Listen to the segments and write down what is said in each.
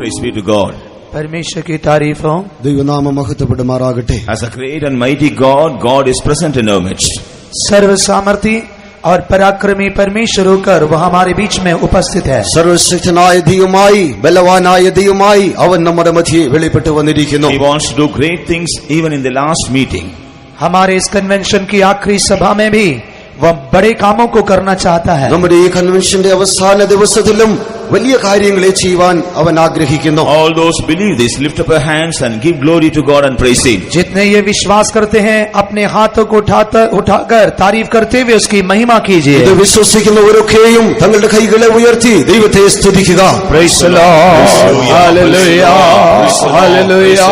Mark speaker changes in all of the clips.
Speaker 1: Praise be to God.
Speaker 2: परमेश्वर की तारीफ हो.
Speaker 3: ദൈവനാമം മഹത്വപ്പെടുമാറാകട്ടെ.
Speaker 1: As a great and mighty God, God is present in our midst.
Speaker 2: सर्व सामर्थी और पराक्रमी परमेश्वर होकर वह हमारे बीच में उपस्थित है.
Speaker 3: സർവശക്തനായ ദൈവമായി ബലവാനായ ദൈവമായി അവൻ നമ്മുടെ മധ്യേ വെളിപ്പെട്ടു വന്നിരിക്കുന്നു.
Speaker 1: He wants to do great things even in the last meeting.
Speaker 2: हमारे इस कन्वेंशन की आखिरी सभा में भी वह बड़े कामों को करना चाहता है.
Speaker 3: നമ്മുടെ ഈ കൺവെൻഷന്റെ അവസാന ദിവസത്തിലും വലിയ കാര്യങ്ങളെ ചെയ്യുവാൻ അവൻ ആഗ്രഹിക്കുന്നു.
Speaker 1: All those believe this, lift up your hands and give glory to God and praise Him.
Speaker 2: जितने ये विश्वास करते हैं अपने हाथों को उठाकर तारीफ करते हुए उसकी महिमा कीजिए.
Speaker 3: ഇത് വിശ്വസിക്കുന്നവരൊക്കെയും തങ്ങളുടെ കൈകളെ ഉയർത്തി ദൈവത്തെ സ്തുതിക്കുക.
Speaker 2: Praise the Lord. Hallelujah. Hallelujah.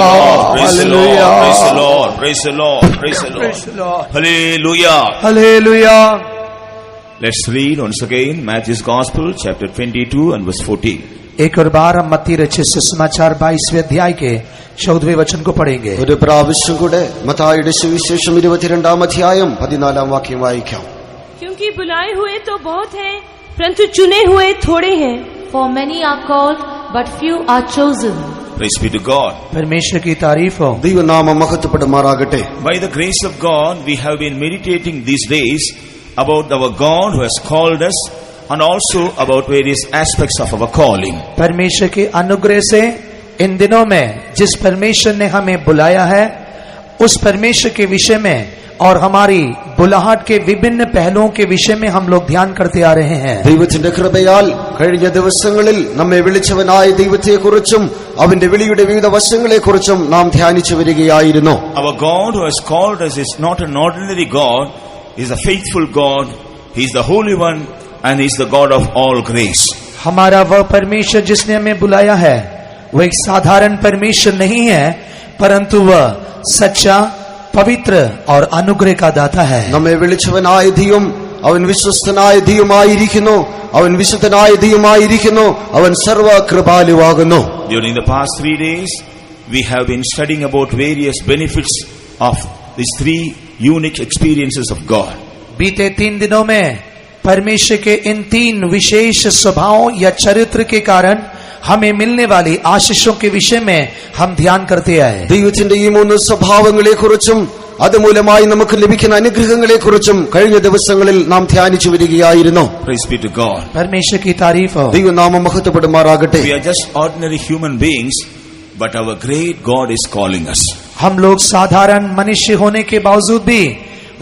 Speaker 2: Hallelujah.
Speaker 1: Praise the Lord. Praise the Lord. Praise the Lord.
Speaker 2: Praise the Lord.
Speaker 1: Hallelujah.
Speaker 2: Hallelujah.
Speaker 1: Let's read once again Matthew's Gospel, chapter 22 and verse 14.
Speaker 2: एक और बार हम मत्ती रचित सुसमाचार 22वें अध्याय के 14वें वचन को पढ़ेंगे.
Speaker 3: ഒരു പ്രാവശ്യം കൂടെ മത്തായിയുടെ സുവിശേഷം 22-ാം അധ്യായം 14-ാം വാക്യം വായിക്കാം.
Speaker 4: क्योंकि बुलाए हुए तो बहुत हैं, परंतु चुने हुए थोड़े हैं.
Speaker 5: For many are called, but few are chosen.
Speaker 1: Praise be to God.
Speaker 2: परमेश्वर की तारीफ हो.
Speaker 3: ദൈവനാമം മഹത്വപ്പെടുമാറാകട്ടെ.
Speaker 1: By the grace of God, we have been meditating these days about our God who has called us and also about various aspects of our calling.
Speaker 2: परमेश्वर के अनुग्रह से इन दिनों में जिस परमेश्वर ने हमें बुलाया है उस परमेश्वर के विषय में और हमारी बुलाहट के विभिन्न पहलुओं के विषय में हम लोग ध्यान करते आ रहे हैं.
Speaker 3: ദൈവത്തിന്റെ കൃപയാൽ കഴിഞ്ഞ ദിവസങ്ങളിൽ നമ്മെ വിളിച്ചവനായ ദൈവത്തെക്കുറിച്ചും അവന്റെ വിളിയുടെ വിവിധ വശങ്ങളെക്കുറിച്ചും നാം ധ്യാനിച്ചു വരികയായിരുന്നു.
Speaker 1: Our God who has called us is not an ordinary God. He is a faithful God. He is the Holy One and He is the God of all grace.
Speaker 2: हमारा वह परमेश्वर जिसने हमें बुलाया है वह एक साधारण परमेश्वर नहीं है परंतु वह सच्चा पवित्र और अनुग्रह का दाता है.
Speaker 3: നമ്മെ വിളിച്ചവനായ ദൈവം അവൻ വിശ്വസ്തനായ ദൈവമായിരിക്കുന്നു. അവൻ വിശുദ്ധനായ ദൈവമായിരിക്കുന്നു. അവൻ സർവകൃപാലുവാകുന്നു.
Speaker 1: During the past 3 days, we have been studying about various benefits of these 3 unique experiences of God.
Speaker 2: बीते 3 दिनों में परमेश्वर के इन 3 विशेष स्वभावों या चरित्र के कारण हमें मिलने वाली आशीषों के विषय में हम ध्यान करते आए.
Speaker 3: ദൈവത്തിന്റെ ഈ 3 സ്വഭാവങ്ങളെക്കുറിച്ചും അതുമൂലമായി നമുക്ക് ലഭിക്കുന്ന അനുഗ്രഹങ്ങളെക്കുറിച്ചും കഴിഞ്ഞ ദിവസങ്ങളിൽ നാം ധ്യാനിച്ചു വരികയായിരുന്നു.
Speaker 1: Praise be to God.
Speaker 2: परमेश्वर की तारीफ हो.
Speaker 3: ദൈവനാമം മഹത്വപ്പെടുമാറാകട്ടെ.
Speaker 1: We are just ordinary human beings, but our great God is calling us.
Speaker 2: हम लोग साधारण मनुष्य होने के बावजूद भी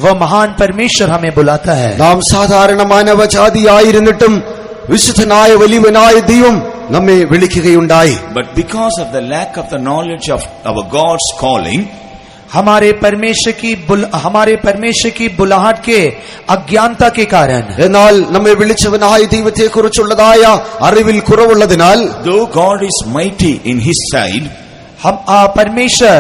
Speaker 2: वह महान परमेश्वर हमें बुलाता है.
Speaker 3: നാം സാധാരണ മാനവജാതിയായിരുന്നിട്ടും വിശുദ്ധനായ വലിയവനായ ദൈവം നമ്മെ വിളിക്കുകയുണ്ടായി.
Speaker 1: But because of the lack of the knowledge of our God's calling,
Speaker 2: हमारे परमेश्वर की बुलाहट के अज्ञानता के कारण
Speaker 3: എന്നാൽ നമ്മെ വിളിച്ചവനായ ദൈവത്തെക്കുറിച്ചുള്ളതായ അറിവിൽ കുറവുള്ളതിനാൽ
Speaker 1: though God is mighty in His side,
Speaker 2: हम परमेश्वर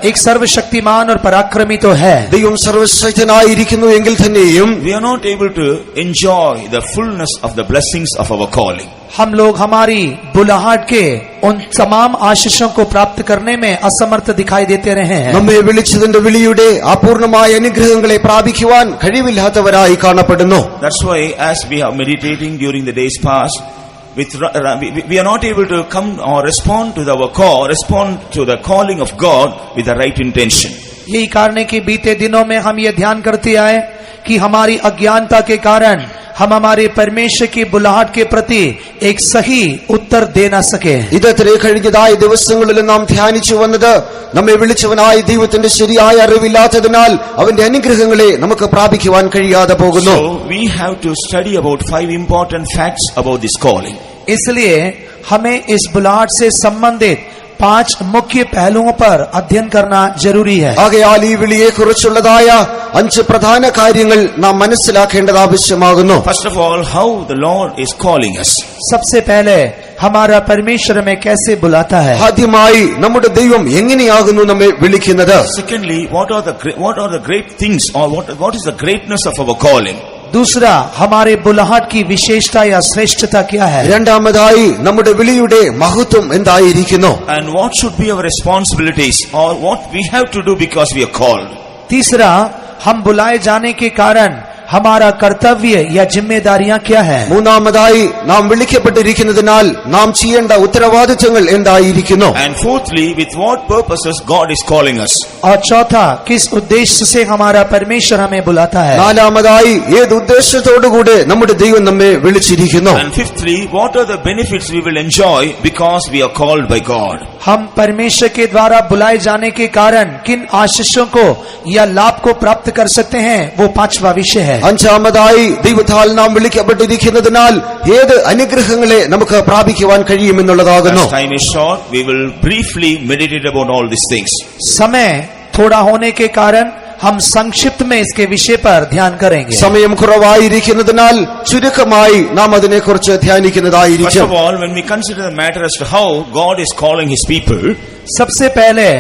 Speaker 2: एक सर्वशक्तिमान और पराक्रमी तो है.
Speaker 3: ദൈവം സർവശക്തനായിരിക്കുന്നു എങ്കിൽ തന്നെയും
Speaker 1: we are not able to enjoy the fullness of the blessings of our calling.
Speaker 2: हम लोग हमारी बुलाहट के उन तमाम आशीषों को प्राप्त करने में असमर्थ दिखाई देते रहे हैं.
Speaker 3: നമ്മെ വിളിച്ചതിന്റെ വിളിയുടെ അപൂർണമായ അനുഗ്രഹങ്ങളെ പ്രാപിക്കുവാൻ കഴിവില്ലാത്തവരായി കാണപ്പെടുന്നു.
Speaker 1: That's why as we are meditating during the days past, we are not able to come or respond to the calling of God with the right intention.
Speaker 2: यही कारण है कि बीते दिनों में हम ये ध्यान करते आए कि हमारी अज्ञानता के कारण हम हमारे परमेश्वर की बुलाहट के प्रति एक सही उत्तर दे न सके.
Speaker 3: ഇതത്രേ കഴിഞ്ഞതായ ദിവസങ്ങളിൽ നാം ധ്യാനിച്ചു വന്നത് നമ്മെ വിളിച്ചവനായ ദൈവത്തിന്റെ ശരിയായ അറിവില്ലാത്തതിനാൽ അവന്റെ അനുഗ്രഹങ്ങളെ നമുക്ക് പ്രാപിക്കുവാൻ കഴിയാതെ പോകുന്നു.
Speaker 1: So we have to study about 5 important facts about this calling.
Speaker 2: इसलिए हमें इस बुलाहट से संबंधित 5 मुख्य पहलुओं पर अध्ययन करना जरूरी है.
Speaker 3: ആകയാൽ ഈ വിളിയെക്കുറിച്ചുള്ളതായ 5 പ്രധാന കാര്യങ്ങൾ നാം മനസ്സിലാക്കേണ്ടത് ആവശ്യമാകുന്നു.
Speaker 1: First of all, how the Lord is calling us.
Speaker 2: सबसे पहले हमारा परमेश्वर हमें कैसे बुलाता है.
Speaker 3: ആദ്യമായി നമ്മുടെ ദൈവം എങ്ങനെയാകുന്നു നമ്മെ വിളിക്കുന്നത്.
Speaker 1: Secondly, what are the great things or what is the greatness of our calling.
Speaker 2: दूसरा, हमारे बुलाहट की विशेषता या श्रेष्ठता क्या है.
Speaker 3: രണ്ടാമതായി നമ്മുടെ വിളിയുടെ മഹത്വം എന്തായിരിക്കുന്നു.
Speaker 1: And what should be our responsibilities or what we have to do because we are called.
Speaker 2: तीसरा, हम बुलाए जाने के कारण हमारा कर्तव्य या जिम्मेदारियां क्या है?
Speaker 3: മൂന്നാമതായി നാം വിളിക്കപ്പെട്ടിരിക്കുന്നതിനാൽ നാം ചെയ്യേണ്ട ഉത്തരവാദിത്തങ്ങൾ എന്തായിരിക്കുന്നു?
Speaker 1: And fourthly, with what purposes God is calling us.
Speaker 2: और चौथा, किस उद्देश्य से हमारा परमेश्वर हमें बुलाता है?
Speaker 3: നാലാമതായി ഏത് ഉദ്ദേശത്തോടുകൂടെ നമ്മുടെ ദൈവം നമ്മെ വിളിച്ചിരിക്കുന്നു?
Speaker 1: And fifthly, what are the benefits we will enjoy because we are called by God.
Speaker 2: हम परमेश्वर के द्वारा बुलाए जाने के कारण किन आशीषों को या लाभ को प्राप्त कर सकते हैं, वो पांचवा विषय है।
Speaker 3: അഞ്ചാമതായി ദൈവത്താൽ നാം വിളിക്കപ്പെട്ടിരിക്കുന്നതിനാൽ ഏത് അനുഗ്രഹങ്ങളെ നമുക്ക് പ്രാപിക്കുവാൻ കഴിയുമെന്നുള്ളതാകുന്നു.
Speaker 1: As time is short, we will briefly meditate about all these things.
Speaker 2: समय थोड़ा होने के कारण हम संक्षिप्त में इसके विषय पर ध्यान करेंगे।
Speaker 3: സമയം കുറവായിരിക്കുന്നതിനാൽ ചുരുക്കമായി നാം അതിനെക്കുറിച്ച്
Speaker 1: First
Speaker 3: ധ്യാനിക്കുന്നതായിരിക്കും.
Speaker 1: of all, when we consider the matter as to how God is calling His people,
Speaker 2: सबसे पहले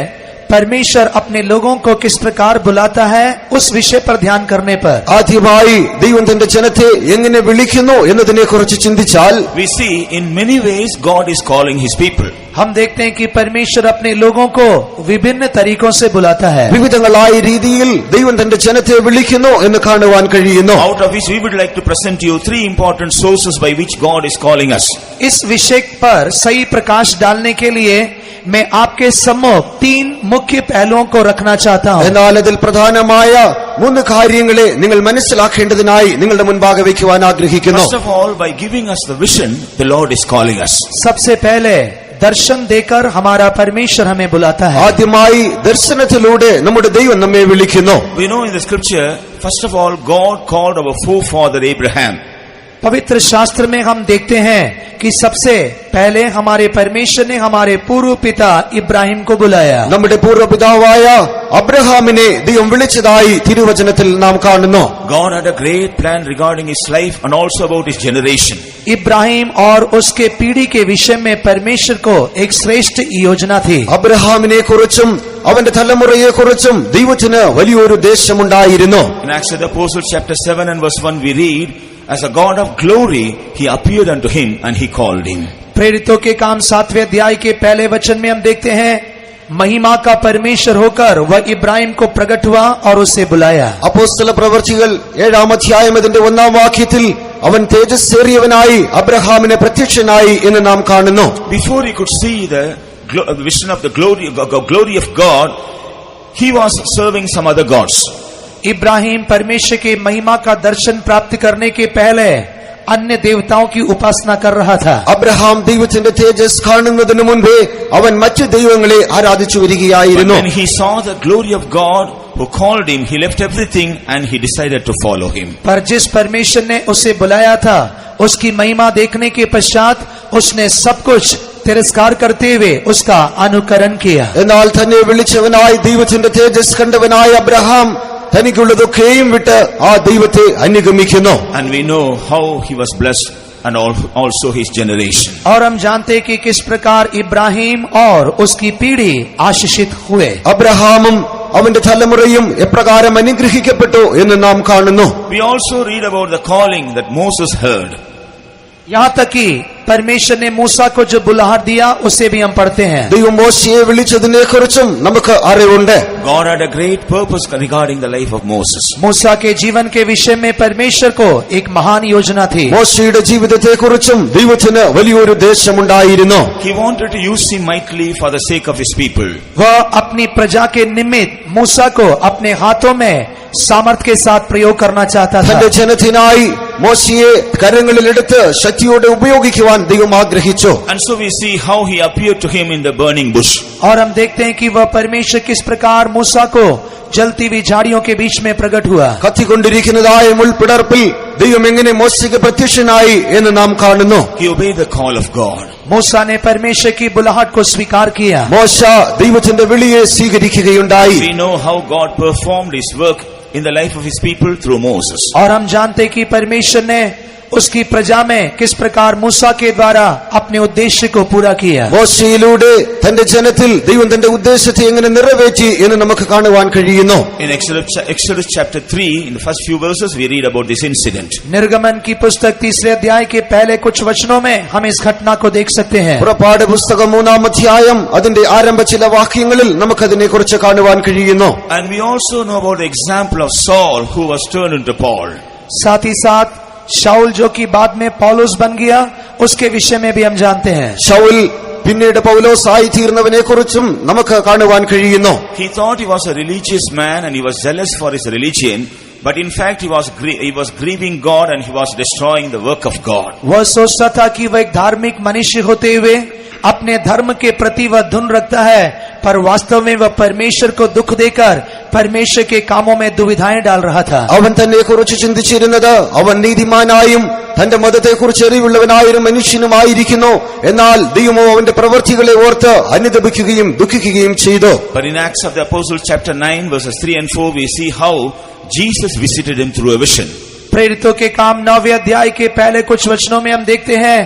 Speaker 2: परमेश्वर अपने लोगों को किस प्रकार बुलाता है, उस विषय पर ध्यान करने पर
Speaker 3: ആദ്യമായി ദൈവം തന്റെ ജനത്തെ എങ്ങനെ വിളിക്കുന്നു എന്നതിനെക്കുറിച്ച് ചിന്തിച്ചാൽ
Speaker 1: we see in many ways God is calling His people.
Speaker 2: हम देखते हैं कि परमेश्वर अपने लोगों को विभिन्न तरीकों से बुलाता है।
Speaker 3: വിവിധങ്ങളായ രീതിയിൽ ദൈവം തന്റെ ജനത്തെ വിളിക്കുന്നു എന്ന് കാണുവാൻ കഴിയുന്നു.
Speaker 1: Out of which we would like to present to you three important sources by which God is calling us.
Speaker 2: इस विषय पर सही प्रकाश डालने के लिए मैं आपके सम्मुख तीन मुख्य पहलुओं को रखना चाहता हूँ।
Speaker 3: എന്നാൽ അതിൽ പ്രധാനമായ 3 കാര്യങ്ങളെ നിങ്ങൾ മനസ്സിലാക്കേണ്ടതിനായി നിങ്ങളുടെ മുൻപാകെ വയ്ക്കുവാൻ ആഗ്രഹിക്കുന്നു.
Speaker 1: First of all, by giving us the vision, the Lord is calling us.
Speaker 2: सबसे पहले दर्शन देकर हमारा परमेश्वर हमें बुलाता है।
Speaker 3: ആദ്യമായി ദർശനത്തിലൂടെ നമ്മുടെ ദൈവം നമ്മെ വിളിക്കുന്നു.
Speaker 1: We know in the scripture, first of all, God called our forefather Abraham.
Speaker 2: पवित्र शास्त्र में हम देखते हैं कि सबसे पहले हमारे परमेश्वर ने हमारे पूर्व पिता इब्राहिम को बुलाया।
Speaker 3: നമ്മുടെ പൂർവ്വപിതാവായ അബ്രഹാമിനെ ദൈവം വിളിച്ചതായി തിരുവചനത്തിൽ നാം കാണുന്നു.
Speaker 1: God had a great plan regarding his life and also about his generation.
Speaker 2: Ibrahim और उसके पीढ़ी के विषय में परमेश्वर को एक श्रेष्ठ योजना थी।
Speaker 3: അബ്രഹാമിനെ കുറിച്ചും അവന്റെ തലമുറയെ കുറിച്ചും ദൈവത്തിന് വലിയൊരു ഉദ്ദേശമുണ്ടായിരുന്നു.
Speaker 1: In Acts of the Apostles chapter 7 and verse 1 we read, as a God of glory, he appeared unto him and he called him.
Speaker 2: प्रेरितों के काम 7वें अध्याय के पहले वचन में हम देखते हैं, महिमा का परमेश्वर होकर वह इब्राहिम को प्रकट हुआ और उसे बुलाया।
Speaker 3: അപ്പോസ്തല പ്രവൃത്തികൾ 7-ാം അധ്യായം അതിന്റെ 1-ാം വാക്യത്തിൽ അവൻ തേജസ്സേറിയവനായി അബ്രഹാമിനെ പ്രത്യക്ഷനായി എന്ന് നാം കാണുന്നു.
Speaker 1: Before he could see the vision of the glory of God, he was serving some other gods.
Speaker 2: Ibrahim परमेश्वर के महिमा का दर्शन प्राप्त करने के पहले अन्य देवताओं की उपासना कर रहा था।
Speaker 3: അബ്രഹാം ദൈവത്തിന്റെ തേജസ് കാണുന്നതിനു മുൻപേ അവൻ മറ്റു ദൈവങ്ങളെ ആരാധിച്ചു വരികയായിരുന്നു.
Speaker 1: When he saw the glory of God who called him, he left everything and he decided to follow him.
Speaker 2: पर जिस परमेश्वर ने उसे बुलाया था, उसकी महिमा देखने के पश्चात उसने सब कुछ तिरस्कार करते हुए उसका अनुकरण किया।
Speaker 3: എന്നാൽ തന്നെ വിളിച്ചവനായി ദൈവത്തിന്റെ തേജസ് കണ്ടവനായ അബ്രഹാം തനിക്കുള്ളതൊക്കെയും വിട്ട് ആ ദൈവത്തെ അനുഗമിക്കുന്നു.
Speaker 1: And we know how he was blessed and also his generation.
Speaker 2: और हम जानते हैं कि किस प्रकार इब्राहिम और उसकी पीढ़ी आशीषित हुए।
Speaker 3: അബ്രഹാമും അവന്റെ തലമുറയും എപ്രകാരം അനുഗ്രഹിക്കപ്പെട്ടു എന്ന് നാം കാണുന്നു.
Speaker 1: We also read about the calling that Moses heard.
Speaker 2: यहाँ तक कि परमेश्वर ने मूसा को जो बुलाहट दिया उसे भी हम पढ़ते हैं।
Speaker 3: ദൈവം മോശയെ വിളിച്ചതിനെ കുറിച്ചും നമുക്ക് അറിവുണ്ട്.
Speaker 1: God had a great purpose regarding the life of Moses.
Speaker 2: मूसा के जीवन के विषय में परमेश्वर को एक महान योजना थी।
Speaker 3: മോശയുടെ ജീവിതത്തെ കുറിച്ചും ദൈവത്തിന് വലിയൊരു ഉദ്ദേശമുണ്ടായിരുന്നു.
Speaker 1: He wanted to use him mightily for the sake of his people.
Speaker 2: वह अपनी प्रजा के निमित्त मूसा को अपने हाथों में सामर्थ के साथ प्रयोग करना चाहता था।
Speaker 3: തന്റെ ജനത്തിനായി മോശയെ കരങ്ങളിലെടുത്ത് ശക്തിയോടെ ഉപയോഗിക്കുവാൻ ദൈവം ആഗ്രഹിച്ചു.
Speaker 1: And so we see how he appeared to him in the burning bush.
Speaker 2: और हम देखते हैं कि वह परमेश्वर किस प्रकार मूसा को जलती हुई झाड़ियों के बीच में प्रकट हुआ।
Speaker 3: കത്തിക്കൊണ്ടിരിക്കുന്നതായ മുൾപിടർപ്പിൽ ദൈവം എങ്ങനെ മോശയ്ക്ക് പ്രത്യക്ഷനായി എന്ന് നാം കാണുന്നു.
Speaker 1: He obeyed the call of God.
Speaker 2: मूसा ने परमेश्वर की बुलाहट को स्वीकार किया।
Speaker 3: മോശ ദൈവത്തിന്റെ വിളിയെ സ്വീകരിക്കുകയുണ്ടായി.
Speaker 1: We know how God performed his work in the life of his people through Moses.
Speaker 2: और हम जानते हैं कि परमेश्वर ने उसकी प्रजा में किस प्रकार मूसा के द्वारा अपने उद्देश्य को पूरा किया।
Speaker 3: മോശയിലൂടെ തന്റെ ജനത്തിൽ ദൈവം തന്റെ ഉദ്ദേശത്തെ എങ്ങനെ നിറവേറ്റി എന്ന് നമുക്ക് കാണുവാൻ കഴിയുന്നു.
Speaker 1: In Exodus chapter 3, in the first few verses, we read about this incident.
Speaker 2: निर्गमन की पुस्तक 3 अध्याय के पहले कुछ वचनों में हम इस घटना को देख सकते हैं।
Speaker 3: പുറപ്പാട് പുസ്തകം 3-ാം അധ്യായം അതിന്റെ ആരംഭ ചില വാക്യങ്ങളിൽ നമുക്കതിനെ കുറിച്ച് കാണുവാൻ കഴിയുന്നു.
Speaker 1: And we also know about the example of Saul who was turned into Paul.
Speaker 2: साथ ही साथ शाऊल जो कि बाद में पौलुस बन गया, उसके विषय में भी हम जानते हैं।
Speaker 3: ശൗൽ പിന്നീട് പൗലോസ് ആയി തീർന്നവനെ കുറിച്ചും നമുക്ക് കാണുവാൻ കഴിയുന്നു.
Speaker 1: He thought he was a religious man and he was zealous for his religion, but in fact he was grieving God and he was destroying the work of God.
Speaker 2: वह सोचता था कि वह एक धार्मिक मनुष्य होते हुए अपने धर्म के प्रति वह धुन रखता है, पर वास्तव में वह परमेश्वर को दुख देकर परमेश्वर के कामों में दुविधाएं डाल रहा था।
Speaker 3: അവൻ തന്നെ കുറിച്ച് ചിന്തിച്ചിരുന്നത് അവൻ നീതിമാനായും തന്റെ മതത്തെക്കുറിച്ച് അറിവുള്ളവനായൊരു മനുഷ്യനുമായിരിക്കുന്നു. എന്നാൽ ദൈവമോ അവന്റെ പ്രവൃത്തികളെ ഓർത്ത് അനുതപിക്കുകയും ദുഃഖിക്കുകയും ചെയ്തു.
Speaker 1: But in Acts of the Apostles chapter 9 verses 3 and 4 we see how Jesus visited him through a vision.
Speaker 2: प्रेरितों के काम 9वें अध्याय के पहले कुछ वचनों में हम देखते हैं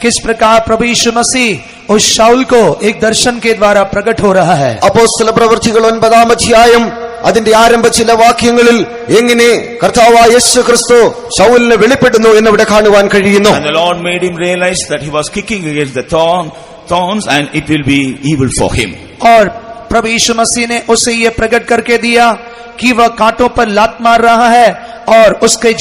Speaker 2: किस प्रकार प्रभु यीशु मसीह उस शाऊल को एक दर्शन के द्वारा प्रकट हो रहा है।
Speaker 3: അപ്പോസ്തല പ്രവൃത്തികൾ 9-ാം അധ്യായം അതിന്റെ ആരംഭ ചില വാക്യങ്ങളിൽ എങ്ങനെ കർത്താവായ യേശു ക്രിസ്തു ശൗലിനെ വെളിപ്പെടുന്നു എന്നിവിടെ കാണുവാൻ കഴിയുന്നു.
Speaker 1: And the Lord made him realize that he was kicking against the thorns and it will be evil for him.
Speaker 2: और प्रभु यीशु मसीह ने उसे ये प्रकट करके दिया कि वह कांटों पर लात मार रहा है और उसके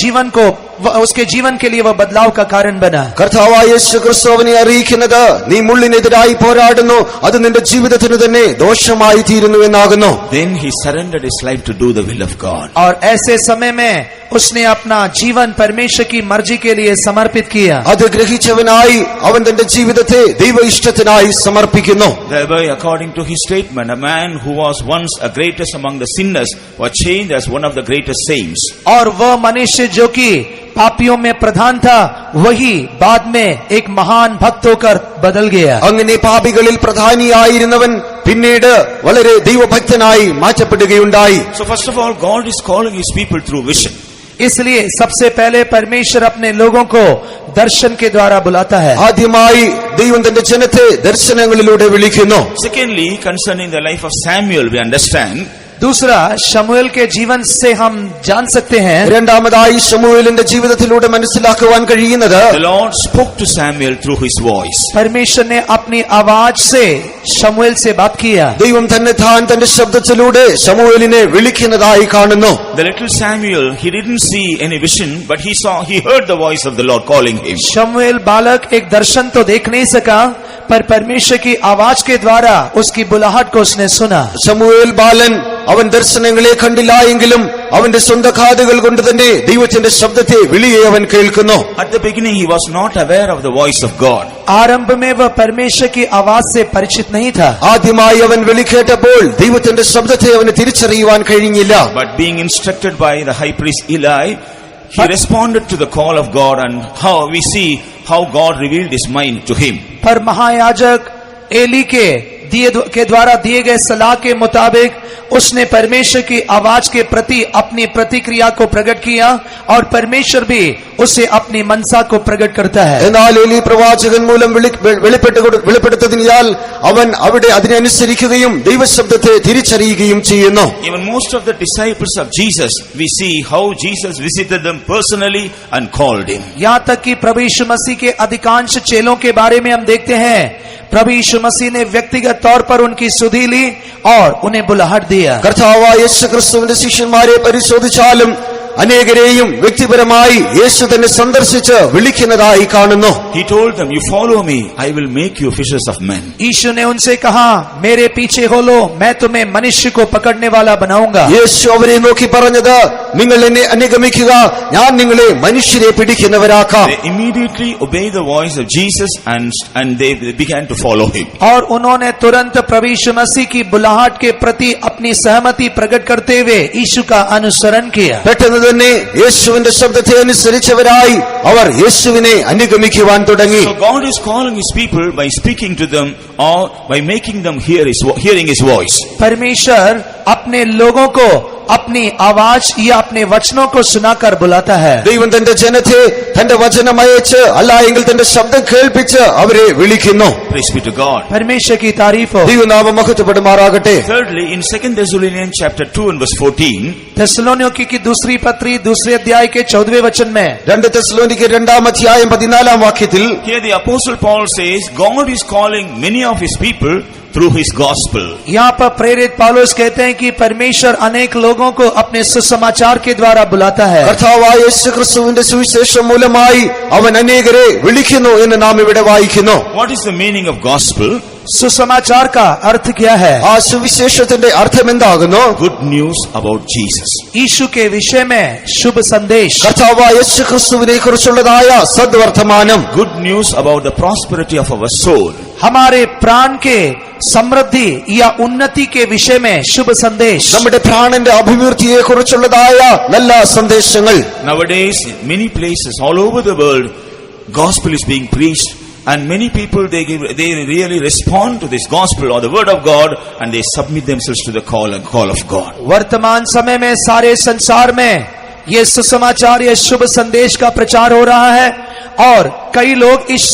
Speaker 2: जीवन के लिए वह बदलाव का कारण बना।
Speaker 3: കർത്താവായ യേശു ക്രിസ്തു അവനെ അറിയിക്കുന്നത് നീ മുള്ളിനെതിരായി പോരാടുന്നു, അത് നിന്റെ ജീവിതത്തിന് തന്നെ ദോഷമായി തീരുന്നു എന്നാകുന്നു.
Speaker 1: Then he surrendered his life to do the will of God.
Speaker 2: और ऐसे समय में उसने अपना जीवन परमेश्वर की मर्जी के लिए समर्पित किया।
Speaker 3: അത് ഗ്രഹിച്ചവനായി അവൻ തന്റെ ജീവിതത്തെ ദൈവ ഇഷ്ടത്തിനായി സമർപ്പിക്കുന്നു.
Speaker 1: Thereby, according to his statement, a man who was once a greatest among the sinners was changed as one of the greatest saints.
Speaker 2: और वह मनुष्य जो कि पापियों में प्रधान था, वही बाद में एक महान भक्त होकर बदल गया।
Speaker 3: അങ്ങനെ പാപികളിൽ പ്രധാനിയായിരുന്നവൻ പിന്നീട് വളരെ ദൈവഭക്തനായി മാറ്റപ്പെടുകയുണ്ടായി.
Speaker 1: So first of all, God is calling his people through vision.
Speaker 2: इसलिए सबसे पहले परमेश्वर अपने लोगों को दर्शन के द्वारा बुलाता है।
Speaker 3: ആദ്യമായി ദൈവം തന്റെ ജനത്തെ ദർശനങ്ങളിലൂടെ വിളിക്കുന്നു.
Speaker 1: Secondly, concerning the life of Samuel, we understand
Speaker 2: दूसरा, शमूएल के जीवन से हम जान सकते हैं
Speaker 3: രണ്ടാമതായി ശമൂവേലിന്റെ ജീവിതത്തിലൂടെ മനസ്സിലാക്കുവാൻ കഴിയുന്നത്
Speaker 1: the Lord spoke to Samuel through his voice.
Speaker 2: परमेश्वर ने अपनी आवाज से शमूएल से बात किया।
Speaker 3: ദൈവം തന്നെ താൻ തന്റെ ശബ്ദത്തിലൂടെ ശമൂവേലിനെ വിളിക്കുന്നതായി കാണുന്നു.
Speaker 1: The little Samuel, he didn't see any vision, but he heard the voice of the Lord calling him.
Speaker 2: शमूएल बालक एक दर्शन तो देख नहीं सका, पर परमेश्वर की आवाज के द्वारा उसकी बुलाहट को उसने सुना।
Speaker 3: ശമൂവേൽ ബാലൻ അവൻ ദർശനങ്ങളെ കണ്ടില്ല എങ്കിലും അവന്റെ സ്വന്തം കാതുകൾ കൊണ്ട് തന്നെ ദൈവത്തിന്റെ ശബ്ദത്തെ വിളിയെ അവൻ കേൾക്കുന്നു.
Speaker 1: At the beginning, he was not aware of the voice of God.
Speaker 2: आरंभ में वह परमेश्वर की आवाज से परिचित नहीं था,
Speaker 3: ആദ്യമായി അവൻ വിളി കേട്ടപ്പോൾ ദൈവത്തിന്റെ ശബ്ദത്തെ അവന് തിരിച്ചറിയുവാൻ കഴിഞ്ഞില്ല.
Speaker 1: But being instructed by the high priest Eli, he responded to the call of God, and how we see how God revealed his mind to him.
Speaker 2: पर महायाजक एली के द्वारा दिए गए सलाह के मुताबिक उसने परमेश्वर की आवाज के प्रति अपनी प्रतिक्रिया को प्रकट किया, और परमेश्वर भी उसे अपनी मनसा को प्रकट करता है।
Speaker 3: എന്നാൽ ഏലി പ്രവാചകൻ മൂലം വെളിപ്പെടുത്തതിനാൽ അവൻ അവിടെ അതിനനുസരിക്കുകയും ദൈവശബ്ദത്തെ തിരിച്ചറിയുകയും ചെയ്യുന്നു.
Speaker 1: Even most of the disciples of Jesus, we see how Jesus visited them personally and called him.
Speaker 2: यहाँ तक कि प्रभु यीशु मसीह के अधिकांश चेलों के बारे में हम देखते हैं, प्रभु यीशु मसीह ने व्यक्तिगत तौर पर उनकी सुधि ली और उन्हें बुलाहट दिया।
Speaker 3: കർത്താവായ യേശു ക്രിസ്തുവിന്റെ ശിഷ്യന്മാരെ പരിശോധിച്ചാലും അനേകരെയും വ്യക്തിപരമായി യേശു തന്നെ സന്ദർശിച്ച് വിളിക്കുന്നതായി കാണുന്നു.
Speaker 1: He told them, "You follow me, I will make you fishers of men."
Speaker 2: यीशु ने उनसे कहा, मेरे पीछे हो लो, मैं तुम्हें मनुष्य को पकड़ने वाला बनाऊंगा।
Speaker 3: യേശു അവരെ നോക്കി പറഞ്ഞത്, നിങ്ങൾ എന്നെ അനുഗമിക്കുക, ഞാൻ നിങ്ങളെ മനുഷ്യരെ പിടിക്കുന്നവരാക്കാം.
Speaker 1: They immediately obeyed the voice of Jesus and they began to follow him.
Speaker 2: और उन्होंने तुरंत प्रभु यीशु मसीह की बुलाहट के प्रति अपनी सहमति प्रकट करते हुए यीशु का अनुसरण किया।
Speaker 3: പെട്ടെന്ന് തന്നെ യേശുവിന്റെ ശബ്ദത്തെ അനുസരിച്ചവരായി അവർ യേശുവിനെ അനുഗമിക്കുവാൻ തുടങ്ങി.
Speaker 1: So God is calling his people by speaking to them or by making them hearing his voice.
Speaker 2: परमेश्वर अपने लोगों को अपनी आवाज या अपने वचनों को सुनाकर बुलाता है।
Speaker 3: ദൈവം തന്റെ ജനത്തെ തന്റെ വചനം അയച്ച് അല്ല എങ്കിൽ തന്റെ ശബ്ദം കേൾപ്പിച്ച് അവരെ വിളിക്കുന്നു.
Speaker 1: Praise be to God.
Speaker 2: परमेश्वर की तारीफ हो।
Speaker 3: ദൈവനാമം മഹത്വപ്പെടുമാറാകട്ടെ.
Speaker 1: Thirdly, in 2 Thessalonians chapter 2 and verse 14,
Speaker 2: थेसलोनिकी की दूसरी पत्री दूसरे अध्याय के 14वें वचन में
Speaker 3: 2 തെസ്സലോനിക്കർ 2-ാം അധ്യായം 14-ാം വാക്യത്തിൽ
Speaker 1: here the apostle Paul says, God is calling many of his people through his gospel.
Speaker 2: यहाँ पर प्रेरित पौलुस कहते हैं कि परमेश्वर अनेक लोगों को अपने सुसमाचार के द्वारा बुलाता है।
Speaker 3: കർത്താവായ യേശുക്രിസ്തുവിന്റെ സുവിശേഷം മൂലമായി അവൻ അനേകരെ വിളിക്കുന്നു എന്ന് നാം ഇവിടെ വായിക്കുന്നു.
Speaker 1: What is the meaning of gospel?
Speaker 2: सुसमाचार का अर्थ क्या है?
Speaker 3: ആ സുവിശേഷത്തിന്റെ അർത്ഥം എന്താകുന്നു?
Speaker 1: Good news about Jesus.
Speaker 2: यीशु के विषय में शुभ संदेश,
Speaker 3: കർത്താവായ യേശുക്രിസ്തുവിനെ കുറിച്ചുള്ളതായ സദ്വർത്തമാനം.
Speaker 1: Good news about the prosperity of our soul.
Speaker 2: हमारे प्राण के समृद्धि या उन्नति के विषय में शुभ संदेश,
Speaker 3: നമ്മുടെ പ്രാണന്റെ അഭിവൃദ്ധിയെ കുറിച്ചുള്ളതായ നല്ല സന്ദേശങ്ങൾ.
Speaker 1: Nowadays, in many places all over the world, gospel is being preached, and many people they really respond to this gospel or the word of God, and they submit themselves to the call of God.
Speaker 2: वर्तमान समय में सारे संसार में ये सुसमाचार, ये शुभ संदेश का प्रचार हो रहा है और कई लोग इस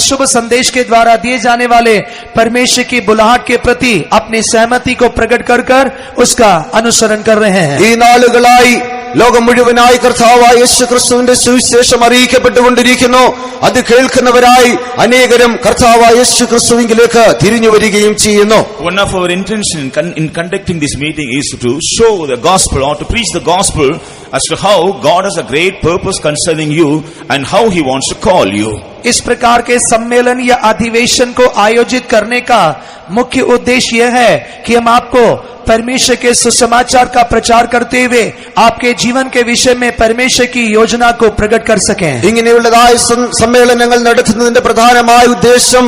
Speaker 2: शुभ संदेश के द्वारा दिए जाने वाले परमेश्वर की बुलाहट के प्रति अपनी सहमति को प्रकट कर कर उसका अनुसरण कर रहे हैं।
Speaker 3: ഈ നാളുകളായി ലോകം മുഴുവനായി കർത്താവായ യേശുക്രിസ്തുവിന്റെ സുവിശേഷം അറിയിക്കപ്പെട്ടുകൊണ്ടിരിക്കുന്നു. അത് കേൾക്കുന്നവരായി അനേകരും കർത്താവായ യേശുക്രിസ്തുവിലേക്ക് തിരിഞ്ഞു വരികയും ചെയ്യുന്നു.
Speaker 1: One of our intention in conducting this meeting is to show the gospel or to preach the gospel as to how God has a great purpose concerning you and how he wants to call you.
Speaker 2: इस प्रकार के सम्मेलन या अधिवेशन को आयोजित करने का मुख्य उद्देश्य यह है कि हम आपको परमेश्वर के सुसमाचार का प्रचार करते हुए आपके जीवन के विषय में परमेश्वर की योजना को प्रकट कर सकें।
Speaker 3: ഇങ്ങനെയുള്ളതായ സമ്മേളനങ്ങൾ നടത്തുന്നതിന്റെ പ്രധാനമായ ഉദ്ദേശം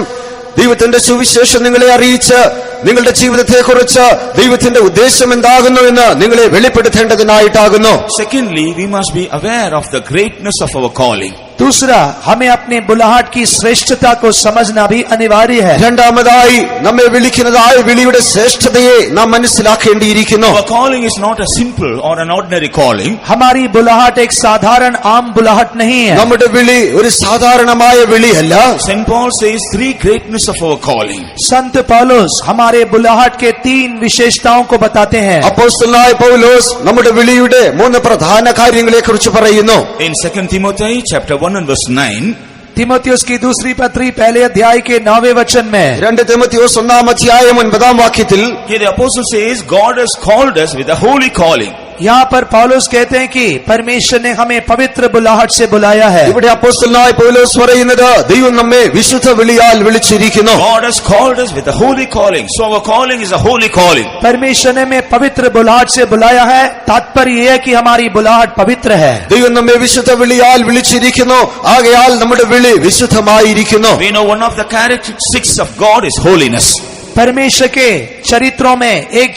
Speaker 3: ദൈവത്തിന്റെ സുവിശേഷം നിങ്ങളെ അറിയിച്ച് നിങ്ങളുടെ ജീവിതത്തെക്കുറിച്ച് ദൈവത്തിന്റെ ഉദ്ദേശം എന്താകുന്നു എന്ന് നിങ്ങളെ വെളിപ്പെടുത്തേണ്ടതിനായിട്ടാകുന്നു.
Speaker 1: Secondly, we must be aware of the greatness of our calling.
Speaker 2: दूसरा, हमें अपने बुलाहट की श्रेष्ठता को समझना भी अनिवार्य है।
Speaker 3: രണ്ടാമതായി നമ്മെ വിളിക്കുന്നതായ വിളിയുടെ ശ്രേഷ്ഠതയെ നാം മനസ്സിലാക്കേണ്ടിയിരിക്കുന്നു.
Speaker 1: Our calling is not a simple or an ordinary calling.
Speaker 2: हमारी बुलाहट एक साधारण आम बुलाहट नहीं है।
Speaker 3: നമ്മുടെ വിളി ഒരു സാധാരണമായ വിളിയല്ല.
Speaker 1: St. Paul says three greatness of our calling.
Speaker 2: संत पौलुस हमारे बुलाहट के 3 विशेषताओं को बताते हैं।
Speaker 3: അപ്പോസ്തലനായ പൗലോസ് നമ്മുടെ വിളിയുടെ 3 പ്രധാന കാര്യങ്ങളെ കുറിച്ച് പറയുന്നു.
Speaker 1: In 2 Timothy chapter 1 and verse 9,
Speaker 2: तीमुथियुस की दूसरी पत्री पहले अध्याय के 9वें वचन में
Speaker 3: 2 തിമോത്തിയോസ് 1-ാം അധ്യായം 9-ാം വാക്യത്തിൽ
Speaker 1: here the apostle says God has called us with a holy calling.
Speaker 2: यहाँ पर पौलुस कहते हैं कि परमेश्वर ने हमें पवित्र बुलाहट से बुलाया है।
Speaker 3: ഇവിടെ അപ്പോസ്തലനായ പൗലോസ് പറയുന്നത് ദൈവം നമ്മെ വിശുദ്ധ വിളിയാൽ വിളിച്ചിരിക്കുന്നു.
Speaker 1: God has called us with a holy calling. So our calling is a holy calling.
Speaker 2: परमेश्वर ने हमें पवित्र बुलाहट से बुलाया है। तात्पर्य यह है कि हमारी बुलाहट पवित्र है।
Speaker 3: ദൈവം നമ്മെ വിശുദ്ധ വിളിയാൽ വിളിച്ചിരിക്കുന്നു. ആകയാൽ നമ്മുടെ വിളി വിശുദ്ധമായിരിക്കുന്നു.
Speaker 1: We know one of the characteristics of God is holiness.
Speaker 2: परमेश्वर के चरित्रों में एक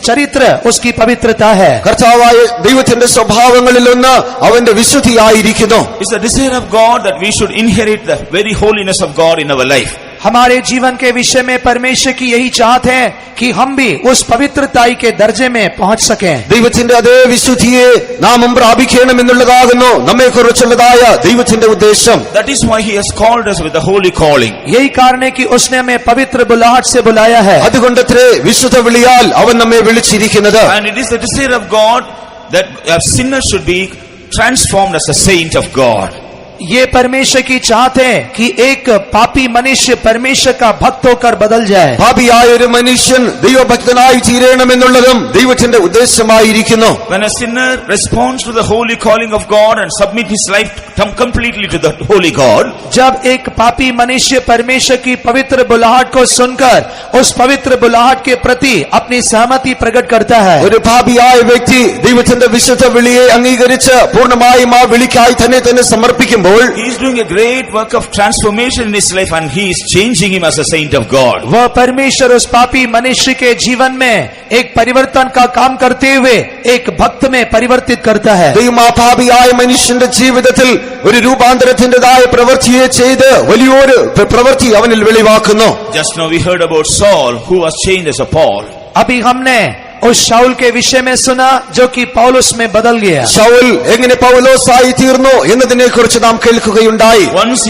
Speaker 2: चरित्र उसकी पवित्रता है।
Speaker 3: കർത്താവായ ദൈവത്തിന്റെ സ്വഭാവങ്ങളിലൊന്ന് അവന്റെ വിശുദ്ധിയായിരിക്കുന്നു.
Speaker 1: It's the desire of God that we should inherit the very holiness of God in our life.
Speaker 2: हमारे जीवन के विषय में परमेश्वर की यही चाहत है कि हम भी उस पवित्रताई के दर्जे में पहुंच सकें।
Speaker 3: ദൈവത്തിന്റെ അതേ വിശുദ്ധിയെ നാം പ്രാപിക്കണമെന്നുള്ളതാകുന്നു നമ്മെക്കുറിച്ചുള്ളതായ ദൈവത്തിന്റെ ഉദ്ദേശം.
Speaker 1: That is why he has called us with a holy calling.
Speaker 2: यही कारण है कि उसने हमें पवित्र बुलाहट से बुलाया है।
Speaker 3: അതുകൊണ്ടത്രേ വിശുദ്ധ വിളിയാൽ അവൻ നമ്മെ വിളിച്ചിരിക്കുന്നത്.
Speaker 1: And it is the desire of God that a sinner should be transformed as a saint of God.
Speaker 2: ये परमेश्वर की चाहत है कि एक पापी मनुष्य परमेश्वर का भक्त होकर बदल जाए।
Speaker 3: പാപിയായ ഒരു മനുഷ്യൻ ദൈവഭക്തനായി തീരണമെന്നുള്ളതും ദൈവത്തിന്റെ ഉദ്ദേശമായിരിക്കുന്നു.
Speaker 1: When a sinner responds to the holy calling of God and submit his life completely to the holy God,
Speaker 2: जब एक पापी मनुष्य परमेश्वर की पवित्र बुलाहट को सुनकर उस पवित्र बुलाहट के प्रति अपनी सहमति प्रकट करता है,
Speaker 3: ഒരു പാപിയായ വ്യക്തി ദൈവത്തിന്റെ വിശുദ്ധ വിളിയെ അംഗീകരിച്ച് പൂർണ്ണമായും ആ വിളിക്കായി തന്നെ സമർപ്പിക്കുമ്പോൾ
Speaker 1: he is doing a great work of transformation in his life and he is changing him as a saint of God.
Speaker 2: वह परमेश्वर उस पापी मनुष्य के जीवन में एक परिवर्तन का काम करते हुए एक भक्त में परिवर्तित करता है।
Speaker 3: ദൈവം ആ പാപിയായ മനുഷ്യന്റെ ജീവിതത്തിൽ ഒരു രൂപാന്തരത്തിന്റേതായ പ്രവൃത്തിയെ ചെയ്ത് വലിയൊരു പ്രവൃത്തി അവനിൽ വെളിവാക്കുന്നു.
Speaker 1: Just now we heard about Saul who was changed as a Paul.
Speaker 2: अभी हमने उस शाऊल के विषय में सुना जो कि पौलुस में बदल गया।
Speaker 3: ശൗൽ എങ്ങനെ പൗലോസായി തീർന്നു എന്നതിനെ കുറിച്ച് നാം കേൾക്കുകയുണ്ടായി.
Speaker 1: Once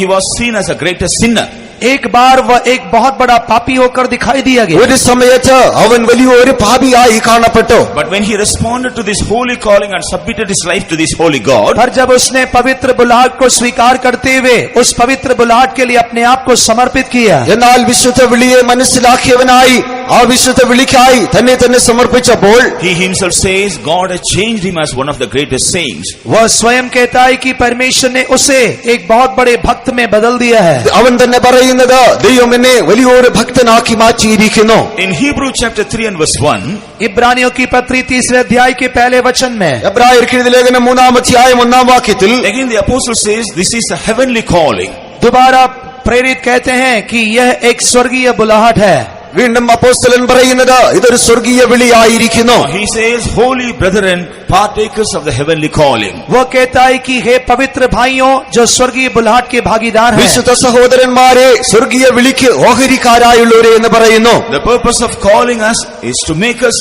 Speaker 1: he was seen as a greatest sinner.
Speaker 2: एक बार वह एक बहुत बड़ा पापी होकर दिखाई दिया गया,
Speaker 3: ഒരു സമയത്ത് അവൻ വലിയൊരു പാപിയായി കാണപ്പെട്ടു.
Speaker 1: But when he responded to this holy calling and submitted his life to this holy God,
Speaker 2: पर जब उसने पवित्र बुलाहट को स्वीकार करते हुए उस पवित्र बुलाहट के लिए अपने आप को समर्पित किया,
Speaker 3: എന്നാൽ വിശുദ്ധ വിളിയെ മനസ്സിലാക്കിയവനായി ആ വിശുദ്ധ വിളിക്കായി തന്നെ തന്നെ സമർപ്പിച്ചപ്പോൾ
Speaker 1: he himself says God has changed him as one of the greatest saints.
Speaker 2: वह स्वयं कहता है कि परमेश्वर ने उसे एक बहुत बड़े भक्त में बदल दिया है.
Speaker 3: അവൻ തന്നെ പറയുന്നത് ദൈവം എന്നെ വലിയൊരു ഭക്തനാക്കി മാറ്റിയിരിക്കുന്നു.
Speaker 1: In Hebrew chapter 3 and verse 1,
Speaker 2: इब्रानियों की पत्री 3 अध्याय के पहले वचन में
Speaker 3: എബ്രായർക്ക് എഴുതിയ ലേഖനം 3 അധ്യായം 1 വാക്യത്തിൽ
Speaker 1: again the apostle says this is a heavenly calling.
Speaker 2: दोबारा प्रेरित कहते हैं कि यह एक स्वर्गीय बुलाहट है.
Speaker 3: വീണ്ടും അപ്പോസ്തലൻ പറയുന്നത് ഇതൊരു സ്വർഗീയ വിളിയായിരിക്കുന്നു.
Speaker 1: He says, holy brethren, partakers of the heavenly calling.
Speaker 2: वो कहता है कि हे पवित्र भाइयों जो स्वर्गीय बुलाहट के भागीदार हैं,
Speaker 3: വിശുദ്ധ സഹോദരന്മാരെ സ്വർഗീയ വിളിക്ക് ഓഹരിക്കാരായുള്ളവരെ എന്ന് പറയുന്നു.
Speaker 1: The purpose of calling us is to make us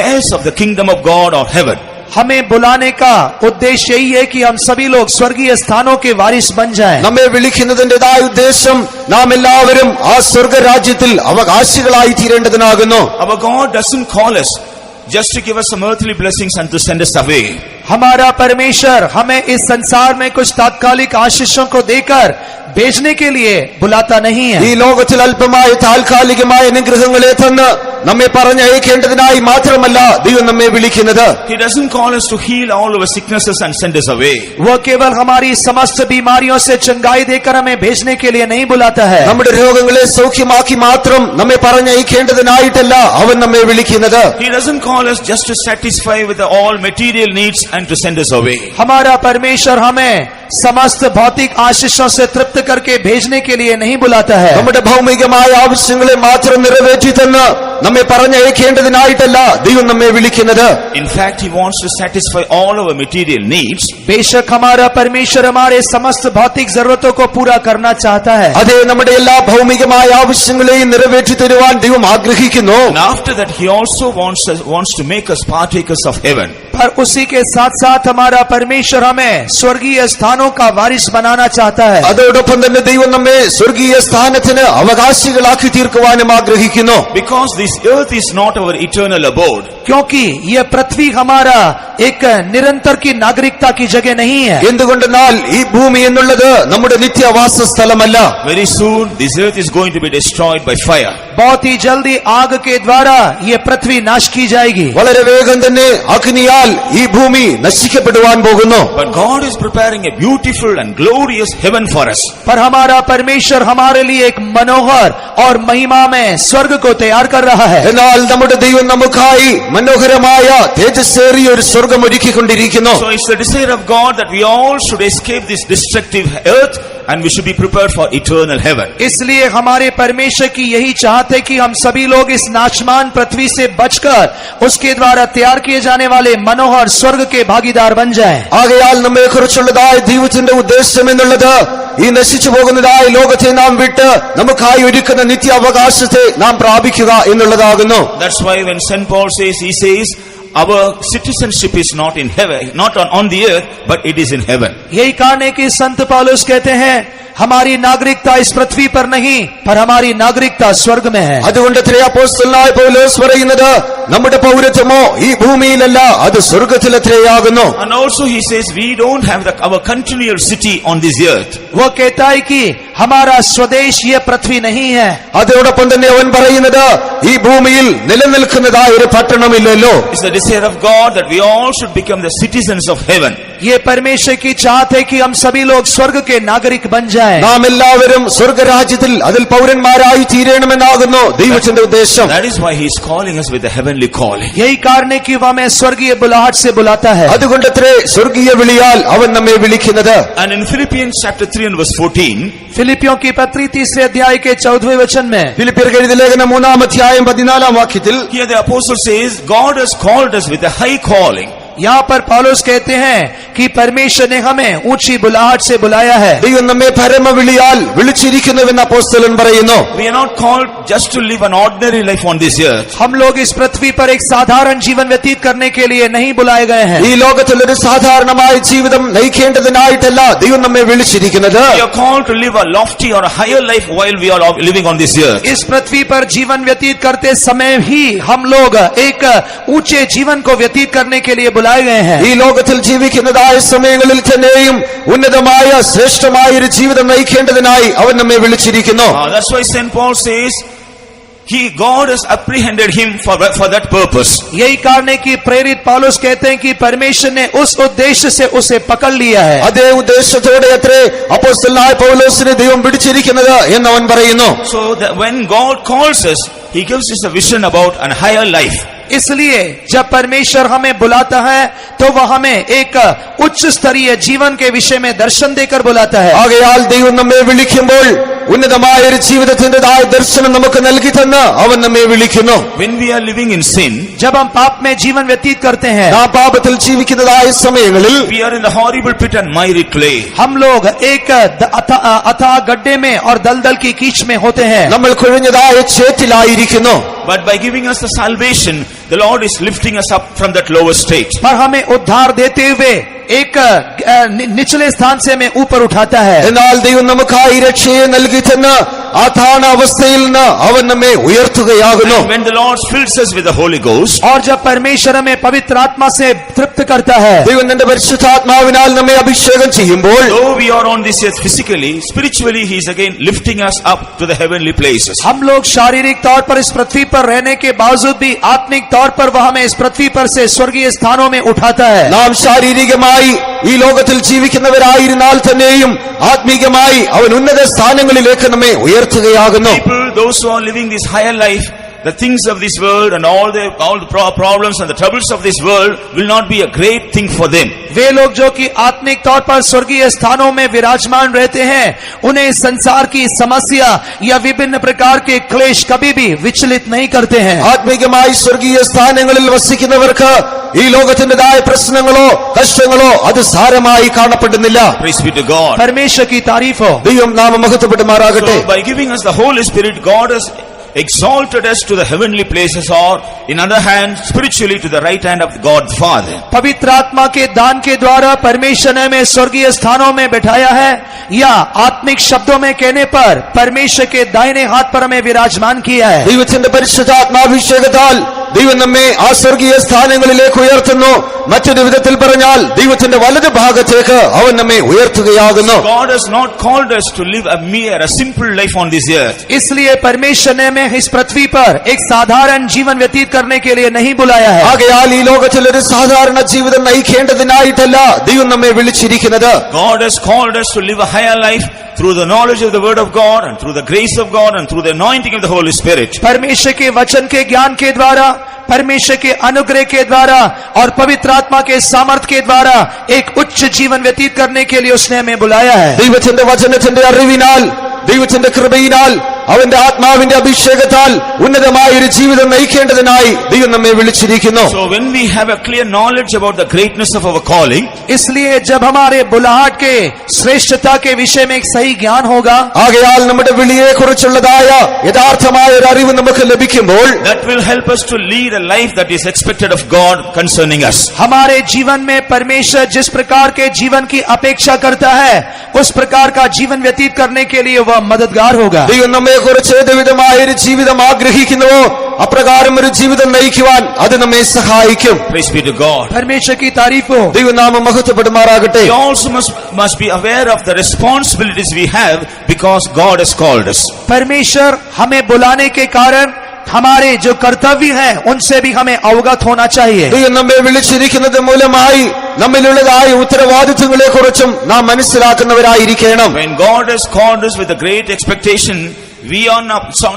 Speaker 1: heirs of the kingdom of God or heaven.
Speaker 2: हमें बुलाने का उद्देश्य यही है कि हम सभी लोग स्वर्गीय स्थानों के वारिस बन जाएं.
Speaker 3: നമ്മെ വിളിക്കുന്നതിന്റേതായ ഉദ്ദേശം നാം എല്ലാവരും ആ സ്വർഗരാജ്യത്തിൽ അവകാശികളായി തീരേണ്ടതിനാകുന്നു.
Speaker 1: Our God doesn't call us just to give us some earthly blessings and to send us away.
Speaker 2: हमारा परमेश्वर हमें इस संसार में कुछ तात्कालिक आशीषों को देकर भेजने के लिए बुलाता नहीं है.
Speaker 3: ഈ ലോകത്തിൽ അല്പമായ താൽക്കാലികമായ അനുഗ്രഹങ്ങളെ തന്ന് നമ്മെ പറഞ്ഞയക്കേണ്ടതിനായി മാത്രമല്ല ദൈവം നമ്മെ വിളിക്കുന്നത്.
Speaker 1: He doesn't call us to heal all our sicknesses and send us away.
Speaker 2: वो केवल हमारी समस्त बीमारियों से चंगाई देकर हमें भेजने के लिए नहीं बुलाता है.
Speaker 3: നമ്മുടെ രോഗങ്ങളെ സൗഖ്യമാക്കി മാത്രം നമ്മെ പറഞ്ഞയക്കേണ്ടതിനായിട്ടല്ല അവൻ നമ്മെ വിളിക്കുന്നത്.
Speaker 1: He doesn't call us just to satisfy with all material needs and to send us away.
Speaker 2: हमारा परमेश्वर हमें समस्त भौतिक आशीषों से तृप्त करके भेजने के लिए नहीं बुलाता है.
Speaker 3: നമ്മുടെ ഭൗമികമായ ആവശ്യങ്ങളെ മാത്രം നിറവേറ്റി തന്ന് നമ്മെ പറഞ്ഞയക്കേണ്ടതിനായിട്ടല്ല ദൈവം നമ്മെ വിളിക്കുന്നത്.
Speaker 1: In fact, he wants to satisfy all our material needs.
Speaker 2: बेशक हमारा परमेश्वर हमारे समस्त भौतिक जरूरतों को पूरा करना चाहता है.
Speaker 3: അതെ, നമ്മുടെ എല്ലാ ഭൗമികമായ ആവശ്യങ്ങളെയും നിറവേറ്റി തരുവാൻ ദൈവം ആഗ്രഹിക്കുന്നു.
Speaker 1: And after that, he also wants to make us partakers of heaven.
Speaker 2: पर उसी के साथ साथ हमारा परमेश्वर हमें स्वर्गीय स्थानों का वारिस बनाना चाहता है.
Speaker 3: അതോടൊപ്പം തന്നെ ദൈവം നമ്മെ സ്വർഗീയ സ്ഥാനത്തിന് അവകാശികളാക്കി തീർക്കുവാനും ആഗ്രഹിക്കുന്നു.
Speaker 1: Because this earth is not our eternal abode.
Speaker 2: क्योंकि यह पृथ्वी हमारा एक निरंतर की नागरिकता की जगह नहीं है.
Speaker 3: എന്തുകൊണ്ടെന്നാൽ ഈ ഭൂമി എന്നുള്ളത് നമ്മുടെ നിത്യവാസ സ്ഥലമല്ല.
Speaker 1: Very soon, this earth is going to be destroyed by fire.
Speaker 2: बहुत ही जल्दी आग के द्वारा ये पृथ्वी नाश की जाएगी.
Speaker 3: വളരെ വേഗം തന്നെ അഗ്നിയാൽ ഈ ഭൂമി നശിക്കപ്പെടുവാൻ പോകുന്നു.
Speaker 1: But God is preparing a beautiful and glorious heaven for us.
Speaker 2: पर हमारा परमेश्वर हमारे लिए एक मनोहर और महिमा में स्वर्ग को तैयार कर रहा है.
Speaker 3: എന്നാൽ നമ്മുടെ ദൈവം നമുക്കായി മനോഹരമായ തേജസ്സേറിയ ഒരു സ്വർഗം ഒരുക്കിക്കൊണ്ടിരിക്കുന്നു.
Speaker 1: So it's the desire of God that we all should escape this destructive earth and we should be prepared for eternal heaven.
Speaker 2: इसलिए हमारे परमेश्वर की यही चाहत है कि हम सभी लोग इस नाशमान पृथ्वी से बचकर उसके द्वारा तैयार किए जाने वाले मनोहर स्वर्ग के भागीदार बन जाएं.
Speaker 3: ആകയാൽ നമ്മെ കുറിച്ചുള്ളതായ ദൈവത്തിന്റെ ഉദ്ദേശം എന്നുള്ളത് ഈ നശിച്ചു പോകുന്നതായ ലോകത്തെ നാം വിട്ട് നമുക്കായി ഒരുക്കുന്ന നിത്യാവകാശത്തെ നാം പ്രാപിക്കുക എന്നുള്ളതാകുന്നു.
Speaker 1: That's why when St. Paul says, he says, our citizenship is not in heaven, not on the earth, but it is in heaven.
Speaker 2: यही कारण है कि संत पौलुस कहते हैं हमारी नागरिकता इस पृथ्वी पर नहीं पर हमारी नागरिकता स्वर्ग में है.
Speaker 3: അതുകൊണ്ട് അപ്പോസ്തലനായ പൗലോസ് പറയുന്നത് നമ്മുടെ പൗരത്വമോ ഈ ഭൂമിയിലല്ല, അത് സ്വർഗത്തിലത്രയാകുന്നു.
Speaker 1: And also he says we don't have our continual city on this earth.
Speaker 2: वो कहता है कि हमारा स्वदेश ये पृथ्वी नहीं है.
Speaker 3: അതോടൊപ്പം തന്നെ അവൻ പറയുന്നത് ഈ ഭൂമിയിൽ നിലനിൽക്കുന്നതായ ഒരു പട്ടണമില്ലല്ലോ.
Speaker 1: It's the desire of God that we all should become the citizens of heaven.
Speaker 2: ये परमेश्वर की चाहत है कि हम सभी लोग स्वर्ग के नागरिक बन जाएं.
Speaker 3: നാം എല്ലാവരും സ്വർഗരാജ്യത്തിൽ അതിൽ പൗരന്മാരായി തീരണമെന്നാകുന്നു ദൈവത്തിന്റെ ഉദ്ദേശം.
Speaker 1: That is why he is calling us with a heavenly calling.
Speaker 2: यही कारण है कि वह हमें स्वर्गीय बुलाहट से बुलाता है.
Speaker 3: അതുകൊണ്ടത്രേ സ്വർഗീയ വിളിയാൽ അവൻ നമ്മെ വിളിക്കുന്നത്.
Speaker 1: And in Philippians chapter 3 and verse 14,
Speaker 2: फिलिपियों की पत्री 3 अध्याय के 14वें वचन में
Speaker 3: ഫിലിപ്പിയർക്ക് എഴുതിയ ലേഖനം 3 അധ്യായം 14 വാക്യത്തിൽ
Speaker 1: here the apostle says, God has called us with a high calling.
Speaker 2: यहाँ पर पौलुस कहते हैं कि परमेश्वर ने हमें ऊंची बुलाहट से बुलाया है।
Speaker 3: ദൈവം നമ്മെ പരമവിളിയാൽ വിളിച്ചിരിക്കുന്നുവെന്ന് അപ്പോസ്തലൻ പറയുന്നു.
Speaker 1: We are not called just to live an ordinary life on this earth.
Speaker 2: हम लोग इस पृथ्वी पर एक साधारण जीवन व्यतीत करने के लिए नहीं बुलाए गए हैं।
Speaker 3: ഈ ലോകത്തിൽ ഒരു സാധാരണമായ ജീവിതം നയിക്കേണ്ടതിനായിട്ടല്ല ദൈവം നമ്മെ വിളിച്ചിരിക്കുന്നത്.
Speaker 1: We are called to live a lofty or a higher life while we are living on this earth.
Speaker 2: इस पृथ्वी पर जीवन व्यतीत करते समय ही हम लोग एक ऊंचे जीवन को व्यतीत करने के लिए बुलाए गए हैं।
Speaker 3: ഈ ലോകത്തിൽ ജീവിക്കുന്നതായ സമയങ്ങളിൽ തന്നെയും ഉന്നതമായ ശ്രേഷ്ഠമായ ഒരു ജീവിതം നയിക്കേണ്ടതിനായി അവൻ നമ്മെ വിളിച്ചിരിക്കുന്നു.
Speaker 1: That's why St. Paul says, God has apprehended him for that purpose.
Speaker 2: यही कारण है कि प्रेरित पौलुस कहते हैं कि परमेश्वर ने उस उद्देश्य से उसे पकड़ लिया है।
Speaker 3: അതേ ഉദ്ദേശത്തോടെ അത്രേ അപ്പോസ്തലനായ പൗലോസിനെ ദൈവം പിടിച്ചിരിക്കുന്നത് എന്ന് അവൻ പറയുന്നു.
Speaker 1: So that when God calls us, he gives us a vision about a higher life.
Speaker 2: इसलिए जब परमेश्वर हमें बुलाता है तो वह हमें एक उच्च स्तरीय जीवन के विषय में दर्शन देकर बुलाता है।
Speaker 3: ആകയാൽ ദൈവം നമ്മെ വിളിക്കുമ്പോൾ ഉന്നതമായ ഒരു ജീവിതത്തിന്റേതായ ദർശനം നമുക്ക് നൽകി തന്ന് അവൻ നമ്മെ വിളിക്കുന്നു.
Speaker 1: When we are living in sin,
Speaker 2: जब हम पाप में जीवन व्यतीत करते हैं,
Speaker 3: നാം പാപത്തിൽ ജീവിക്കുന്നതായ സമയങ്ങളിൽ
Speaker 1: we are in the horrible pit and miry clay.
Speaker 2: हम लोग एक अथाह गड्ढे में और दलदल की कीच में होते हैं।
Speaker 3: നമ്മൾ കുഴഞ്ഞതായ ചേറ്റിലായിരിക്കുന്നു.
Speaker 1: But by giving us the salvation, the Lord is lifting us up from that lower state.
Speaker 2: पर हमें उद्धार देते हुए एक निचले स्थान से हमें ऊपर उठाता है।
Speaker 3: എന്നാൽ ദൈവം നമുക്കായി രക്ഷയെ നൽകി തന്ന് ആ താണ അവസ്ഥയിൽ നിന്ന് അവൻ നമ്മെ ഉയർത്തുകയാകുന്നു.
Speaker 1: When the Lord fills us with the Holy Ghost,
Speaker 2: और जब परमेश्वर हमें पवित्र आत्मा से तृप्त करता है,
Speaker 3: ദൈവം തന്റെ പരിശുദ്ധാത്മാവിനാൽ നമ്മെ അഭിഷേകം ചെയ്യുമ്പോൾ
Speaker 1: though we are on this earth physically, spiritually he is again lifting us up to the heavenly places.
Speaker 2: हम लोग शारीरिक तौर पर इस पृथ्वी पर रहने के बावजूद भी आत्मिक तौर पर वह हमें इस पृथ्वी पर से स्वर्गीय स्थानों में उठाता है।
Speaker 3: നാം ശാരീരികമായി ഈ ലോകത്തിൽ ജീവിക്കുന്നവരായിരുന്നാൽ തന്നെയും ആത്മീകമായി അവൻ ഉന്നത സ്ഥാനങ്ങളിലേക്ക് നമ്മെ ഉയർത്തുകയാകുന്നു.
Speaker 1: People, those who are living this higher life, the things of this world and all the problems and the troubles of this world will not be a great thing for them.
Speaker 2: वे लोग जो कि आत्मिक तौर पर स्वर्गीय स्थानों में विराजमान रहते हैं, उन्हें संसार की समस्या या विभिन्न प्रकार के क्लेश कभी भी विचलित नहीं करते हैं।
Speaker 3: ആത്മീകമായി സ്വർഗീയ സ്ഥാനങ്ങളിൽ വസിക്കുന്നവർക്ക് ഈ ലോകത്തിന്റേതായ പ്രശ്നങ്ങളോ കഷ്ടങ്ങളോ അത് സാരമായി കാണപ്പെടുന്നില്ല.
Speaker 1: Praise be to God.
Speaker 2: परमेश्वर की तारीफ हो।
Speaker 3: ദൈവം നാമം മഹത്വപ്പെടുമാറാകട്ടെ.
Speaker 1: So by giving us the Holy Spirit, God has exalted us to the heavenly places, or in other hand spiritually to the right hand of God the Father.
Speaker 2: पवित्र आत्मा के दान के द्वारा परमेश्वर ने हमें स्वर्गीय स्थानों में बैठाया है, या आत्मिक शब्दों में कहने पर परमेश्वर के दाहिने हाथ पर हमें विराजमान किया है।
Speaker 3: ദൈവത്തിന്റെ പരിശുദ്ധാത്മാഭിഷേകത്താൽ ദൈവം നമ്മെ ആ സ്വർഗീയ സ്ഥാനങ്ങളിലേക്ക് ഉയർത്തുന്നു. മറ്റൊരു വിധത്തിൽ പറഞ്ഞാൽ ദൈവത്തിന്റെ വലതു ഭാഗത്തേക്ക് അവൻ നമ്മെ ഉയർത്തുകയാകുന്നു.
Speaker 1: God has not called us to live a simple life on this earth.
Speaker 2: इसलिए परमेश्वर ने हमें इस पृथ्वी पर एक साधारण जीवन व्यतीत करने के लिए नहीं बुलाया है।
Speaker 3: ആകയാൽ ഈ ലോകത്തിൽ ഒരു സാധാരണ ജീവിതം നയിക്കേണ്ടതിനായിട്ടല്ല ദൈവം നമ്മെ വിളിച്ചിരിക്കുന്നത്.
Speaker 1: God has called us to live a higher life through the knowledge of the word of God and through the grace of God and through the anointing of the Holy Spirit.
Speaker 2: परमेश्वर के वचन के ज्ञान के द्वारा, परमेश्वर के अनुग्रह के द्वारा और पवित्र आत्मा के सामर्थ के द्वारा एक उच्च जीवन व्यतीत करने के लिए उसने हमें बुलाया है।
Speaker 3: ദൈവത്തിന്റെ വചനത്തിന്റെ അറിവിനാൽ, ദൈവത്തിന്റെ കൃപയിനാൽ, അവന്റെ ആത്മാവിന്റെ അഭിഷേകത്താൽ ഉന്നതമായ ഒരു ജീവിതം നയിക്കേണ്ടതിനായി ദൈവം നമ്മെ വിളിച്ചിരിക്കുന്നു.
Speaker 1: So when we have a clear knowledge about the greatness of our calling,
Speaker 2: इसलिए जब हमारे बुलाहट के श्रेष्ठता के विषय में एक सही ज्ञान होगा,
Speaker 3: ആകയാൽ നമ്മുടെ വിളിയെ കുറിച്ചുള്ളതായ യഥാർത്ഥമായ ഒരു അറിവ് നമുക്ക് ലഭിക്കുമ്പോൾ
Speaker 1: that will help us to lead a life that is expected of God concerning us.
Speaker 2: हमारे जीवन में परमेश्वर जिस प्रकार के जीवन की अपेक्षा करता है, उस प्रकार का जीवन व्यतीत करने के लिए वह मददगार होगा।
Speaker 3: ദൈവം നമ്മെ കുറിച്ച് ഏതുവിധമായ ഒരു ജീവിതം ആഗ്രഹിക്കുന്നുവോ അപ്രകാരം ഒരു ജീവിതം നയിക്കുവാൻ അത് നമ്മെ സഹായിക്കും.
Speaker 1: Praise be to God.
Speaker 2: परमेश्वर की तारीफ हो।
Speaker 3: ദൈവനാമം മഹത്വപ്പെടുമാറാകട്ടെ.
Speaker 1: We also must be aware of the responsibilities we have because God has called us.
Speaker 2: परमेश्वर हमें बुलाने के कारण हमारे जो कर्तव्य हैं उनसे भी हमें अवगत होना चाहिए।
Speaker 3: ദൈവം നമ്മെ വിളിച്ചിരിക്കുന്നത് മൂലമായി നമ്മിലുള്ളതായ ഉത്തരവാദിത്വങ്ങളെ കുറിച്ചും നാം മനസ്സിലാക്കുന്നവരായിരിക്കണം.
Speaker 1: When God has called us with a great expectation, we are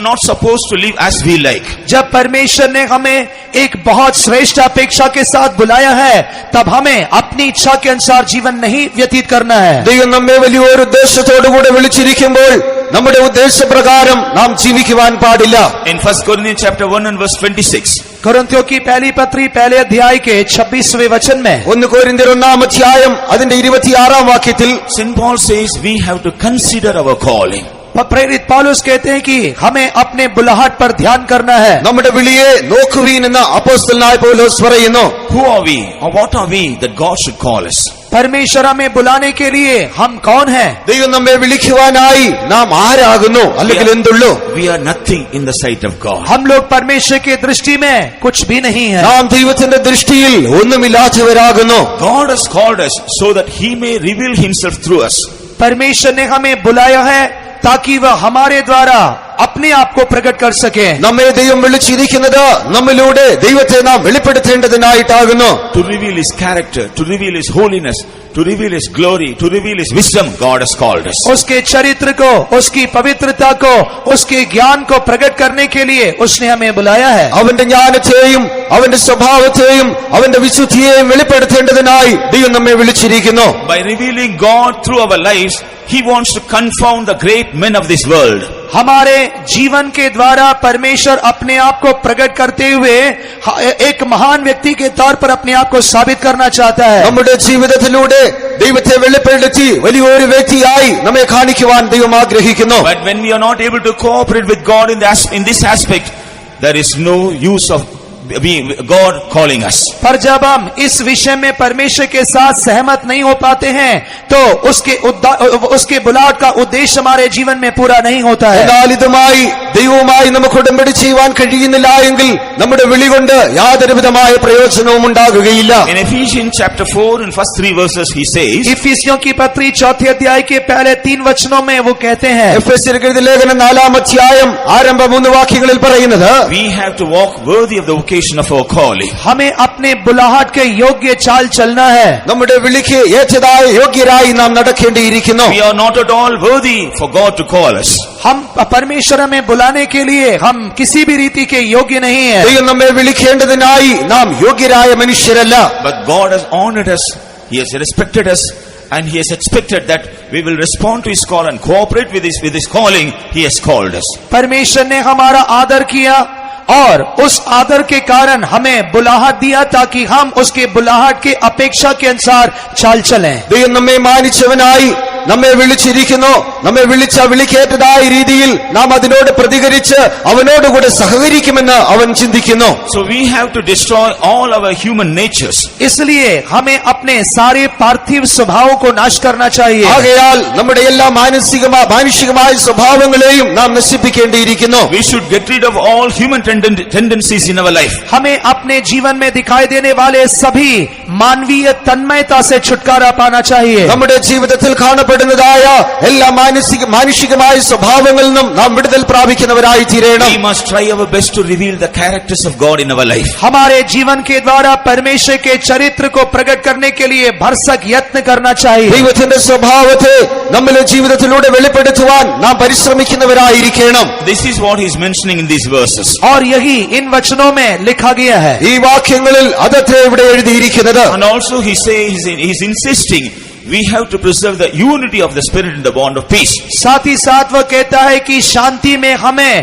Speaker 1: not supposed to live as we like.
Speaker 2: जब परमेश्वर ने हमें एक बहुत श्रेष्ठ अपेक्षा के साथ बुलाया है, तब हमें अपनी इच्छा के अनुसार जीवन नहीं व्यतीत करना है।
Speaker 3: ദൈവം നമ്മെ വലിയൊരു ഉദ്ദേശത്തോടുകൂടെ വിളിച്ചിരിക്കുമ്പോൾ നമ്മുടെ ഉദ്ദേശപ്രകാരം നാം ജീവിക്കുവാൻ പാടില്ല.
Speaker 1: In 1 Corinthians chapter 1 and verse 26,
Speaker 2: कुरिन्थियों की पहली पत्री पहले अध्याय के 26वें वचन में
Speaker 3: 1 കൊരിന്ത്യർ 1-ാം അധ്യായം അതിന്റെ 26-ാം വാക്യത്തിൽ
Speaker 1: St. Paul says we have to consider our calling.
Speaker 2: प्रेरित पौलुस कहते हैं कि हमें अपने बुलाहट पर ध्यान करना है।
Speaker 3: നമ്മുടെ വിളിയെ നോക്കുവീൻ എന്ന് അപ്പോസ്തലനായ പൗലോസ് പറയുന്നു.
Speaker 1: Who are we or what are we that God should call us?
Speaker 2: परमेश्वर हमें बुलाने के लिए हम कौन हैं?
Speaker 3: ദൈവം നമ്മെ വിളിക്കുവാനായി നാം ആരാകുന്നു അല്ലെങ്കിൽ എന്തുള്ളൂ?
Speaker 1: We are nothing in the sight of God.
Speaker 2: हम लोग परमेश्वर की दृष्टि में कुछ भी नहीं है।
Speaker 3: നാം ദൈവത്തിന്റെ ദൃഷ്ടിയിൽ ഒന്നുമില്ലാത്തവരാകുന്നു.
Speaker 1: God has called us so that He may reveal Himself through us.
Speaker 2: परमेश्वर ने हमें बुलाया है ताकि वह हमारे द्वारा अपने आप को प्रकट कर सके।
Speaker 3: നമ്മെ ദൈവം വിളിച്ചിരിക്കുന്നത് നമ്മിലൂടെ ദൈവത്തെ നാം വെളിപ്പെടുത്തേണ്ടതിനായിട്ടാകുന്നു.
Speaker 1: To reveal His character, to reveal His holiness, to reveal His glory, to reveal His wisdom, God has called us.
Speaker 2: उसके चरित्र को, उसकी पवित्रता को, उसके ज्ञान को प्रकट करने के लिए उसने हमें बुलाया है।
Speaker 3: അവന്റെ ജ്ഞാനത്തെയും അവന്റെ സ്വഭാവത്തെയും അവന്റെ വിശുദ്ധിയെയും വെളിപ്പെടുത്തേണ്ടതിനായി ദൈവം നമ്മെ വിളിച്ചിരിക്കുന്നു.
Speaker 1: By revealing God through our lives, He wants to confound the great men of this world.
Speaker 2: हमारे जीवन के द्वारा परमेश्वर अपने आप को प्रकट करते हुए एक महान व्यक्ति के तौर पर अपने आप को साबित करना चाहता है।
Speaker 3: നമ്മുടെ ജീവിതത്തിലൂടെ ദൈവത്തെ വെളിപ്പെടുത്തി വലിയൊരു വ്യക്തിയായി നമ്മെ കാണിക്കുവാൻ ദൈവം ആഗ്രഹിക്കുന്നു.
Speaker 1: But when we are not able to cooperate with God in this aspect, there is no use of God calling us.
Speaker 2: पर जब हम इस विषय में परमेश्वर के साथ सहमत नहीं हो पाते हैं तो उसके बुलाहट का उद्देश्य हमारे जीवन में पूरा नहीं होता है।
Speaker 3: എന്നാൽ ഇതുമായി ദൈവവുമായി നമുക്ക് ഉടമ്പടി ചെയ്യുവാൻ കഴിയുന്നില്ല എങ്കിൽ നമ്മുടെ വിളി കൊണ്ട് യാതൊരു വിധമായ പ്രയോജനവും ഉണ്ടാകുകയില്ല.
Speaker 1: In Ephesians chapter 4 and first 3 verses he says,
Speaker 2: इफिसियों की पत्री 4 अध्याय के पहले 3 वचनों में वो कहते हैं,
Speaker 3: എഫെസ്യർക്ക് എഴുതിയ ലേഖനം 4-ാം അധ്യായം ആരംഭ 3 വാക്യങ്ങളിൽ പറയുന്നത്,
Speaker 1: we have to walk worthy of the vocation of our calling.
Speaker 2: हमें अपने बुलाहट के योग्य चाल चलना है।
Speaker 3: നമ്മുടെ വിളിക്ക് ഏറ്റതായ യോഗ്യരായി നാം നടക്കേണ്ടിയിരിക്കുന്നു.
Speaker 1: We are not at all worthy for God to call us.
Speaker 2: हम परमेश्वर में बुलाने के लिए हम किसी भी रीति के योग्य नहीं है।
Speaker 3: ദൈവം നമ്മെ വിളിക്കേണ്ടതിനായി നാം യോഗ്യരായ മനുഷ്യരല്ല.
Speaker 1: But God has honored us, He has respected us, and He has expected that we will respond to His call and cooperate with His calling. He has called us.
Speaker 2: परमेश्वर ने हमारा आदर किया और उस आदर के कारण हमें बुलाहट दिया ताकि हम उसके बुलाहट के अपेक्षा के अनुसार चाल चलें।
Speaker 3: ദൈവം നമ്മെ മാനിച്ചവനായി നമ്മെ വിളിച്ചിരിക്കുന്നു. നമ്മെ വിളിച്ച വിളിക്കേറ്റതായ രീതിയിൽ നാം അതിനോട് പ്രതികരിച്ച് അവനോടുകൂടെ സഹകരിക്കുമെന്ന് അവൻ ചിന്തിക്കുന്നു.
Speaker 1: So we have to destroy all our human natures.
Speaker 2: इसलिए हमें अपने सारे पार्थिव स्वभावों को नाश करना चाहिए।
Speaker 3: ആകയാൽ നമ്മുടെ എല്ലാ മാനുഷികമായ സ്വഭാവങ്ങളെയും നാം നശിപ്പിക്കേണ്ടിയിരിക്കുന്നു.
Speaker 1: We should get rid of all human tendencies in our life.
Speaker 2: हमें अपने जीवन में दिखाई देने वाले सभी मानवीय तन्मयता से छुटकारा पाना चाहिए।
Speaker 3: നമ്മുടെ ജീവിതത്തിൽ കാണപ്പെടുന്നതായ എല്ലാ മാനുഷികമായ സ്വഭാവങ്ങളിൽ നിന്നും നാം വിടുതൽ പ്രാപിക്കുന്നവരായി തീരണം.
Speaker 1: We must try our best to reveal the characters of God in our life.
Speaker 2: हमारे जीवन के द्वारा परमेश्वर के चरित्र को प्रकट करने के लिए भरसक यत्न करना चाहिए।
Speaker 3: ദൈവത്തിന്റെ സ്വഭാവത്തെ നമ്മുടെ ജീവിതത്തിലൂടെ വെളിപ്പെടുത്തുവാൻ നാം പരിശ്രമിക്കുന്നവരായിരിക്കണം.
Speaker 1: This is what he is mentioning in these verses.
Speaker 2: और यही इन वचनों में लिखा गया है।
Speaker 3: ഈ വാക്യങ്ങളിൽ അതത്രേ ഇവിടെ എഴുതിയിരിക്കുന്നത്.
Speaker 1: And also he says, he's insisting we have to preserve the unity of the spirit in the bond of peace.
Speaker 2: साथ ही साथ वह कहता है कि शांति में हमें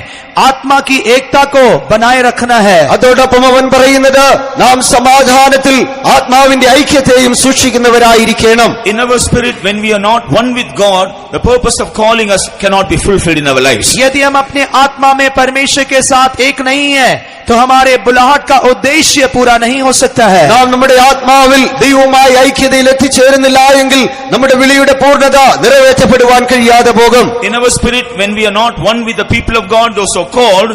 Speaker 2: आत्मा की एकता को बनाए रखना है।
Speaker 3: അതോടൊപ്പം അവൻ പറയുന്നത് നാം സമാധാനത്തിൽ ആത്മാവിന്റെ ഐക്യത്തെയും സൂക്ഷിക്കുന്നവരായിരിക്കണം.
Speaker 1: In our spirit, when we are not one with God, the purpose of calling us cannot be fulfilled in our lives.
Speaker 2: यदि हम अपने आत्मा में परमेश्वर के साथ एक नहीं है तो हमारे बुलाहट का उद्देश्य पूरा नहीं हो सकता है।
Speaker 3: നാം നമ്മുടെ ആത്മാവിൽ ദൈവവുമായി ഐക്യതയിൽ എത്തിച്ചേരുന്നില്ല എങ്കിൽ നമ്മുടെ വിളിയുടെ പൂർണ്ണത നിറവേറ്റപ്പെടുവാൻ കഴിയാതെ പോകും.
Speaker 1: In our spirit, when we are not one with the people of God, those so called,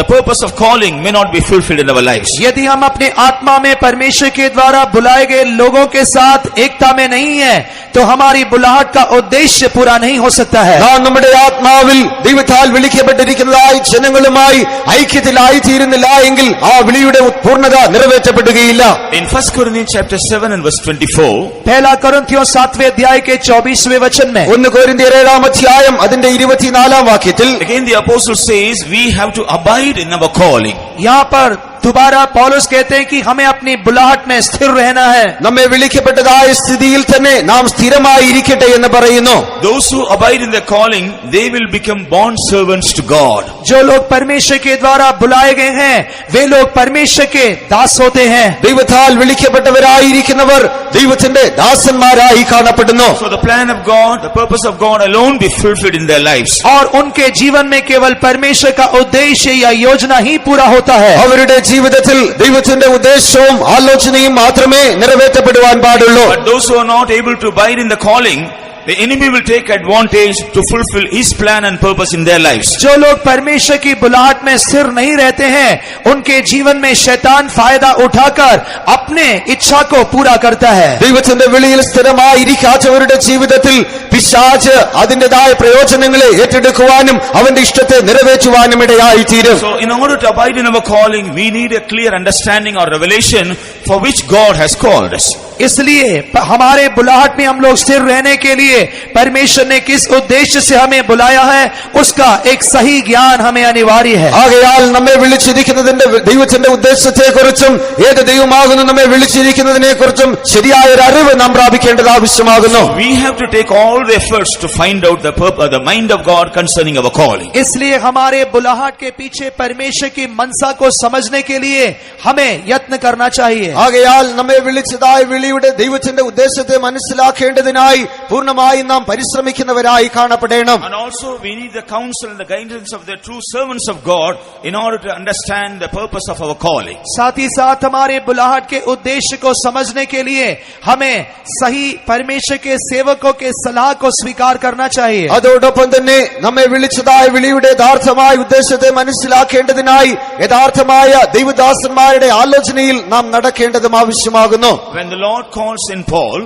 Speaker 1: the purpose of calling may not be fulfilled in our lives.
Speaker 2: यदि हम अपने आत्मा में परमेश्वर के द्वारा बुलाए गए लोगों के साथ एकता में नहीं है तो हमारी बुलाहट का उद्देश्य पूरा नहीं हो सकता है।
Speaker 3: നാം നമ്മുടെ ആത്മാവിൽ ദൈവത്താൽ വിളിക്കപ്പെട്ടിരിക്കുന്നതായ ജനങ്ങളുമായി ഐക്യത്തിലായി തീരുന്നില്ല എങ്കിൽ ആ വിളിയുടെ പൂർണ്ണത നിറവേറ്റപ്പെടുകയില്ല.
Speaker 1: In 1 Corinthians chapter 7 and verse 24,
Speaker 2: पहला कुरिन्थियों 7वें अध्याय के 24वें वचन में
Speaker 3: 1 കൊരിന്ത്യർ 7-ാം അധ്യായം അതിന്റെ 24-ാം വാക്യത്തിൽ
Speaker 1: again the apostle says we have to abide in our calling.
Speaker 2: यहाँ पर दोबारा पौलुस कहते हैं कि हमें अपनी बुलाहट में स्थिर रहना है.
Speaker 3: നമ്മെ വിളിക്കപ്പെട്ടതായ സ്ഥിതിയിൽ തന്നെ നാം സ്ഥിരമായി ഇരിക്കട്ടെ എന്ന് പറയുന്നു.
Speaker 1: Those who abide in their calling, they will become bond servants to God.
Speaker 2: जो लोग परमेश्वर के द्वारा बुलाए गए हैं वे लोग परमेश्वर के दास होते हैं.
Speaker 3: ദൈവത്താൽ വിളിക്കപ്പെട്ടവരായിരിക്കുന്നവർ ദൈവത്തിന്റെ ദാസന്മാരായി കാണപ്പെടുന്നു.
Speaker 1: So the plan of God, the purpose of God alone be fulfilled in their lives.
Speaker 2: और उनके जीवन में केवल परमेश्वर का उद्देश्य या योजना ही पूरा होता है.
Speaker 3: അവരുടെ ജീവിതത്തിൽ ദൈവത്തിന്റെ ഉദ്ദേശവും ആലോചനയും മാത്രമേ നിറവേറ്റപ്പെടുവാൻ പാടുള്ളൂ.
Speaker 1: But those who are not able to abide in the calling, the enemy will take advantage to fulfill his plan and purpose in their lives.
Speaker 2: जो लोग परमेश्वर की बुलाहट में स्थिर नहीं रहते हैं उनके जीवन में शैतान फायदा उठाकर अपने इच्छा को पूरा करता है.
Speaker 3: ദൈവത്തിന്റെ വിളിയിൽ സ്ഥിരമായിരിക്കാത്തവരുടെ ജീവിതത്തിൽ പിശാച് അതിന്റേതായ പ്രയോജനങ്ങളെ ഏറ്റെടുക്കുവാനും അവന്റെ ഇഷ്ടത്തെ നിറവേറ്റുവാനും ഇടയായി തീരും.
Speaker 1: So in order to abide in our calling, we need a clear understanding or revelation for which God has called us.
Speaker 2: इसलिए हमारे बुलाहट में हम लोग स्थिर रहने के लिए परमेश्वर ने किस उद्देश्य से हमें बुलाया है उसका एक सही ज्ञान हमें अनिवार्य है.
Speaker 3: ആകയാൽ നമ്മെ വിളിച്ചിരിക്കുന്നതിന്റെ ദൈവത്തിന്റെ ഉദ്ദേശത്തെ കുറിച്ചും ഏത് ദൈവമാകുന്നു നമ്മെ വിളിച്ചിരിക്കുന്നതിനെ കുറിച്ചും ശരിയായ ഒരു അറിവ് നാം പ്രാപിക്കേണ്ടത് ആവശ്യമാകുന്നു.
Speaker 1: We have to take all the efforts to find out the purpose, the mind of God concerning our calling.
Speaker 2: इसलिए हमारे बुलाहट के पीछे परमेश्वर की मनसा को समझने के लिए हमें यत्न करना चाहिए.
Speaker 3: ആകയാൽ നമ്മെ വിളിച്ചതായ വിളിയുടെ ദൈവത്തിന്റെ ഉദ്ദേശത്തെ മനസ്സിലാക്കേണ്ടതിനായി പൂർണ്ണമായും നാം പരിശ്രമിക്കുന്നവരായി കാണപ്പെടണം.
Speaker 1: And also we need the counsel and the guidance of the true servants of God in order to understand the purpose of our calling.
Speaker 2: साथ ही साथ हमारे बुलाहट के उद्देश्य को समझने के लिए हमें सही परमेश्वर के सेवकों के सलाह को स्वीकार करना चाहिए.
Speaker 3: അതോടൊപ്പം തന്നെ നമ്മെ വിളിച്ചതായ വിളിയുടെ യഥാർത്ഥമായ ഉദ്ദേശത്തെ മനസ്സിലാക്കേണ്ടതിനായി യഥാർത്ഥമായ ദൈവദാസന്മാരുടെ ആലോചനയിൽ നാം നടക്കേണ്ടതും ആവശ്യമാകുന്നു.
Speaker 1: When the Lord calls in Paul,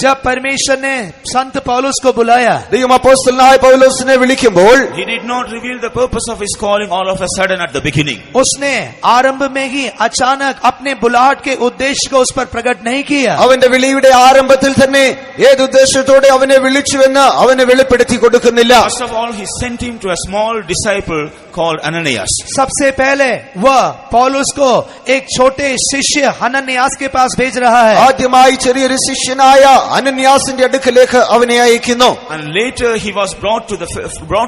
Speaker 2: जब परमेश्वर ने संत पौलुस को बुलाया
Speaker 3: ദൈവം അപ്പോസ്തലനായ പൗലോസിനെ വിളിക്കുമ്പോൾ
Speaker 1: he did not reveal the purpose of his calling all of a sudden at the beginning.
Speaker 2: उसने आरंभ में ही अचानक अपने बुलाहट के उद्देश्य को उस पर प्रकट नहीं किया.
Speaker 3: അവന്റെ വിളിയുടെ ആരംഭത്തിൽ തന്നെ ഏത് ഉദ്ദേശത്തോടെ അവനെ വിളിച്ചുവെന്ന് അവനെ വെളിപ്പെടുത്തി കൊടുക്കുന്നില്ല.
Speaker 1: First of all, he sent him to a small disciple called Ananias.
Speaker 2: सबसे पहले वह पौलुस को एक छोटे शिष्य हनन्यास के पास भेज रहा है.
Speaker 3: ആദ്യമായി ചെറിയൊരു ശിഷ്യനായ അനന്യാസിന്റെ അടുക്കലേക്ക് അവനെ അയക്കുന്നു.
Speaker 1: And later he was brought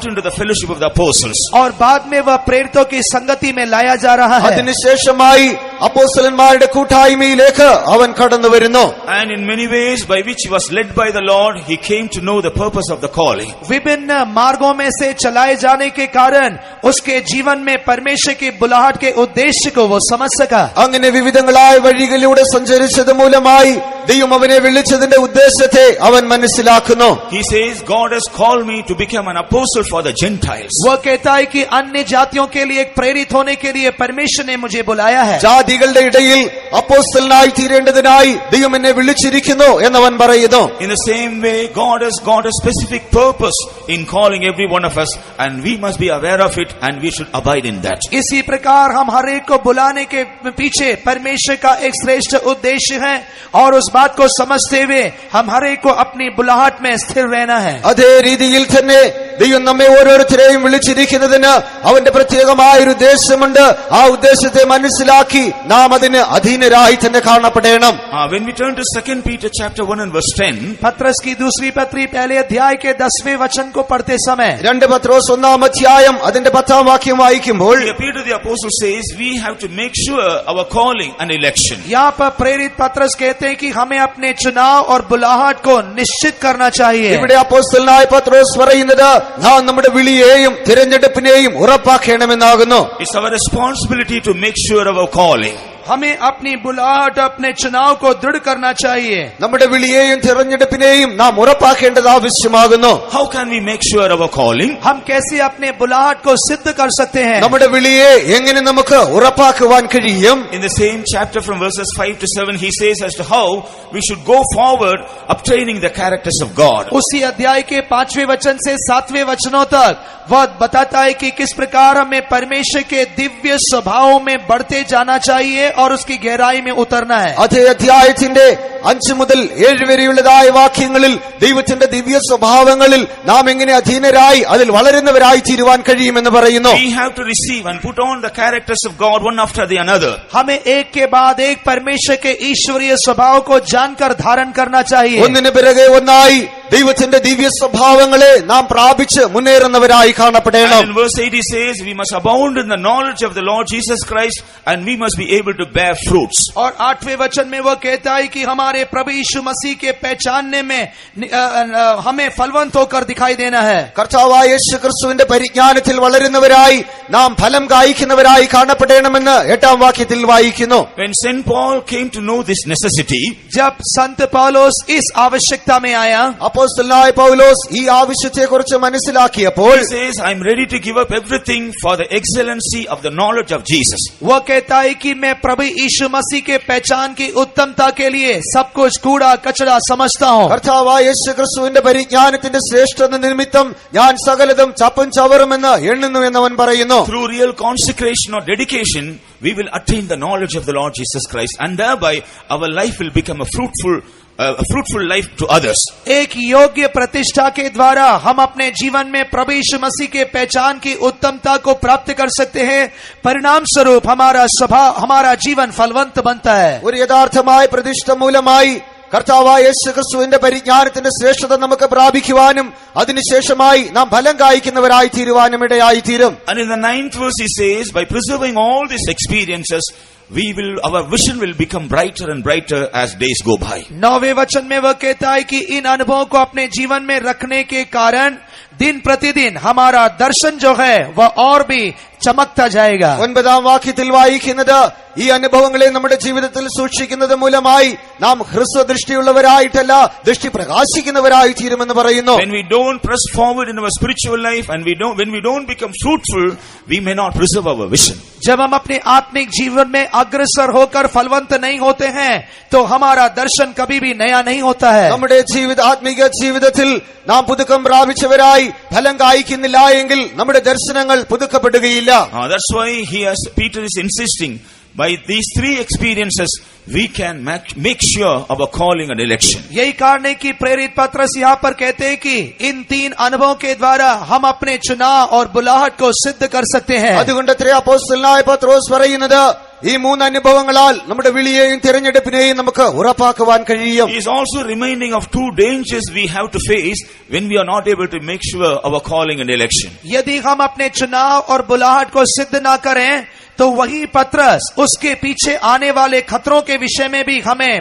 Speaker 1: into the fellowship of the apostles.
Speaker 2: और बाद में वह प्रेरितों की संगति में लाया जा रहा है.
Speaker 3: അതിനുശേഷമായി അപ്പോസ്തലന്മാരുടെ കൂട്ടായ്മയിലേക്ക് അവൻ കടന്നു വരുന്നു.
Speaker 1: And in many ways by which he was led by the Lord, he came to know the purpose of the calling.
Speaker 2: विभिन्न मार्गों में से चलाए जाने के कारण उसके जीवन में परमेश्वर की बुलाहट के उद्देश्य को वो समझ सका.
Speaker 3: അങ്ങനെ വിവിധങ്ങളായ വഴികളിലൂടെ സഞ്ചരിച്ചത് മൂലമായി ദൈവം അവനെ വിളിച്ചതിന്റെ ഉദ്ദേശത്തെ അവൻ മനസ്സിലാക്കുന്നു.
Speaker 1: He says, God has called me to become an apostle for the Gentiles.
Speaker 2: वह कहता है कि अन्य जातियों के लिए एक प्रेरित होने के लिए परमेश्वर ने मुझे बुलाया है.
Speaker 3: ജാതികളുടെ ഇടയിൽ അപ്പോസ്തലനായി തീരേണ്ടതിനായി ദൈവം എന്നെ വിളിച്ചിരിക്കുന്നു എന്നവൻ പറയുന്നു.
Speaker 1: In the same way, God has got a specific purpose in calling every one of us, and we must be aware of it and we should abide in that.
Speaker 2: इसी प्रकार हम हर एक को बुलाने के पीछे परमेश्वर का एक श्रेष्ठ उद्देश्य है और उस बात को समझते हुए हम हर एक को अपनी बुलाहट में स्थिर रहना है.
Speaker 3: അതേ രീതിയിൽ തന്നെ ദൈവം നമ്മെ ഓരോരുത്തരെയും വിളിച്ചിരിക്കുന്നതിന് അവന്റെ പ്രത്യേകമായ ഒരു ഉദ്ദേശമുണ്ട്. ആ ഉദ്ദേശത്തെ മനസ്സിലാക്കി നാം അതിന് അധീനരായി തന്നെ കാണപ്പെടണം.
Speaker 1: When we turn to 2 Peter chapter 1 and verse 10,
Speaker 2: पत्रस की दूसरी पत्री पहले अध्याय के 10वें वचन को पढ़ते समय
Speaker 3: 2 പത്രോസ് 1-ാം അധ്യായം അതിന്റെ 10-ാം വാക്യം വായിക്കുമ്പോൾ
Speaker 1: the Peter the apostle says, we have to make sure our calling and election.
Speaker 2: यहाँ पर प्रेरित पत्रस कहते हैं कि हमें अपने चुनाव और बुलाहट को निश्चित करना चाहिए.
Speaker 3: ഇവിടെ അപ്പോസ്തലനായ പത്രോസ് പറയുന്നത് നാം നമ്മുടെ വിളിയെയും തിരഞ്ഞെടുപ്പിനെയും ഉറപ്പാക്കണമെന്നാകുന്നു.
Speaker 1: It's our responsibility to make sure of our calling.
Speaker 2: हमें अपनी बुलाहट अपने चुनाव को दृढ़ करना चाहिए.
Speaker 3: നമ്മുടെ വിളിയെയും തിരഞ്ഞെടുപ്പിനെയും നാം ഉറപ്പാക്കേണ്ടത് ആവശ്യമാകുന്നു.
Speaker 1: How can we make sure of our calling?
Speaker 2: हम कैसे अपने बुलाहट को सिद्ध कर सकते हैं?
Speaker 3: നമ്മുടെ വിളിയെ എങ്ങനെ നമുക്ക് ഉറപ്പാക്കുവാൻ കഴിയും?
Speaker 1: In the same chapter from verses 5 to 7, he says as to how we should go forward obtaining the characters of God.
Speaker 2: उसी अध्याय के 5वें वचन से 7वें वचनों तक वह बताता है कि किस प्रकार हमें परमेश्वर के दिव्य स्वभावों में बढ़ते जाना चाहिए और उसकी गहराई में उतरना है.
Speaker 3: അതേ അധ്യായത്തിന്റെ 5 മുതൽ 7 വരെയുള്ളതായ വാക്യങ്ങളിൽ ദൈവത്തിന്റെ ദിവ്യ സ്വഭാവങ്ങളിൽ നാം എങ്ങനെ അധീനരായി അതിൽ വളരുന്നവരായി തീരുവാൻ കഴിയുമെന്ന് പറയുന്നു.
Speaker 1: We have to receive and put on the characters of God one after the another.
Speaker 2: हमें एक के बाद एक परमेश्वर के ईश्वरीय स्वभाव को जानकर धारण करना चाहिए.
Speaker 3: ഒന്നിനു പിറകെ ഒന്നായി ദൈവത്തിന്റെ ദിവ്യ സ്വഭാവങ്ങളെ നാം പ്രാപിച്ച് മുന്നേറുന്നവരായി കാണപ്പെടണം.
Speaker 1: And in verse 8 he says, we must abound in the knowledge of the Lord Jesus Christ and we must be able to bear fruits.
Speaker 2: और 8वें वचन में वो कहता है कि हमारे प्रभु यीशु मसीह के पहचानने में हमें फलवंत होकर दिखाई देना है.
Speaker 3: കർത്താവായ യേശു ക്രിസ്തുവിന്റെ പരിജ്ഞാനത്തിൽ വളരുന്നവരായി നാം ഫലം കായ്ക്കുന്നവരായി കാണപ്പെടണമെന്ന് 8ാം വാക്യത്തിൽ വായിക്കുന്നു.
Speaker 1: When St. Paul came to know this necessity,
Speaker 2: जब संत पौलुस इस आवश्यकता में आया,
Speaker 3: അപ്പോസ്തലനായ പൗലോസ് ഈ ആവശ്യത്തെക്കുറിച്ച് മനസ്സിലാക്കിയപ്പോൾ
Speaker 1: he says, I am ready to give up everything for the excellency of the knowledge of Jesus.
Speaker 2: वो कहता है कि मैं प्रभु यीशु मसीह के पहचान की उत्तमता के लिए सब कुछ कूड़ा कचरा समझता हूँ.
Speaker 3: കർത്താവായ യേശു ക്രിസ്തുവിന്റെ പരിജ്ഞാനത്തിന്റെ ശ്രേഷ്ഠത നിമിത്തം ഞാൻ സകലതും ചപ്പും ചവറുമെന്ന് എണ്ണുന്നു എന്നവൻ പറയുന്നു.
Speaker 1: Through real consecration or dedication, we will attain the knowledge of the Lord Jesus Christ and thereby our life will become a fruitful life to others.
Speaker 2: एक योग्य प्रतिष्ठा के द्वारा हम अपने जीवन में प्रभु यीशु मसीह के पहचान की उत्तमता को प्राप्त कर सकते हैं. परिणाम स्वरूप हमारा जीवन फलवंत बनता है.
Speaker 3: ഒരു യഥാർത്ഥമായ പ്രതിഷ്ഠ മൂലമായി കർത്താവായ യേശു ക്രിസ്തുവിന്റെ പരിജ്ഞാനത്തിന്റെ ശ്രേഷ്ഠത നമുക്ക് പ്രാപിക്കുവാനും അതിനുശേഷമായി നാം ഫലം കായ്ക്കുന്നവരായി തീരുവാനും ഇടയായി തീരും.
Speaker 1: And in the 9th verse he says, by preserving all these experiences, our vision will become brighter and brighter as days go by.
Speaker 2: 9वें वचन में वह कहता है कि इन अनुभवों को अपने जीवन में रखने के कारण दिन प्रतिदिन हमारा दर्शन जो है वह और भी चमकता जाएगा.
Speaker 3: 9ാം വാക്യത്തിൽ വായിക്കുന്നത് ഈ അനുഭവങ്ങളെ നമ്മുടെ ജീവിതത്തിൽ സൂക്ഷിക്കുന്നത് മൂലമായി നാം ഹ്രസ്വദൃഷ്ടിയുള്ളവരായിട്ടല്ല ദൃഷ്ടി പ്രകാശിക്കുന്നവരായി തീരുമെന്ന് പറയുന്നു.
Speaker 1: When we don't press forward in our spiritual life and when we don't become fruitful, we may not preserve our vision.
Speaker 2: जब हम अपने आत्मिक जीवन में अग्रसर होकर फलवंत नहीं होते हैं तो हमारा दर्शन कभी भी नया नहीं होता है.
Speaker 3: നമ്മുടെ ആത്മിക ജീവിതത്തിൽ നാം പുതുക്കം പ്രാപിച്ചവരായി ഫലം കായ്ക്കുന്നില്ല എങ്കിൽ നമ്മുടെ ദർശനങ്ങൾ പുതുക്കപ്പെടുകയില്ല.
Speaker 1: That's why Peter is insisting, by these 3 experiences we can make sure of our calling and election.
Speaker 2: यही कारण है कि प्रेरित पत्रस यहाँ पर कहते हैं कि इन 3 अनुभवों के द्वारा हम अपने चुनाव और बुलाहट को सिद्ध कर सकते हैं.
Speaker 3: അതുകൊണ്ടത്രേ അപ്പോസ്തലനായ പത്രോസ് പറയുന്നത് ഈ 3 അനുഭവങ്ങളാൽ നമ്മുടെ വിളിയെയും തിരഞ്ഞെടുപ്പിനെയും നമുക്ക് ഉറപ്പാക്കുവാൻ കഴിയും.
Speaker 1: He is also reminding of 2 dangers we have to face when we are not able to make sure of our calling and election.
Speaker 2: यदि हम अपने चुनाव और बुलाहट को सिद्ध ना करें तो वही पत्रस उसके पीछे आने वाले खतरों के विषय में भी हमें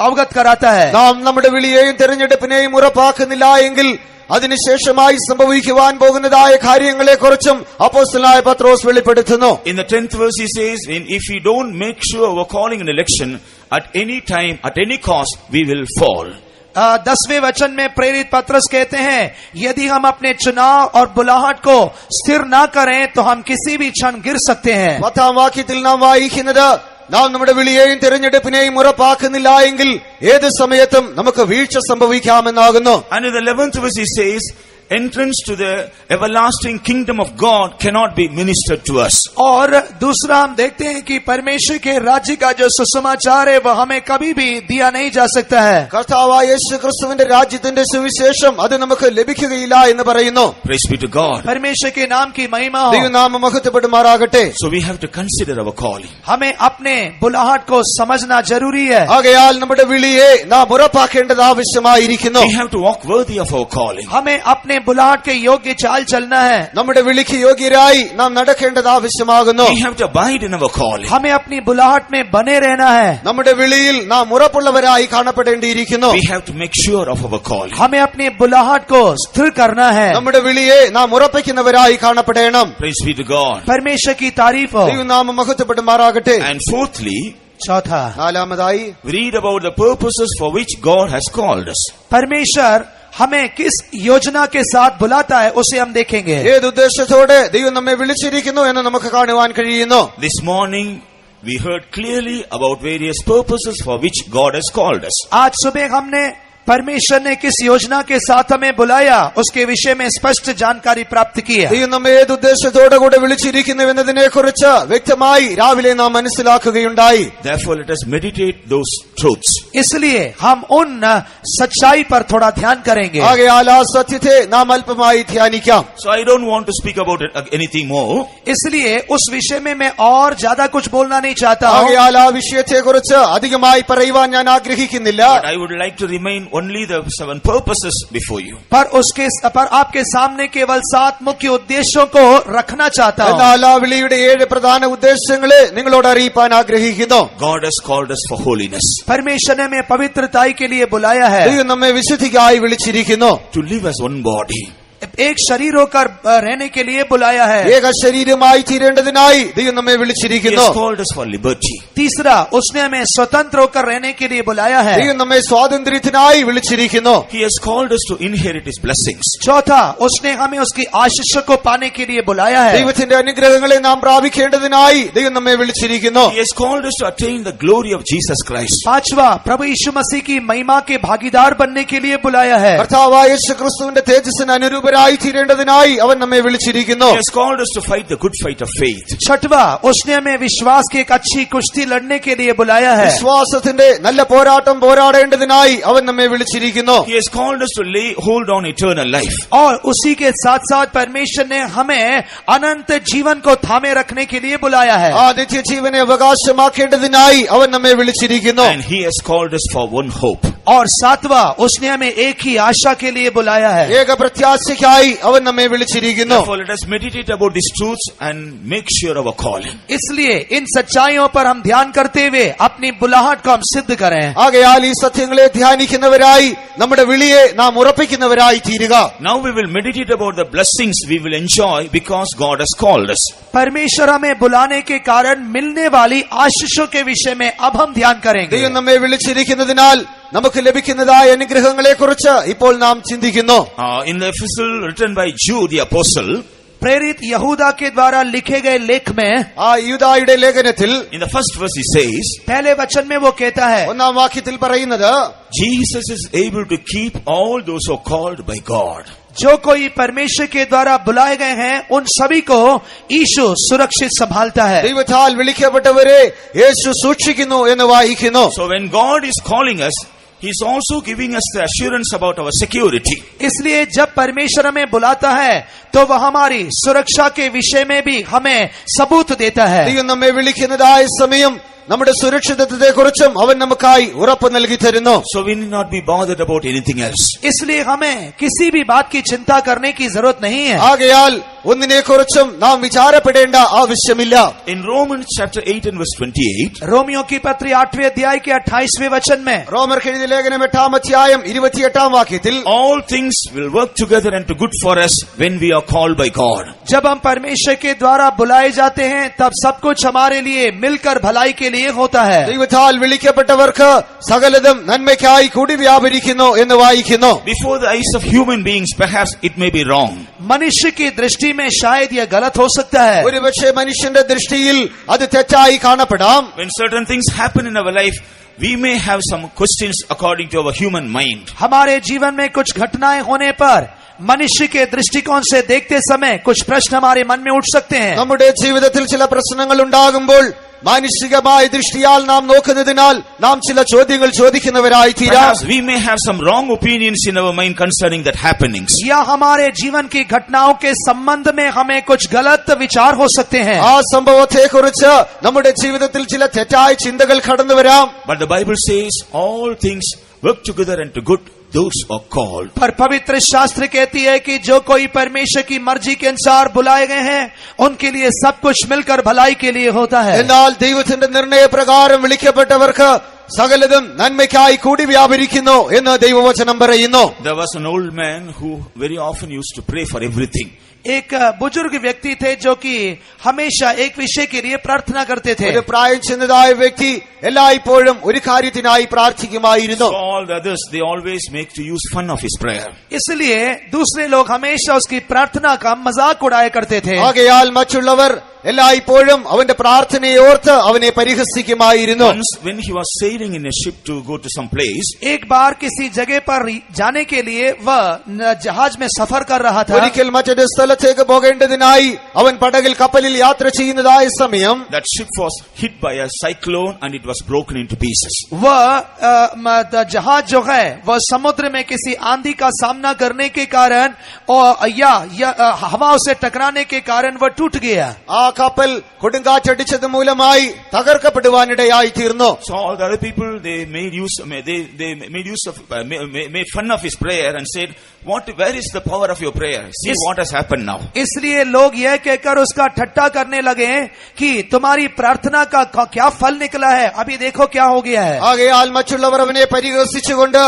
Speaker 2: अवगत कराता है.
Speaker 3: നാം നമ്മുടെ വിളിയെയും തിരഞ്ഞെടുപ്പിനെയും ഉറപ്പാക്കുന്നില്ല എങ്കിൽ അതിനുശേഷമായി സംഭവിക്കുവാൻ പോകുന്നതായ കാര്യങ്ങളെക്കുറിച്ചും അപ്പോസ്തലനായ പത്രോസ് വെളിപ്പെടുത്തുന്നു.
Speaker 1: In the 10th verse he says, if we don't make sure our calling and election, at any time, at any cost, we will fall.
Speaker 2: 10वें वचन में प्रेरित पत्रस कहते हैं, यदि हम अपने चुनाव और बुलाहट को स्थिर ना करें तो हम किसी भी क्षण गिर सकते हैं.
Speaker 3: 10ാം വാക്യത്തിൽ നാം വായിക്കുന്നത് നാം നമ്മുടെ വിളിയെയും തിരഞ്ഞെടുപ്പിനെയും ഉറപ്പാക്കുന്നില്ല എങ്കിൽ ഏത് സമയത്തും നമുക്ക് വീഴ്ച സംഭവിക്കാമെന്നാകുന്നു.
Speaker 1: And in the 11th verse he says, entrance to the everlasting kingdom of God cannot be ministered to us.
Speaker 2: और दूसरा हम देखते हैं कि परमेश्वर के राज्य का जो सुसमाचार है वह हमें कभी भी दिया नहीं जा सकता है.
Speaker 3: കർത്താവായ യേശു ക്രിസ്തുവിന്റെ രാജ്യത്തിന്റെ സുവിശേഷം അത് നമുക്ക് ലഭിക്കുകയില്ല എന്ന് പറയുന്നു.
Speaker 1: Praise be to God.
Speaker 2: परमेश्वर के नाम की महिमा हो.
Speaker 3: ദൈവനാമം മഹത്വപ്പെടുമാറാകട്ടെ.
Speaker 1: So we have to consider our calling.
Speaker 2: हमें अपने बुलाहट को समझना जरूरी है.
Speaker 3: ആകയാൽ നമ്മുടെ വിളിയെ നാം ഉറപ്പാക്കേണ്ടത് ആവശ്യമായിരിക്കുന്നു.
Speaker 1: We have to walk worthy of our calling.
Speaker 2: हमें अपने बुलाहट के योग्य चाल चलना है.
Speaker 3: നമ്മുടെ വിളിക്ക് യോഗ്യരായി നാം നടക്കേണ്ടത് ആവശ്യമാകുന്നു.
Speaker 1: We have to abide in our calling.
Speaker 2: हमें अपनी बुलाहट में बने रहना है.
Speaker 3: നമ്മുടെ വിളിയിൽ നാം ഉറപ്പുള്ളവരായി കാണപ്പെടേണ്ടിയിരിക്കുന്നു.
Speaker 1: We have to make sure of our calling.
Speaker 2: हमें अपनी बुलाहट को स्थिर करना है.
Speaker 3: നമ്മുടെ വിളിയെ നാം ഉറപ്പിക്കുന്നവരായി കാണപ്പെടണം.
Speaker 1: Praise be to God.
Speaker 2: परमेश्वर की तारीफ हो.
Speaker 3: ദൈവനാമം മഹത്വപ്പെടുമാറാകട്ടെ.
Speaker 1: And fourthly,
Speaker 2: चौथा,
Speaker 3: നാലാമതായി
Speaker 1: we read about the purposes for which God has called us.
Speaker 2: परमेश्वर हमें किस योजना के साथ बुलाता है उसे हम देखेंगे.
Speaker 3: ഏത് ഉദ്ദേശത്തോടെ ദൈവം നമ്മെ വിളിച്ചിരിക്കുന്നു എന്ന് നമുക്ക് കാണുവാൻ കഴിയുന്നു.
Speaker 1: This morning we heard clearly about various purposes for which God has called us.
Speaker 2: आज सुबह हमने परमेश्वर ने किस योजना के साथ हमें बुलाया उसके विषय में स्पष्ट जानकारी प्राप्त की है।
Speaker 3: ദൈവം നമ്മെ ഏത് ഉദ്ദേശത്തോടെ കൂടെ വിളിച്ചിരിക്കുന്നു എന്നതിനെ കുറിച്ച് വ്യക്തമായി രാവിലെ നാം മനസ്സിലാക്കുകയുണ്ടായി.
Speaker 1: Therefore, let us meditate those truths.
Speaker 2: इसलिए हम उन सच्चाई पर थोड़ा ध्यान करेंगे।
Speaker 3: ആകയാൽ ആ സത്യത്തെ നാം അല്പമായി ധ്യാനിക്കാം.
Speaker 1: So I don't want to speak about it anything more.
Speaker 2: इसलिए उस विषय में मैं और ज्यादा कुछ बोलना नहीं चाहता हूँ।
Speaker 3: ആകയാൽ ആ വിഷയത്തെ കുറിച്ച് അധികമായി പറയുവാൻ ഞാൻ ആഗ്രഹിക്കുന്നില്ല.
Speaker 1: But I would like to remain only the 7 purposes before you.
Speaker 2: पर आपके सामने केवल 7 मुख्य उद्देश्यों को रखना चाहता हूँ।
Speaker 3: എന്നാൽ ആ വിളിയുടെ 7 പ്രധാന ഉദ്ദേശങ്ങളെ നിങ്ങളോട് അറിയിപ്പാൻ ആഗ്രഹിക്കുന്നു.
Speaker 1: God has called us for holiness.
Speaker 2: परमेश्वर ने हमें पवित्रताई के लिए बुलाया है।
Speaker 3: ദൈവം നമ്മെ വിശുദ്ധിക്കായി വിളിച്ചിരിക്കുന്നു.
Speaker 1: To live as one body.
Speaker 2: एक शरीर होकर रहने के लिए बुलाया है।
Speaker 3: ഏക ശരീരമായി തീരേണ്ടതിനായി ദൈവം നമ്മെ
Speaker 1: He
Speaker 3: വിളിച്ചിരിക്കുന്നു.
Speaker 1: has called us for liberty.
Speaker 2: तीसरा, उसने हमें स्वतंत्र होकर रहने के लिए बुलाया है।
Speaker 3: ദൈവം നമ്മെ സ്വാതന്ത്ര്യത്തിനായി വിളിച്ചിരിക്കുന്നു.
Speaker 1: He has called us to inherit His blessings.
Speaker 2: चौथा, उसने हमें उसकी आशीष को पाने के लिए बुलाया है।
Speaker 3: ദൈവത്തിന്റെ അനുഗ്രഹങ്ങളെ നാം പ്രാപിക്കേണ്ടതിനായി ദൈവം നമ്മെ വിളിച്ചിരിക്കുന്നു.
Speaker 1: He has called us to attain the glory of Jesus Christ.
Speaker 2: पांचवा, प्रभु यीशु मसीह की महिमा के भागीदार बनने के लिए बुलाया है।
Speaker 3: കർത്താവായ യേശുക്രിസ്തുവിന്റെ തേജസ്സിന് അനുരൂപരായി തീരേണ്ടതിനായി അവൻ നമ്മെ വിളിച്ചിരിക്കുന്നു.
Speaker 1: He has called us to fight the good fight of faith.
Speaker 2: छठवा, उसने हमें विश्वास की एक अच्छी कुश्ती लड़ने के लिए बुलाया है।
Speaker 3: വിശ്വാസത്തിന്റെ നല്ല പോരാട്ടം പോരാടേണ്ടതിനായി അവൻ നമ്മെ വിളിച്ചിരിക്കുന്നു.
Speaker 1: He has called us to lay hold on eternal life.
Speaker 2: और उसी के साथ साथ परमेश्वर ने हमें अनंत जीवन को थामे रखने के लिए बुलाया है।
Speaker 3: ആ നിത്യജീവനെ അവകാശമാക്കേണ്ടതിനായി അവൻ നമ്മെ വിളിച്ചിരിക്കുന്നു.
Speaker 1: And He has called us for one hope.
Speaker 2: और सातवां, उसने हमें एक ही आशा के लिए बुलाया है।
Speaker 3: ഏക പ്രത്യാശയ്ക്കായി അവൻ നമ്മെ വിളിച്ചിരിക്കുന്നു.
Speaker 1: Therefore, let us meditate about these truths and make sure of our calling.
Speaker 2: इसलिए इन सच्चाइयों पर हम ध्यान करते हुए अपनी बुलाहट को हम सिद्ध करें।
Speaker 3: ആകയാൽ ഈ സത്യങ്ങളെ ധ്യാനിക്കുന്നവരായി നമ്മുടെ വിളിയെ നാം ഉറപ്പിക്കുന്നവരായി തീരുക.
Speaker 1: Now we will meditate about the blessings we will enjoy because God has called us.
Speaker 2: परमेश्वर हमें बुलाने के कारण मिलने वाली आशीषों के विषय में अब हम ध्यान करेंगे।
Speaker 3: ദൈവം നമ്മെ വിളിച്ചിരിക്കുന്നതിനാൽ നമുക്ക് ലഭിക്കുന്നതായ അനുഗ്രഹങ്ങളെ കുറിച്ച് ഇപ്പോൾ നാം ചിന്തിക്കുന്നു.
Speaker 1: In the epistle written by Jude the apostle,
Speaker 2: प्रेरित यहूदा के द्वारा लिखे गए लेख में
Speaker 3: ആ യൂദായുടെ ലേഖനത്തിൽ
Speaker 1: in the first verse he says,
Speaker 2: पहले वचन में वो कहता है,
Speaker 3: 1-ാം വാക്യത്തിൽ പറയുന്നത്,
Speaker 1: Jesus is able to keep all those who are called by God.
Speaker 2: जो कोई परमेश्वर के द्वारा बुलाए गए हैं उन सभी को यीशु सुरक्षित संभालता है।
Speaker 3: ദൈവത്താൽ വിളിക്കപ്പെട്ടവരെ യേശു സൂക്ഷിക്കുന്നു എന്ന് വായിക്കുന്നു.
Speaker 1: So when God is calling us, He is also giving us the assurance about our security.
Speaker 2: इसलिए जब परमेश्वर हमें बुलाता है तो वह हमारी सुरक्षा के विषय में भी हमें सबूत देता है।
Speaker 3: ദൈവം നമ്മെ വിളിക്കുന്നതായ സമയം നമ്മുടെ സുരക്ഷിതത്വത്തെ കുറിച്ചും അവൻ നമുക്കായി ഉറപ്പ് നൽകി തരുന്നു.
Speaker 1: So we need not be bothered about anything else.
Speaker 2: इसलिए हमें किसी भी बात की चिंता करने की जरूरत नहीं है।
Speaker 3: ആകയാൽ ഒന്നിനെ കുറിച്ചും നാം വിചാരപ്പെടേണ്ട ആവശ്യമില്ല.
Speaker 1: In Romans chapter 8 and verse 28,
Speaker 2: Romeo की पत्री 8वें अध्याय के 28वें वचन में
Speaker 3: റോമർക്ക് എഴുതിയ ലേഖനം 8-ാം അധ്യായം 28-ാം വാക്യത്തിൽ,
Speaker 1: all things will work together and to good for us when we are called by God.
Speaker 2: जब हम परमेश्वर के द्वारा बुलाए जाते हैं तब सब कुछ हमारे लिए मिलकर भलाई के लिए होता है।
Speaker 3: ദൈവത്താൽ വിളിക്കപ്പെട്ടവർക്ക് സകലതും നന്മയ്ക്കായി കൂടി വ്യാപരിക്കുന്നു എന്ന് വായിക്കുന്നു.
Speaker 1: Before the eyes of human beings, perhaps it may be wrong.
Speaker 2: मनुष्य की दृष्टि में शायद यह गलत हो सकता है।
Speaker 3: ഒരുപക്ഷെ മനുഷ്യന്റെ ദൃഷ്ടിയിൽ അത് തെറ്റായി കാണപ്പെടാം.
Speaker 1: When certain things happen in our life, we may have some questions according to our human mind.
Speaker 2: हमारे जीवन में कुछ घटनाएं होने पर मनुष्य के दृष्टिकोण से देखते समय कुछ प्रश्न हमारे मन में उठ सकते हैं।
Speaker 3: നമ്മുടെ ജീവിതത്തിൽ ചില പ്രശ്നങ്ങൾ ഉണ്ടാകുമ്പോൾ മാനുഷികമായ ദൃഷ്ടിയാൽ നാം നോക്കുന്നതിനാൽ നാം ചില ചോദ്യങ്ങൾ ചോദിക്കുന്നവരായി തീരാം.
Speaker 1: Perhaps we may have some wrong opinions in our mind concerning that happenings.
Speaker 2: या हमारे जीवन की घटनाओं के संबंध में हमें कुछ गलत विचार हो सकते हैं।
Speaker 3: ആ സംഭവത്തെ കുറിച്ച് നമ്മുടെ ജീവിതത്തിൽ ചില തെറ്റായ ചിന്തകൾ കടന്നു വരാം.
Speaker 1: But the Bible says all things work together and to good those who are called.
Speaker 2: पर पवित्र शास्त्र कहती है कि जो कोई परमेश्वर की मर्जी के अनुसार बुलाए गए हैं उनके लिए सब कुछ मिलकर भलाई के लिए होता है।
Speaker 3: എന്നാൽ ദൈവത്തിന്റെ നിർണയപ്രകാരം വിളിക്കപ്പെട്ടവർക്ക് സകലതും നന്മയ്ക്കായി കൂടി വ്യാപരിക്കുന്നു എന്ന് ദൈവവചനം പറയുന്നു.
Speaker 1: There was an old man who very often used to pray for everything.
Speaker 2: एक बुजुर्ग व्यक्ति थे जो कि हमेशा एक विषय के लिए प्रार्थना करते थे.
Speaker 3: ഒരു പ്രായം ചെന്നതായ വ്യക്തി എല്ലായ്പ്പോഴും ഒരു കാര്യത്തിനായി പ്രാർത്ഥിക്കുമായിരുന്നു.
Speaker 1: So all the others, they always make to use fun of his prayer.
Speaker 2: इसलिए दूसरे लोग हमेशा उसकी प्रार्थना का मजाक उड़ाया करते थे.
Speaker 3: ആകയാൽ മറ്റുള്ളവർ എല്ലായ്പ്പോഴും അവന്റെ പ്രാർത്ഥനയെ ഓർത്ത് അവനെ പരിഹസിക്കുമായിരുന്നു.
Speaker 1: Once when he was sailing in a ship to go to some place,
Speaker 2: एक बार किसी जगह पर जाने के लिए वह जहाज में सफर कर रहा था.
Speaker 3: ഒരിക്കൽ മറ്റൊരു സ്ഥലത്തേക്ക് പോകേണ്ടതിനായി അവൻ പടകിൽ കപ്പലിൽ യാത്ര ചെയ്യുന്നതായ സമയം
Speaker 1: that ship was hit by a cyclone and it was broken into pieces.
Speaker 2: वह जहाज जो है वह समुद्र में किसी आंधी का सामना करने के कारण और या हवा से टकराने के कारण वह टूट गया.
Speaker 3: ആ കപ്പൽ കൊടുങ്കാറ്റടിച്ചത് മൂലമായി തകർക്കപ്പെടുവാനിടയായി തീർന്നു.
Speaker 1: So all the other people, they made fun of his prayer and said, where is the power of your prayer? See what has happened now.
Speaker 2: इसलिए लोग यह कहकर उसका ठट्टा करने लगे कि तुम्हारी प्रार्थना का क्या फल निकला है, अभी देखो क्या हो गया है.
Speaker 3: ആകയാൽ മറ്റുള്ളവർ അവനെ പരിഹസിച്ചുകൊണ്ട്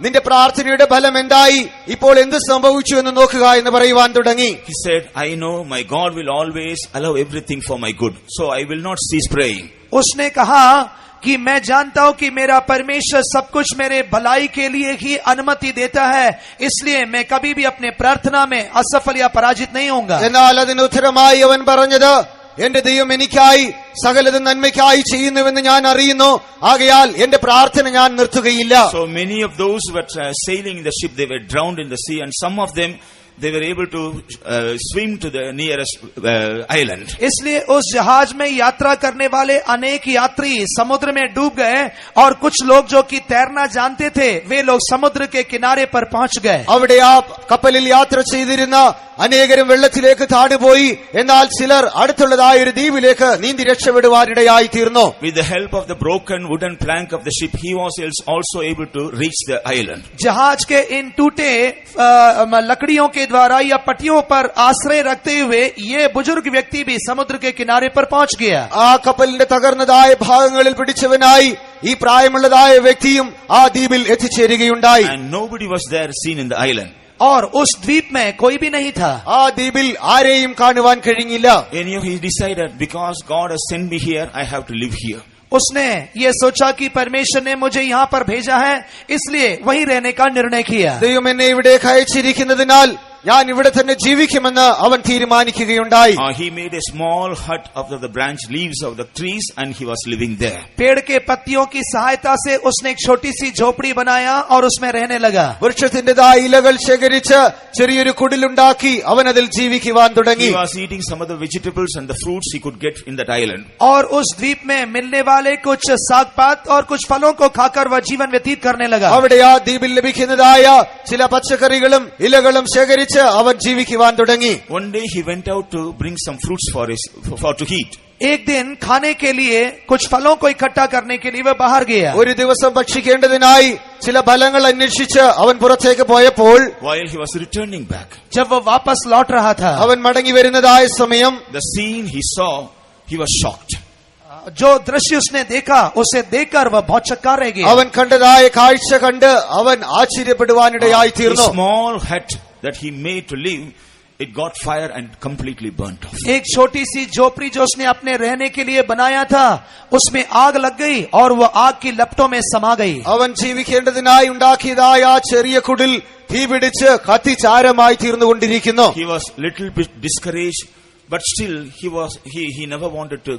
Speaker 3: നിന്റെ പ്രാർത്ഥനയുടെ ഫലം എന്തായി, ഇപ്പോൾ എന്ത് സംഭവിച്ചു എന്ന് നോക്കുക എന്ന് പറയുവാൻ തുടങ്ങി.
Speaker 1: He said, I know my God will always allow everything for my good, so I will not cease praying.
Speaker 2: उसने कहा कि मैं जानता हूं कि मेरा परमेश्वर सब कुछ मेरे भलाई के लिए ही अनुमति देता है, इसलिए मैं कभी भी अपने प्रार्थना में असफल या पराजित नहीं होऊंगा.
Speaker 3: എന്നാൽ അതിന് ഉത്തരമായി അവൻ പറഞ്ഞത്, എന്റെ ദൈവം എനിക്കായി സകലതും നന്മയ്ക്കായി ചെയ്യുന്നുവെന്ന് ഞാൻ അറിയുന്നു, ആകയാൽ എന്റെ പ്രാർത്ഥന ഞാൻ നിർത്തുകയില്ല.
Speaker 1: So many of those who were sailing in the ship, they were drowned in the sea, and some of them they were able to swim to the nearest island.
Speaker 2: इसलिए उस जहाज में यात्रा करने वाले अनेक यात्री समुद्र में डूब गए और कुछ लोग जो कि तैरना जानते थे वे लोग समुद्र के किनारे पर पहुंच गए.
Speaker 3: അവിടെ ആ കപ്പലിൽ യാത്ര ചെയ്തിരുന്ന അനേകരും വെള്ളത്തിലേക്ക് താടുപോയി. എന്നാൽ ചിലർ അടുത്തുള്ളതായ ഒരു ദ്വീപിലേക്ക് നീന്തി രക്ഷപ്പെടുവാനിടയായി തീർന്നു.
Speaker 1: With the help of the broken wooden plank of the ship, he was also able to reach the island.
Speaker 2: जहाज के इन टूटे लकड़ियों के द्वारा या पट्टियों पर आश्रय रखते हुए ये बुजुर्ग व्यक्ति भी समुद्र के किनारे पर पहुंच गया.
Speaker 3: ആ കപ്പലിന്റെ തകർന്നതായ ഭാഗങ്ങളിൽ പിടിച്ചവനായി ഈ പ്രായമുള്ളതായ വ്യക്തിയും ആ ദ്വീപിൽ എത്തിച്ചേരുകയുണ്ടായി.
Speaker 1: And nobody was there seen in the island.
Speaker 2: और उस द्वीप में कोई भी नहीं था.
Speaker 3: ആ ദ്വീപിൽ ആരെയും കാണുവാൻ കഴിഞ്ഞില്ല.
Speaker 1: Anyhow, he decided, because God has sent me here, I have to live here.
Speaker 2: उसने ये सोचा कि परमेश्वर ने मुझे यहाँ पर भेजा है, इसलिए वहीं रहने का निर्णय किया.
Speaker 3: ദൈവം എന്നെ ഇവിടേക്ക് അയച്ചിരിക്കുന്നതിനാൽ ഞാൻ ഇവിടെ തന്നെ ജീവിക്കുമെന്ന് അവൻ തീരുമാനിക്കുകയുണ്ടായി.
Speaker 1: He made a small hut out of the branch leaves of the trees and he was living there.
Speaker 2: पेड़ के पत्तियों की सहायता से उसने एक छोटी सी झोपड़ी बनाया और उसमें रहने लगा.
Speaker 3: വൃക്ഷത്തിന്റേതായ ഇലകൾ ശേഖരിച്ച് ചെറിയൊരു കുടിലുണ്ടാക്കി അവൻ അതിൽ ജീവിക്കുവാൻ തുടങ്ങി.
Speaker 1: He was eating some of the vegetables and the fruits he could get in that island.
Speaker 2: और उस द्वीप में मिलने वाले कुछ साग पात और कुछ फलों को खाकर वह जीवन व्यतीत करने लगा.
Speaker 3: അവിടെ ആ ദ്വീപിൽ ലഭിക്കുന്നതായ ചില പച്ചക്കറികളും ഇലകളും ശേഖരിച്ച് അവൻ ജീവിക്കുവാൻ തുടങ്ങി.
Speaker 1: One day he went out to bring some fruits for to eat.
Speaker 2: एक दिन खाने के लिए कुछ फलों को इकट्ठा करने के लिए वह बाहर गया.
Speaker 3: ഒരു ദിവസം ഭക്ഷിക്കേണ്ടതിനായി ചില ഫലങ്ങൾ അന്വേഷിച്ച് അവൻ പുറത്തേക്ക് പോയപ്പോൾ
Speaker 1: While he was returning back,
Speaker 2: जब वह वापस लौट रहा था,
Speaker 3: അവൻ മടങ്ങി വരുന്നതായ സമയം
Speaker 1: the scene he saw, he was shocked.
Speaker 2: जो दृश्य उसने देखा उसे देखकर वह बहुत चक्का रह गया.
Speaker 3: അവൻ കണ്ടതായ കാഴ്ച കണ്ട് അവൻ ആശ്ചര്യപ്പെടുവാനിടയായി
Speaker 1: A
Speaker 3: തീർന്നു.
Speaker 1: small hut that he made to live, it got fire and completely burnt off.
Speaker 2: एक छोटी सी झोपड़ी जो उसने अपने रहने के लिए बनाया था उसमें आग लग गई और वह आग की लपटों में समा गई.
Speaker 3: അവൻ ജീവിക്കേണ്ടതിനായി ഉണ്ടാക്കിയതായ ആ ചെറിയ കുടിൽ തീപിടിച്ച് കത്തിച്ചാരമായി തീർന്നുകൊണ്ടിരിക്കുന്നു.
Speaker 1: He was little bit discouraged, but still he never wanted to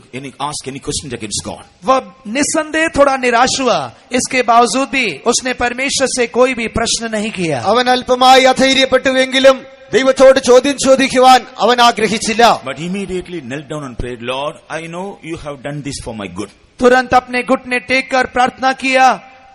Speaker 1: ask any questions against God.
Speaker 2: वह निसंदेह थोड़ा निराश हुआ, इसके बावजूद भी उसने परमेश्वर से कोई भी प्रश्न नहीं किया.
Speaker 3: അവൻ അല്പമായി അധൈര്യപ്പെട്ടുവെങ്കിലും ദൈവത്തോട് ചോദ്യം ചോദിക്കുവാൻ അവൻ ആഗ്രഹിച്ചില്ല.
Speaker 1: But immediately knelt down and prayed, Lord, I know you have done this for my good.
Speaker 2: तुरंत अपने घुटने टेक कर प्रार्थना किया,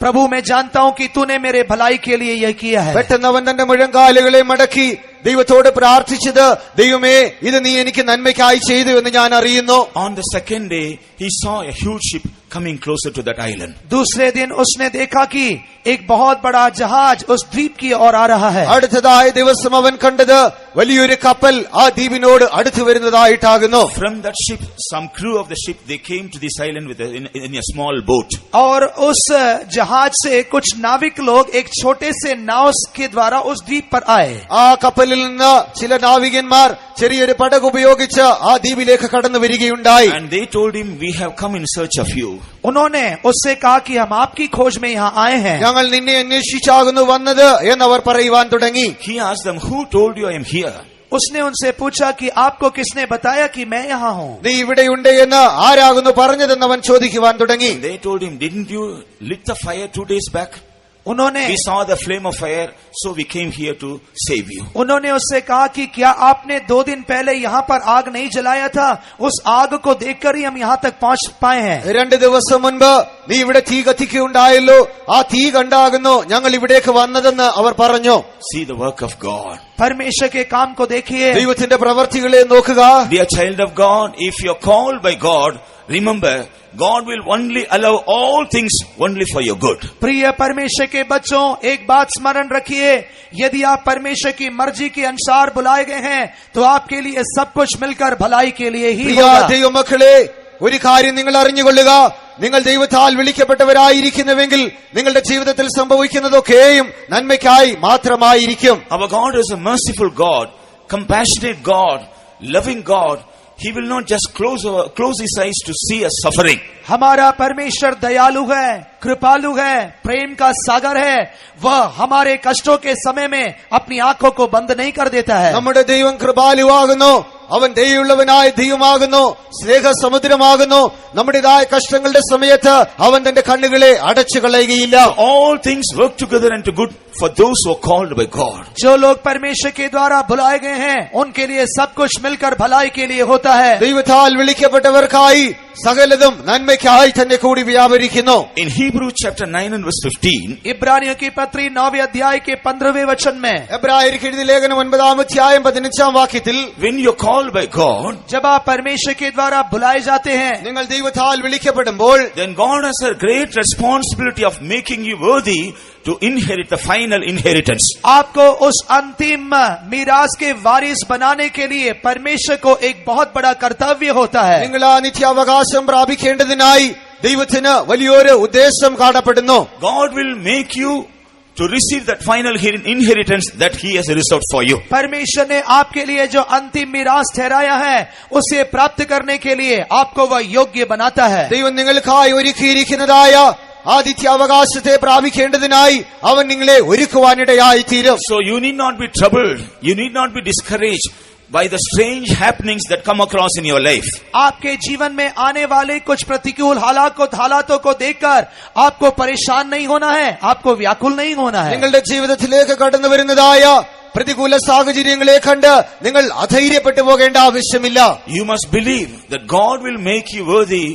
Speaker 2: प्रभु मैं जानता हूं कि तूने मेरे भलाई के लिए यह किया है.
Speaker 3: പെട്ടെന്ന് അവൻ തന്റെ മുഴങ്കാലുകളെ മടക്കി ദൈവത്തോട് പ്രാർത്ഥിച്ചത്, ദൈവമേ ഇത് നീ എനിക്ക് നന്മയ്ക്കായി ചെയ്തു എന്ന് ഞാൻ അറിയുന്നു.
Speaker 1: On the second day, he saw a huge ship coming closer to that island.
Speaker 2: दूसरे दिन उसने देखा कि एक बहुत बड़ा जहाज उस द्वीप की ओर आ रहा है.
Speaker 3: അടുത്തതായ ദിവസം അവൻ കണ്ടത് വലിയൊരു കപ്പൽ ആ ദ്വീപിനോട് അടുത്തു വരുന്നതായിട്ടാകുന്നു.
Speaker 1: From that ship, some crew of the ship, they came to this island in a small boat.
Speaker 2: और उस जहाज से कुछ नाविक लोग एक छोटे से नाव के द्वारा उस द्वीप पर आए.
Speaker 3: ആ കപ്പലിൽ നിന്ന് ചില നാവികന്മാർ ചെറിയൊരു പടക് ഉപയോഗിച്ച് ആ ദ്വീപിലേക്ക് കടന്നു വരികയുണ്ടായി.
Speaker 1: And they told him, we have come in search of you.
Speaker 2: उन्होंने उससे कहा कि हम आपकी खोज में यहाँ आए हैं.
Speaker 3: ഞങ്ങൾ നിന്നെ അന്വേഷിച്ചാകുന്നു വന്നത് എന്നവർ പറയുവാൻ തുടങ്ങി.
Speaker 1: He asked them, who told you I am here?
Speaker 2: उसने उनसे पूछा कि आपको किसने बताया कि मैं यहाँ हूँ.
Speaker 3: നീ ഇവിടെയുണ്ട് എന്ന് ആരാകുന്നു പറഞ്ഞതെന്ന് അവൻ ചോദിക്കുവാൻ തുടങ്ങി.
Speaker 1: They told him, didn't you lit the fire 2 days back?
Speaker 2: उन्होंने
Speaker 1: We saw the flame of fire, so we came here to save you.
Speaker 2: उन्होंने उससे कहा कि क्या आपने 2 दिन पहले यहाँ पर आग नहीं जलाया था? उस आग को देखकर ही हम यहाँ तक पहुँच पाए हैं.
Speaker 3: 2 ദിവസം മുൻപ് നീ ഇവിടെ തീ കത്തിക്കുകയുണ്ടായല്ലോ, ആ തീ കണ്ടാകുന്നു ഞങ്ങൾ ഇവിടേക്ക് വന്നതെന്ന് അവർ പറഞ്ഞു.
Speaker 1: See the work of God.
Speaker 2: परमेश्वर के काम को देखिए.
Speaker 3: ദൈവത്തിന്റെ പ്രവർത്തികളെ നോക്കുക.
Speaker 1: Dear child of God, if you are called by God, remember, God will only allow all things only for your good.
Speaker 2: प्रिय परमेश्वर के बच्चों, एक बात स्मरण रखिए, यदि आप परमेश्वर की मर्जी के अनुसार बुलाए गए हैं तो आपके लिए सब कुछ मिलकर भलाई के लिए ही
Speaker 3: പ്രിയ
Speaker 2: होगा.
Speaker 3: ദൈവമക്കളെ, ഒരു കാര്യം നിങ്ങൾ അറിഞ്ഞുകൊള്ളുക. നിങ്ങൾ ദൈവത്താൽ വിളിക്കപ്പെട്ടവരായിരിക്കുന്നുവെങ്കിൽ നിങ്ങളുടെ ജീവിതത്തിൽ സംഭവിക്കുന്നതൊക്കെയും നന്മയ്ക്കായി മാത്രമായിരിക്കും.
Speaker 1: Our God is a merciful God, compassionate God, loving God. He will not just close his eyes to see us suffering.
Speaker 2: हमारा परमेश्वर दयालु है, कृपालु है, प्रेम का सागर है. वह हमारे कष्टों के समय में अपनी आंखों को बंद नहीं कर देता है.
Speaker 3: നമ്മുടെ ദൈവം കൃപാലുവാകുന്നു. അവൻ ദയയുള്ളവനായ ദൈവമാകുന്നു, സ്നേഹസമുദ്രമാകുന്നു. നമ്മുടേതായ കഷ്ടങ്ങളുടെ സമയത്ത് അവൻ തന്റെ കണ്ണുകളെ അടച്ചു കളയുകയില്ല.
Speaker 1: All things work together into good for those who are called by God.
Speaker 2: जो लोग परमेश्वर के द्वारा बुलाए गए हैं उनके लिए सब कुछ मिलकर भलाई के लिए होता है.
Speaker 3: ദൈവത്താൽ വിളിക്കപ്പെട്ടവർക്കായി സകലതും നന്മയ്ക്കായി തന്നെ കൂടി വ്യാപരിക്കുന്നു.
Speaker 1: In Hebrews chapter 9 and verse 15,
Speaker 2: इब्रानियों की पत्री 9वें अध्याय के 15वें वचन में,
Speaker 3: എബ്രായർക്ക് എഴുതിയ ലേഖനം 9-ാം അധ്യായം 15-ാം വാക്യത്തിൽ,
Speaker 1: when you are called by God,
Speaker 2: जब आप परमेश्वर के द्वारा बुलाए जाते हैं
Speaker 3: നിങ്ങൾ ദൈവത്താൽ വിളിക്കപ്പെടുമ്പോൾ
Speaker 1: then God has a great responsibility of making you worthy to inherit the final inheritance.
Speaker 2: आपको उस अंतिम मीरास के वारिस बनाने के लिए परमेश्वर को एक बहुत बड़ा कर्तव्य होता है.
Speaker 3: നിങ്ങൾ ആ നിത്യാവകാശം പ്രാപിക്കേണ്ടതിനായി ദൈവത്തിന് വലിയൊരു ഉദ്ദേശം കാണപ്പെടുന്നു.
Speaker 1: God will make you to receive that final inheritance that he has reserved for you.
Speaker 2: परमेश्वर ने आपके लिए जो अंतिम मीरास ठहराया है उसे प्राप्त करने के लिए आपको वह योग्य बनाता है.
Speaker 3: ദൈവം നിങ്ങൾക്കായി ഒരുക്കിയിരിക്കുന്നതായ ആദിത്യാവകാശത്തെ പ്രാപിക്കേണ്ടതിനായി അവൻ നിങ്ങളെ ഒരുക്കുവാനിടയായി തീരും.
Speaker 1: So you need not be troubled, you need not be discouraged by the strange happenings that come across in your life.
Speaker 2: आपके जीवन में आने वाले कुछ प्रतिकूल हालातों को देखकर आपको परेशान नहीं होना है, आपको व्याकुल नहीं होना है.
Speaker 3: നിങ്ങളുടെ ജീവിതത്തിലേക്ക് കടന്നു വരുന്നതായ പ്രതികൂല സാഹചര്യങ്ങളെ കണ്ട് നിങ്ങൾ അധൈര്യപ്പെട്ടു പോകേണ്ട ആവശ്യമില്ല.
Speaker 1: You must believe that God will make you worthy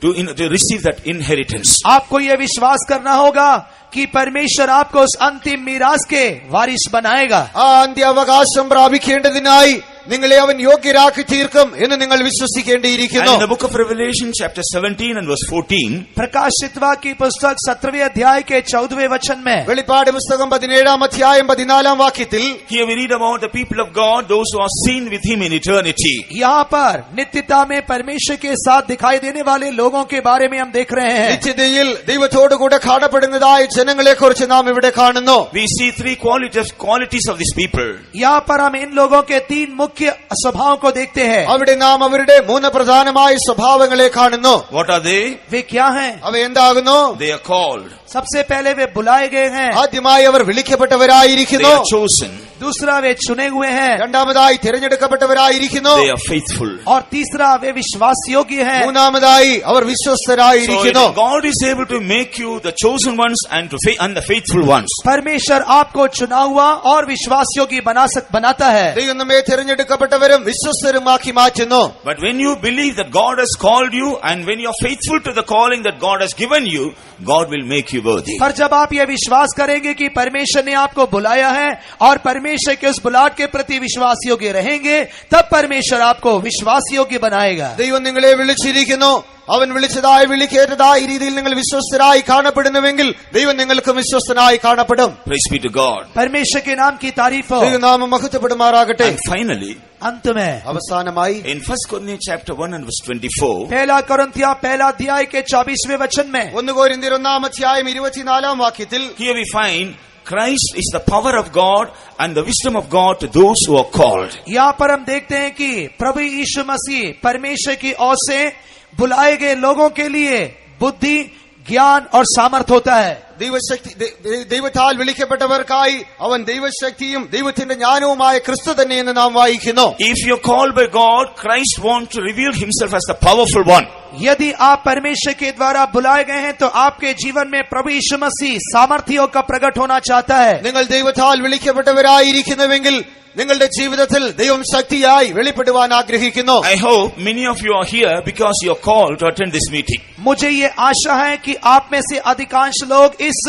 Speaker 1: to receive that inheritance.
Speaker 2: आपको यह विश्वास करना होगा कि परमेश्वर आपको उस अंतिम मीरास के वारिस बनाएगा.
Speaker 3: ആ അന്ത്യാവകാശം പ്രാപിക്കേണ്ടതിനായി നിങ്ങളെ അവൻ യോഗ്യരാക്കി തീർക്കും എന്ന് നിങ്ങൾ വിശ്വസിക്കേണ്ടിയിരിക്കുന്നു.
Speaker 1: And in the book of Revelation chapter 17 and verse 14,
Speaker 2: प्रकाशित वाक्य की पुस्तक 17वें अध्याय के 14वें वचन में,
Speaker 3: വെളിപ്പാട് പുസ്തകം 17-ാം അധ്യായം 14-ാം വാക്യത്തിൽ,
Speaker 1: here we read about the people of God, those who are seen with him in eternity.
Speaker 2: यहाँ पर नित्यता में परमेश्वर के साथ दिखाई देने वाले लोगों के बारे में हम देख रहे हैं.
Speaker 3: നിത്യതയിൽ ദൈവത്തോടുകൂടെ കാണപ്പെടുന്നതായ ജനങ്ങളെ കുറിച്ച് നാം ഇവിടെ കാണുന്നു.
Speaker 1: We see 3 qualities of these people.
Speaker 2: यहाँ पर हम इन लोगों के 3 मुख्य स्वभाव को देखते हैं.
Speaker 3: അവിടെ നാം അവരുടെ 3 പ്രധാനമായ സ്വഭാവങ്ങളെ കാണുന്നു.
Speaker 1: What are they?
Speaker 2: वे क्या हैं?
Speaker 3: അവ എന്താകുന്നു?
Speaker 1: They are called.
Speaker 2: सबसे पहले वे बुलाए गए हैं.
Speaker 3: ആദ്യമായി അവർ
Speaker 1: They
Speaker 3: വിളിക്കപ്പെട്ടവരായിരിക്കുന്നു.
Speaker 1: are chosen.
Speaker 2: दूसरा वे चुने हुए हैं.
Speaker 3: രണ്ടാമതായി തിരഞ്ഞെടുക്കപ്പെട്ടവരായിരിക്കുന്നു.
Speaker 1: They are faithful.
Speaker 2: और तीसरा वे विश्वास योग्य हैं.
Speaker 3: മൂന്നാമതായി അവർ
Speaker 1: So
Speaker 3: വിശ്വസ്തരായിരിക്കുന്നു.
Speaker 1: God is able to make you the chosen ones and the faithful ones.
Speaker 2: परमेश्वर आपको चुना हुआ और विश्वास योग्य बनाता है.
Speaker 3: ദൈവം നമ്മെ തിരഞ്ഞെടുക്കപ്പെട്ടവരും വിശ്വസ്തരുമാക്കി മാറ്റുന്നു.
Speaker 1: But when you believe that God has called you and when you are faithful to the calling that God has given you, God will make you worthy.
Speaker 2: पर जब आप यह विश्वास करेंगे कि परमेश्वर ने आपको बुलाया है और परमेश्वर के उस बुलाहट के प्रति विश्वास योग्य रहेंगे, तब परमेश्वर आपको विश्वास योग्य बनाएगा.
Speaker 3: ദൈവം നിങ്ങളെ വിളിച്ചിരിക്കുന്നു. അവൻ വിളിച്ചതായ വിളിക്കേറ്റതായ രീതിയിൽ നിങ്ങൾ വിശ്വസ്തരായി കാണപ്പെടുന്നുവെങ്കിൽ ദൈവം നിങ്ങൾക്കും വിശ്വസ്തനായി കാണപ്പെടും.
Speaker 1: Praise be to God.
Speaker 2: परमेश्वर के नाम की तारीफ हो.
Speaker 3: ദൈവനാമം മഹത്വപ്പെടുമാറാകട്ടെ.
Speaker 1: And finally,
Speaker 2: अंत में
Speaker 3: അവസാനമായി
Speaker 1: in 1 Corinthians chapter 1 and verse 24,
Speaker 2: पहला कोरिन्थिया पहला अध्याय के 24वें वचन में
Speaker 3: 1 കൊരിന്ത്യർ 1-ാം അധ്യായം 24-ാം വാക്യത്തിൽ
Speaker 1: here we find Christ is the power of God and the wisdom of God to those who are called.
Speaker 2: यहाँ पर हम देखते हैं कि प्रभु यीशु मसीह परमेश्वर की ओर से बुलाए गए लोगों के लिए बुद्धि, ज्ञान और सामर्थ होता है.
Speaker 3: ദൈവത്താൽ വിളിക്കപ്പെട്ടവർക്കായി അവൻ ദൈവശക്തിയും ദൈവത്തിന്റെ ജ്ഞാനവുമായ ക്രിസ്തു തന്നെയെന്ന് നാം വായിക്കുന്നു.
Speaker 1: If you're called by God, Christ wants to reveal himself as the powerful one.
Speaker 2: यदि आप परमेश्वर के द्वारा बुलाए गए हैं तो आपके जीवन में प्रभु यीशु मसीह सामर्थ्यों का प्रकट होना चाहता है.
Speaker 3: നിങ്ങൾ ദൈവത്താൽ വിളിക്കപ്പെട്ടവരായിരിക്കുന്നുവെങ്കിൽ നിങ്ങളുടെ ജീവിതത്തിൽ ദൈവം ശക്തിയായി വെളിപ്പെടുവാൻ ആഗ്രഹിക്കുന്നു.
Speaker 1: I hope many of you are here because you are called to attend this meeting.
Speaker 2: मुझे ये आशा है कि आप में से अधिकांश लोग इस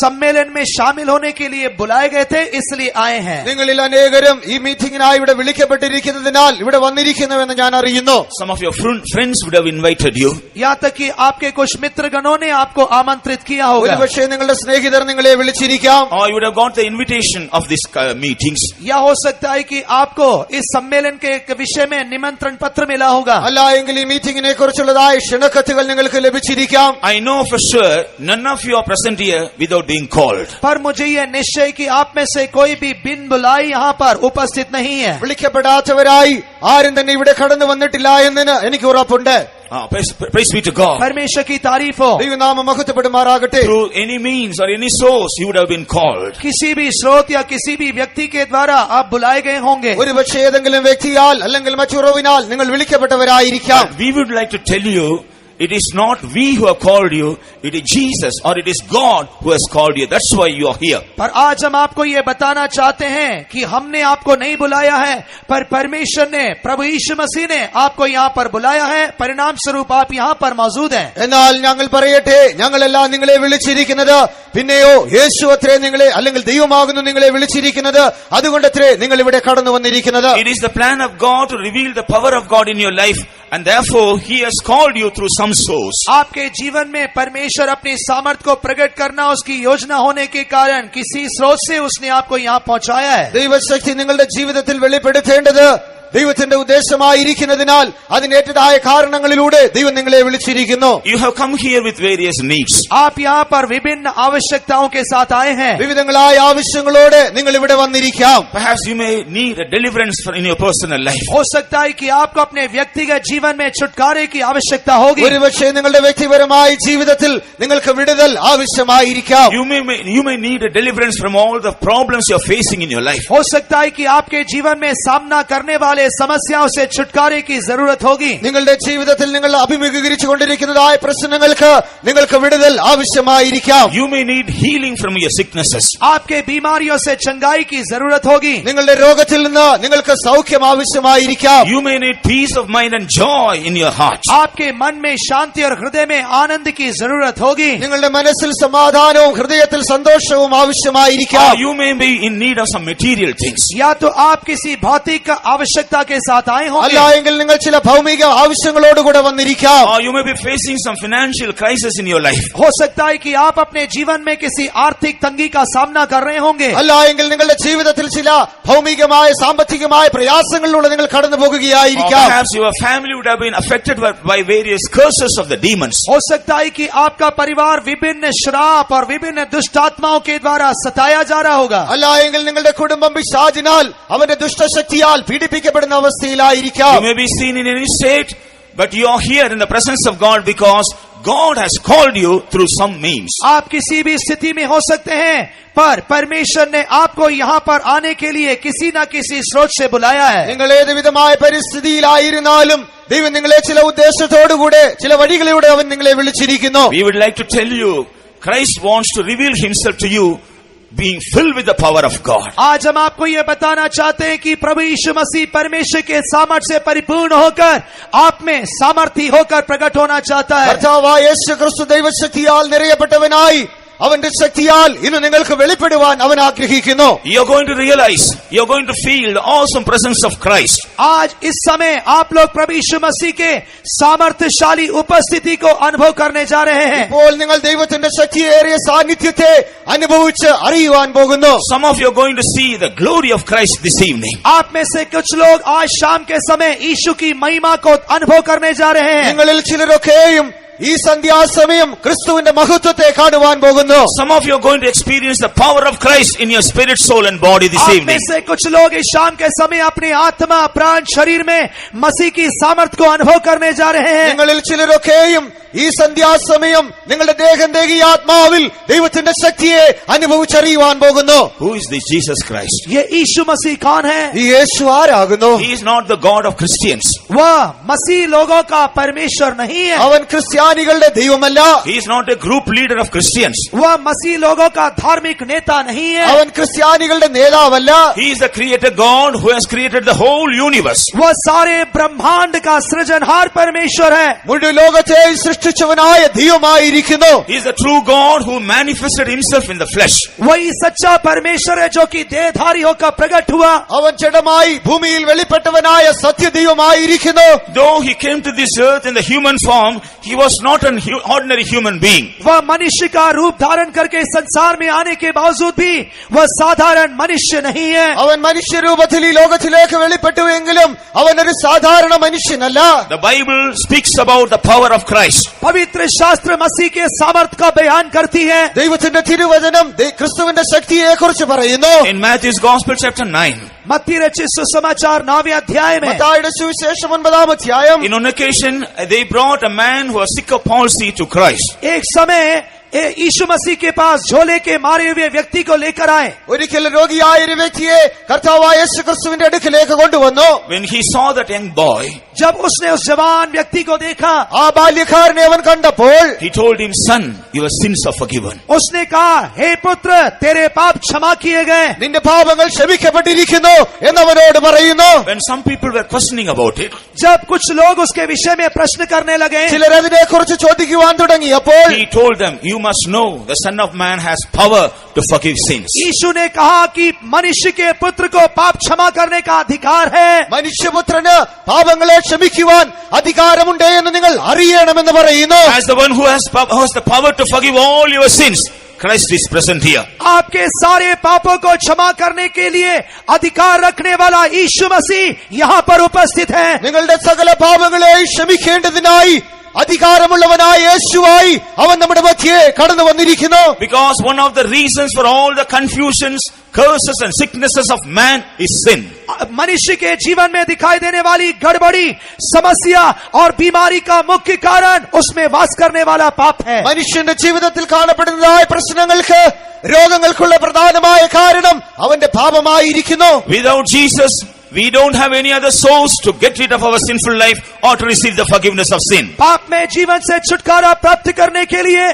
Speaker 2: सम्मेलन में शामिल होने के लिए बुलाए गए थे, इसलिए आए हैं.
Speaker 3: നിങ്ങളിൽ അനേകരും ഈ മീറ്റിംഗിനായി ഇവിടെ വിളിക്കപ്പെട്ടിരിക്കുന്നതിനാൽ ഇവിടെ വന്നിരിക്കുന്നുവെന്ന് ഞാൻ അറിയുന്നു.
Speaker 1: Some of your friends would have invited you.
Speaker 2: यहाँ तक कि आपके कुछ मित्रगणों ने आपको आमंत्रित किया होगा.
Speaker 3: ഒരുപക്ഷേ നിങ്ങളുടെ സ്നേഹിതർ നിങ്ങളെ വിളിച്ചിരിക്കാം.
Speaker 1: Or you would have got the invitation of these meetings.
Speaker 2: या हो सकता है कि आपको इस सम्मेलन के विषय में निमंत्रण पत्र मिला होगा.
Speaker 3: അല്ല എങ്കിൽ ഈ മീറ്റിംഗിനെ കുറിച്ചുള്ളതായ ക്ഷണക്കത്തുകൾ നിങ്ങൾക്ക് ലഭിച്ചിരിക്കാം.
Speaker 1: I know for sure none of you are present here without being called.
Speaker 2: पर मुझे यह निश्चय कि आप में से कोई भी बिन बुलाए यहाँ पर उपस्थित नहीं है.
Speaker 3: വിളിക്കപ്പെടാത്തവരായി ആരും തന്നെ ഇവിടെ കടന്നു വന്നിട്ടില്ല എന്നതിന് എനിക്ക് ഉറപ്പുണ്ട്.
Speaker 1: Praise be to God.
Speaker 2: परमेश्वर की तारीफ हो.
Speaker 3: ദൈവനാമം മഹത്വപ്പെടുമാറാകട്ടെ.
Speaker 1: Through any means or any source you would have been called.
Speaker 2: किसी भी स्रोत या किसी भी व्यक्ति के द्वारा आप बुलाए गए होंगे.
Speaker 3: ഒരുപക്ഷേ ഏതെങ്കിലും വ്യക്തിയാൽ അല്ലെങ്കിൽ മറ്റുറവിനാൽ നിങ്ങൾ വിളിക്കപ്പെട്ടവരായിരിക്കാം.
Speaker 1: But we would like to tell you, it is not we who have called you, it is Jesus or it is God who has called you. That's why you are here.
Speaker 2: पर आज हम आपको ये बताना चाहते हैं कि हमने आपको नहीं बुलाया है, पर परमेश्वर ने, प्रभु यीशु मसीह ने आपको यहाँ पर बुलाया है. परिणाम स्वरूप आप यहाँ पर मौजूद हैं.
Speaker 3: എന്നാൽ ഞങ്ങൾ പറയട്ടെ, ഞങ്ങളെല്ലാം നിങ്ങളെ വിളിച്ചിരിക്കുന്നത് പിന്നെയോ യേശു അത്രേ നിങ്ങളെ അല്ലെങ്കിൽ ദൈവമാകുന്നു നിങ്ങളെ വിളിച്ചിരിക്കുന്നത്. അതുകൊണ്ടത്രേ നിങ്ങൾ ഇവിടെ കടന്നു വന്നിരിക്കുന്നത്.
Speaker 1: It is the plan of God to reveal the power of God in your life, and therefore He has called you through some source.
Speaker 2: आपके जीवन में परमेश्वर अपनी सामर्थ को प्रकट करना उसकी योजना होने के कारण किसी स्रोत से उसने आपको यहाँ पहुँचाया है.
Speaker 3: ദൈവശക്തി നിങ്ങളുടെ ജീവിതത്തിൽ വെളിപ്പെടുത്തേണ്ടത് ദൈവത്തിന്റെ ഉദ്ദേശമായിരിക്കുന്നതിനാൽ അതിനേറ്റതായ കാരണങ്ങളിലൂടെ ദൈവം നിങ്ങളെ വിളിച്ചിരിക്കുന്നു.
Speaker 1: You have come here with various needs.
Speaker 2: आप यहाँ पर विभिन्न आवश्यकताओं के साथ आए हैं.
Speaker 3: വിവിധങ്ങളായ ആവശ്യങ്ങളോടെ നിങ്ങൾ ഇവിടെ വന്നിരിക്കാം.
Speaker 1: Perhaps you may need a deliverance in your personal life.
Speaker 2: हो सकता है कि आपको अपने व्यक्तिगत जीवन में छुटकारे की आवश्यकता होगी.
Speaker 3: ഒരുപക്ഷേ നിങ്ങളുടെ വ്യക്തിപരമായ ജീവിതത്തിൽ നിങ്ങൾക്ക് വിടുതൽ ആവശ്യമായിരിക്കാം.
Speaker 1: You may need a deliverance from all the problems you are facing in your life.
Speaker 2: हो सकता है कि आपके जीवन में सामना करने वाले समस्याओं से छुटकारे की जरूरत होगी.
Speaker 3: നിങ്ങളുടെ ജീവിതത്തിൽ നിങ്ങൾ അഭിമുഖീകരിച്ചുകൊണ്ടിരിക്കുന്നതായ പ്രശ്നങ്ങൾക്ക് നിങ്ങൾക്ക് വിടുതൽ ആവശ്യമായിരിക്കാം.
Speaker 1: You may need healing from your sicknesses.
Speaker 2: आपके बीमारियों से चंगाई की जरूरत होगी.
Speaker 3: നിങ്ങളുടെ രോഗത്തിൽ നിന്ന് നിങ്ങൾക്ക് സൗഖ്യം ആവശ്യമായിരിക്കാം.
Speaker 1: You may need peace of mind and joy in your heart.
Speaker 2: आपके मन में शांति और हृदय में आनंद की जरूरत होगी.
Speaker 3: നിങ്ങളുടെ മനസ്സിൽ സമാധാനവും ഹൃദയത്തിൽ സന്തോഷവും ആവശ്യമായിരിക്കാം.
Speaker 1: You may be in need of some material things.
Speaker 2: या तो आप किसी भौतिक आवश्यकता के साथ आए होंगे.
Speaker 3: അല്ല എങ്കിൽ നിങ്ങൾ ചില ഭൗമിക ആവശ്യങ്ങളോടുകൂടെ വന്നിരിക്കാം.
Speaker 1: Or you may be facing some financial crisis in your life.
Speaker 2: हो सकता है कि आप अपने जीवन में किसी आर्थिक तंगी का सामना कर रहे होंगे.
Speaker 3: അല്ല എങ്കിൽ നിങ്ങളുടെ ജീവിതത്തിൽ ചില ഭൗമികമായ സാമ്പത്തികമായ പ്രയാസങ്ങളിലൂടെ നിങ്ങൾ കടന്നു
Speaker 1: Or
Speaker 3: പോകുകയായിരിക്കാം.
Speaker 1: perhaps your family would have been affected by various curses of the demons.
Speaker 2: हो सकता है कि आपका परिवार विभिन्न श्राप और विभिन्न दुष्ट आत्माओं के द्वारा सताया जा रहा होगा.
Speaker 3: അല്ല എങ്കിൽ നിങ്ങളുടെ കുടുംബം പിശാചിനാൽ അവന്റെ ദുഷ്ടശക്തിയാൽ പീഡിപ്പിക്കപ്പെടുന്ന അവസ്ഥയിലായിരിക്കാം.
Speaker 1: You may be seen in any state, but you are here in the presence of God because God has called you through some means.
Speaker 2: आप किसी भी स्थिति में हो सकते हैं, पर परमेश्वर ने आपको यहाँ पर आने के लिए किसी न किसी स्रोत से बुलाया है.
Speaker 3: നിങ്ങൾ ഏതുവിധമായ പരിസ്ഥിതിയിലായിരുന്നാലും ദൈവം നിങ്ങളെ ചില ഉദ്ദേശത്തോടുകൂടെ ചില വഴികളിലൂടെ അവൻ നിങ്ങളെ വിളിച്ചിരിക്കുന്നു.
Speaker 1: We would like to tell you, Christ wants to reveal himself to you, being filled with the power of God.
Speaker 2: आज हम आपको ये बताना चाहते हैं कि प्रभु यीशु मसीह परमेश्वर के सामर्थ्य से परिपूर्ण होकर आप में सामर्थी होकर प्रकट होना चाहता है.
Speaker 3: കർത്താവായ യേശു ക്രിസ്തു ദൈവശക്തിയാൽ നിറയപ്പെട്ടവനായി അവന്റെ ശക്തിയാൽ ഇന്ന് നിങ്ങൾക്ക് വെളിപ്പെടുവാൻ അവൻ ആഗ്രഹിക്കുന്നു.
Speaker 1: You're going to realize, you're going to feel the awesome presence of Christ.
Speaker 2: आज इस समय आप लोग प्रभु यीशु मसीह के सामर्थ्यशाली उपस्थिति को अनुभव करने जा रहे हैं.
Speaker 3: ഇപ്പോൾ നിങ്ങൾ ദൈവത്തിന്റെ ശക്തിയേറിയ സാന്നിധ്യത്തെ അനുഭവിച്ച് അറിയുവാൻ പോകുന്നു.
Speaker 1: Some of you are going to see the glory of Christ this evening.
Speaker 2: आप में से कुछ लोग आज शाम के समय यीशु की महिमा को अनुभव करने जा रहे हैं.
Speaker 3: നിങ്ങളിൽ ചിലരൊക്കെയും ഈ സന്ധ്യാസമയം ക്രിസ്തുവിന്റെ മഹത്വത്തെ കാണുവാൻ പോകുന്നു.
Speaker 1: Some of you are going to experience the power of Christ in your spirit, soul and body this
Speaker 2: आप में
Speaker 1: evening.
Speaker 2: से कुछ लोग इस शाम के समय अपनी आत्मा प्राण शरीर में मसीह की सामर्थ को अनुभव करने जा रहे हैं.
Speaker 3: നിങ്ങളിൽ ചിലരൊക്കെയും ഈ സന്ധ്യാസമയം നിങ്ങളുടെ ദേഹം ദേഹി ആത്മാവിൽ ദൈവത്തിന്റെ ശക്തിയെ അനുഭവിച്ചറിയുവാൻ പോകുന്നു.
Speaker 1: Who is this Jesus Christ?
Speaker 2: ये यीशु मसीह कौन है?
Speaker 3: ഈ യേശു ആരാകുന്നു?
Speaker 1: He is not the God of Christians.
Speaker 2: वह मसीह लोगों का परमेश्वर नहीं है.
Speaker 3: അവൻ ക്രിസ്ത്യാനികളുടെ ദൈവമല്ല.
Speaker 1: He is not a group leader of Christians.
Speaker 2: वह मसीह लोगों का धार्मिक नेता नहीं है.
Speaker 3: അവൻ ക്രിസ്ത്യാനികളുടെ നേതാവല്ല.
Speaker 1: He is the creator God who has created the whole universe.
Speaker 2: वह सारे ब्रह्मांड का सृजनहार परमेश्वर है.
Speaker 3: മുഴുവൻ ലോകത്തെ സൃഷ്ടിച്ചവനായ ദൈവമായിരിക്കുന്നു.
Speaker 1: He is the true God who manifested himself in the flesh.
Speaker 2: वही सच्चा परमेश्वर है जो कि देहधारी होकर प्रकट हुआ.
Speaker 3: അവൻ ജഡമായി ഭൂമിയിൽ വെളിപ്പെട്ടവനായ സത്യദൈവമായിരിക്കുന്നു.
Speaker 1: Though he came to this earth in the human form, he was not an ordinary human being.
Speaker 2: वह मनुष्य का रूप धारण करके संसार में आने के बावजूद भी वह साधारण मनुष्य नहीं है.
Speaker 3: അവൻ മനുഷ്യരൂപത്തിൽ ഈ ലോകത്തിലേക്ക് വെളിപ്പെട്ടുവെങ്കിലും അവനൊരു സാധാരണ മനുഷ്യനല്ല.
Speaker 1: The Bible speaks about the power of Christ.
Speaker 2: पवित्र शास्त्र मसीह के सामर्थ का बयान करती है.
Speaker 3: ദൈവത്തിന്റെ തിരുവചനം ക്രിസ്തുവിന്റെ ശക്തിയെ കുറിച്ച് പറയുന്നു.
Speaker 1: In Matthew's Gospel chapter 9,
Speaker 2: मत्ती रचित सुसमाचार 9वें अध्याय में
Speaker 3: മത്തായിയുടെ സുവിശേഷം 9-ാം അധ്യായം.
Speaker 1: in on occasion, they brought a man who was sick of palsy to Christ.
Speaker 2: एक समय यीशु मसीह के पास झोले के मारे हुए व्यक्ति को लेकर आए.
Speaker 3: ഒരിക്കൽ രോഗിയായ ഒരു വ്യക്തിയെ കർത്താവായ യേശു ക്രിസ്തുവിന്റെ അടുക്കലേക്ക് കൊണ്ടുവന്നു.
Speaker 1: When he saw that young boy,
Speaker 2: जब उसने उस जवान व्यक्ति को देखा,
Speaker 3: ആ ബാല്യക്കാരനെ അവൻ കണ്ടപ്പോൾ
Speaker 1: he told him, "Son, your sins are forgiven."
Speaker 2: उसने कहा, हे पुत्र, तेरे पाप क्षमा किए गए.
Speaker 3: നിന്റെ പാപങ്ങൾ ക്ഷമിക്കപ്പെട്ടിരിക്കുന്നു എന്നവനോട് പറയുന്നു.
Speaker 1: When some people were questioning about it,
Speaker 2: जब कुछ लोग उसके विषय में प्रश्न करने लगे,
Speaker 3: ചിലർ അതിനെ കുറിച്ച് ചോദിക്കുവാൻ തുടങ്ങിയപ്പോൾ
Speaker 1: he told them, "You must know the Son of Man has power to forgive sins."
Speaker 2: यीशु ने कहा कि मनुष्य के पुत्र को पाप क्षमा करने का अधिकार है.
Speaker 3: മനുഷ്യപുത്രന് പാപങ്ങളെ ക്ഷമിക്കുവാൻ അധികാരമുണ്ട് എന്ന് നിങ്ങൾ അറിയണമെന്ന് പറയുന്നു.
Speaker 1: As the one who has the power to forgive all your sins, Christ is present here.
Speaker 2: आपके सारे पापों को क्षमा करने के लिए अधिकार रखने वाला यीशु मसीह यहाँ पर उपस्थित है.
Speaker 3: നിങ്ങളുടെ സകല പാപങ്ങളെയും ക്ഷമിക്കേണ്ടതിനായി അധികാരമുള്ളവനായ യേശുവായി അവൻ നമ്മുടെ മധ്യേ കടന്നു വന്നിരിക്കുന്നു.
Speaker 1: Because one of the reasons for all the confusions, curses and sicknesses of man is sin.
Speaker 2: मनुष्य के जीवन में दिखाई देने वाली गड़बड़ी, समस्या और बीमारी का मुख्य कारण उसमें वास करने वाला पाप है.
Speaker 3: മനുഷ്യന്റെ ജീവിതത്തിൽ കാണപ്പെടുന്നതായ പ്രശ്നങ്ങൾക്ക് രോഗങ്ങൾക്കുള്ള പ്രധാനമായ കാരണം അവന്റെ പാപമായിരിക്കുന്നു.
Speaker 1: Without Jesus, we don't have any other source to get rid of our sinful life or to receive the forgiveness of sin.
Speaker 2: पाप में जीवन से छुटकारा प्राप्त करने के लिए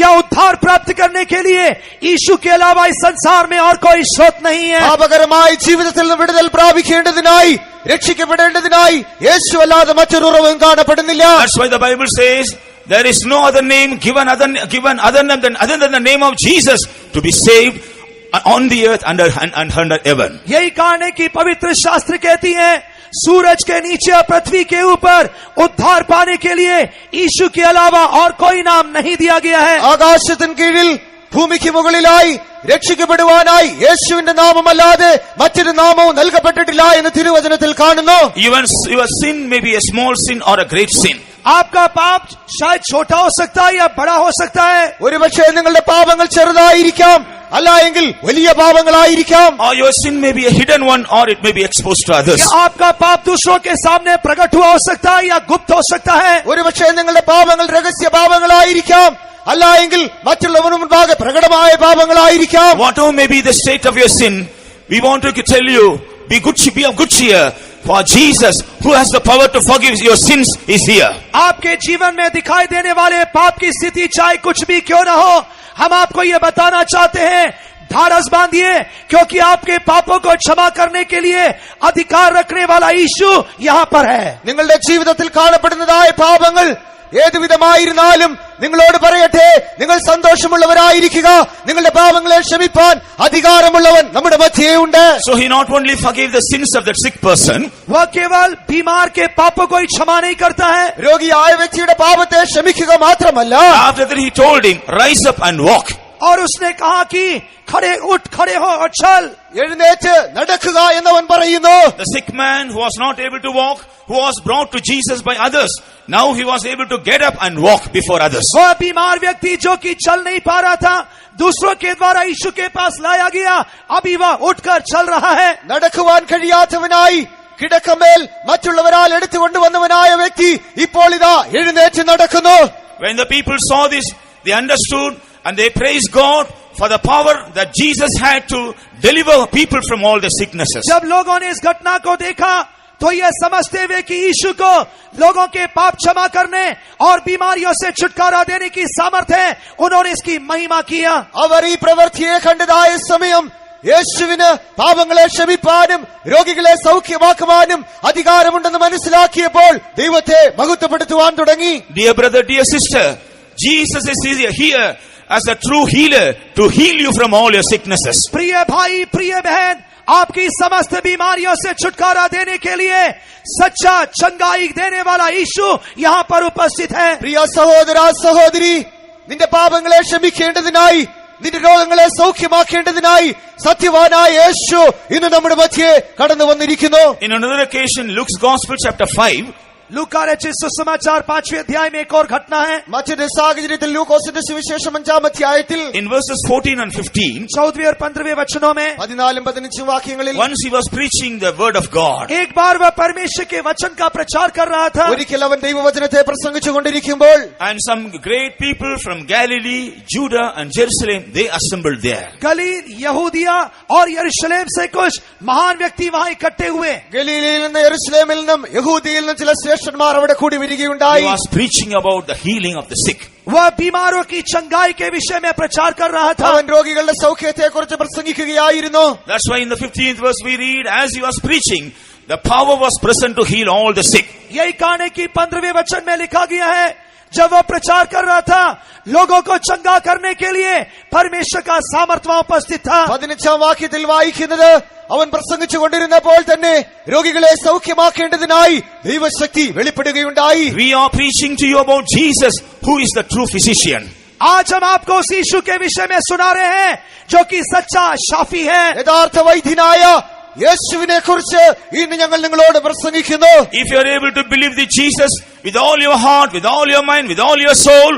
Speaker 2: या उद्धार प्राप्त करने के लिए यीशु के अलावा इस संसार में और कोई स्रोत नहीं है.
Speaker 3: പാപകരമായ ജീവിതത്തിൽ നിന്ന് വിടുതൽ പ്രാപിക്കേണ്ടതിനായി രക്ഷിക്കപ്പെടേണ്ടതിനായി യേശു അല്ലാതെ മറ്റൊരു ഉറവും കാണപ്പെടുന്നില്ല.
Speaker 1: That's why the Bible says there is no other name given other than the name of Jesus to be saved on the earth and under heaven.
Speaker 2: यही कारण है कि पवित्र शास्त्र कहती है, सूरज के नीचे और पृथ्वी के ऊपर उद्धार पाने के लिए यीशु के अलावा और कोई नाम नहीं दिया गया है.
Speaker 3: ആകാശത്തിന് കീഴിൽ ഭൂമിക്ക് മുകളിലായി രക്ഷിക്കപ്പെടുവാനായി യേശുവിന്റെ നാമമല്ലാതെ മറ്റൊരു നാമവും നൽകപ്പെട്ടിട്ടില്ല എന്ന് തിരുവചനത്തിൽ കാണുന്നു.
Speaker 1: Even your sin may be a small sin or a great sin.
Speaker 2: आपका पाप शायद छोटा हो सकता है या बड़ा हो सकता है.
Speaker 3: ഒരുപക്ഷെ നിങ്ങളുടെ പാപങ്ങൾ ചെറുതായിരിക്കാം, അല്ല എങ്കിൽ വലിയ പാപങ്ങളായിരിക്കാം.
Speaker 1: Or your sin may be a hidden one or it may be exposed to others.
Speaker 2: या आपका पाप दूसरों के सामने प्रकट हुआ हो सकता है या गुप्त हो सकता है.
Speaker 3: ഒരുപക്ഷെ നിങ്ങളുടെ പാപങ്ങൾ രഹസ്യ പാപങ്ങളായിരിക്കാം, അല്ല എങ്കിൽ മറ്റുള്ളവന് മുൻപാകെ പ്രകടമായ പാപങ്ങളായിരിക്കാം.
Speaker 1: Whatever may be the state of your sin, we want to tell you, be of good cheer. For Jesus, who has the power to forgive your sins, is here.
Speaker 2: आपके जीवन में दिखाई देने वाले पाप की स्थिति चाहे कुछ भी क्यों न हो, हम आपको ये बताना चाहते हैं, ढाढ़स बांधिए, क्योंकि आपके पापों को क्षमा करने के लिए अधिकार रखने वाला यीशु यहाँ पर है.
Speaker 3: നിങ്ങളുടെ ജീവിതത്തിൽ കാണപ്പെടുന്നതായ പാപങ്ങൾ ഏതുവിധമായിരുന്നാലും നിങ്ങളോട് പറയട്ടെ, നിങ്ങൾ സന്തോഷമുള്ളവരായിരിക്കുക. നിങ്ങളുടെ പാപങ്ങളെ ക്ഷമിപ്പാൻ അധികാരമുള്ളവൻ നമ്മുടെ മധ്യേ ഉണ്ട്.
Speaker 1: So he not only forgave the sins of that sick person,
Speaker 2: वह केवल बीमार के पापों को ही क्षमा नहीं करता है,
Speaker 3: രോഗിയായ വ്യക്തിയുടെ പാപത്തെ ക്ഷമിക്കുക മാത്രമല്ല,
Speaker 1: after that he told him, rise up and walk.
Speaker 2: और उसने कहा कि खड़े हो और चल.
Speaker 3: എഴുന്നേറ്റ് നടക്കുക എന്നവൻ പറയുന്നു.
Speaker 1: The sick man who was not able to walk, who was brought to Jesus by others, now he was able to get up and walk before others.
Speaker 2: वह बीमार व्यक्ति जो कि चल नहीं पा रहा था, दूसरों के द्वारा यीशु के पास लाया गया, अभी वह उठकर चल रहा है.
Speaker 3: നടക്കുവാൻ കഴിയാത്തവനായി കിടക്കമേൽ മറ്റുള്ളവരാൽ എടുത്തുകൊണ്ടുവന്നവനായ വ്യക്തി ഇപ്പോൾ ഇതാ എഴുന്നേറ്റ് നടക്കുന്നു.
Speaker 1: When the people saw this, they understood and they praised God for the power that Jesus had to deliver people from all the sicknesses.
Speaker 2: जब लोगों ने इस घटना को देखा तो यह समझते हुए कि यीशु को लोगों के पाप क्षमा करने और बीमारियों से छुटकारा देने की सामर्थ्य है, उन्होंने इसकी महिमा किया.
Speaker 3: അവർ ഈ പ്രവൃത്തിയെ കണ്ടതായ സമയം യേശുവിന് പാപങ്ങളെ ക്ഷമിപ്പാനും രോഗികളെ സൗഖ്യമാക്കുവാനും അധികാരമുണ്ടെന്ന് മനസ്സിലാക്കിയപ്പോൾ ദൈവത്തെ മഹത്വപ്പെടുത്തുവാൻ തുടങ്ങി.
Speaker 1: Dear brother, dear sister, Jesus is here as a true healer to heal you from all your sicknesses.
Speaker 2: प्रिय भाई, प्रिय बहन, आपकी समस्त बीमारियों से छुटकारा देने के लिए सच्चा चंगाई देने वाला यीशु यहाँ पर उपस्थित है.
Speaker 3: പ്രിയ സഹോദര സഹോദരി, നിന്റെ പാപങ്ങളെ ക്ഷമിക്കേണ്ടതിനായി, നിന്റെ രോഗങ്ങളെ സൗഖ്യമാക്കേണ്ടതിനായി സത്യവാനായ യേശു ഇന്ന് നമ്മുടെ മധ്യേ കടന്നു വന്നിരിക്കുന്നു.
Speaker 1: In another occasion, Luke's Gospel chapter 5,
Speaker 2: लूका रचित सुसमाचार 5वें अध्याय में एक और घटना है.
Speaker 3: മറ്റൊരു സാഹചര്യത്തിൽ ലൂക്കോസിന്റെ സുവിശേഷം 5-ാം അധ്യായത്തിൽ
Speaker 1: in verses 14 and 15,
Speaker 2: 14वें और 15वें वचनों में
Speaker 3: 14-15 വാക്യങ്ങളിൽ
Speaker 1: once he was preaching the word of God.
Speaker 2: एक बार वह परमेश्वर के वचन का प्रचार कर रहा था.
Speaker 3: ഒരിക്കൽ അവൻ ദൈവവചനത്തെ പ്രസംഗിച്ചു കൊണ്ടിരിക്കുമ്പോൾ
Speaker 1: And some great people from Galilee, Judah and Jerusalem, they assembled there.
Speaker 2: गलील, यहूदिया और यरूशलेम से कुछ महान व्यक्ति वहां इकट्ठे हुए.
Speaker 3: ഗലീലയിൽ നിന്ന് യെരുശലേമിൽ നിന്നും യഹൂദിയിൽ നിന്നും ചില ശ്രേഷ്ഠന്മാർ അവിടെ കൂടി
Speaker 1: He
Speaker 3: വരികയുണ്ടായി.
Speaker 1: was preaching about the healing of the sick.
Speaker 2: वह बीमारों की चंगाई के विषय में प्रचार कर रहा था.
Speaker 3: അവൻ രോഗികളുടെ സൗഖ്യത്തെ കുറിച്ച് പ്രസംഗിക്കുകയായിരുന്നു.
Speaker 1: That's why in the 15th verse we read, as he was preaching, the power was present to heal all the sick.
Speaker 2: यही कहानी की 15वें वचन में लिखा गया है, जब वह प्रचार कर रहा था, लोगों को चंगा करने के लिए परमेश्वर का सामर्थ्य वहां उपस्थित था.
Speaker 3: 15-ാം വാക്യത്തിൽ വായിക്കുന്നത്, അവൻ പ്രസംഗിച്ചു കൊണ്ടിരുന്നപ്പോൾ തന്നെ രോഗികളെ സൗഖ്യമാക്കേണ്ടതിനായി ദൈവശക്തി വെളിപ്പെടുകയുണ്ടായി.
Speaker 1: We are preaching to you about Jesus, who is the true physician.
Speaker 2: आज हम आपको उस यीशु के विषय में सुना रहे हैं जो कि सच्चा शाफी है.
Speaker 3: യഥാർത്ഥ വൈദ്യനായ യേശുവിനെ കുറിച്ച് ഇന്ന് ഞങ്ങൾ നിങ്ങളോട് പ്രസംഗിക്കുന്നു.
Speaker 1: If you are able to believe the Jesus with all your heart, with all your mind, with all your soul,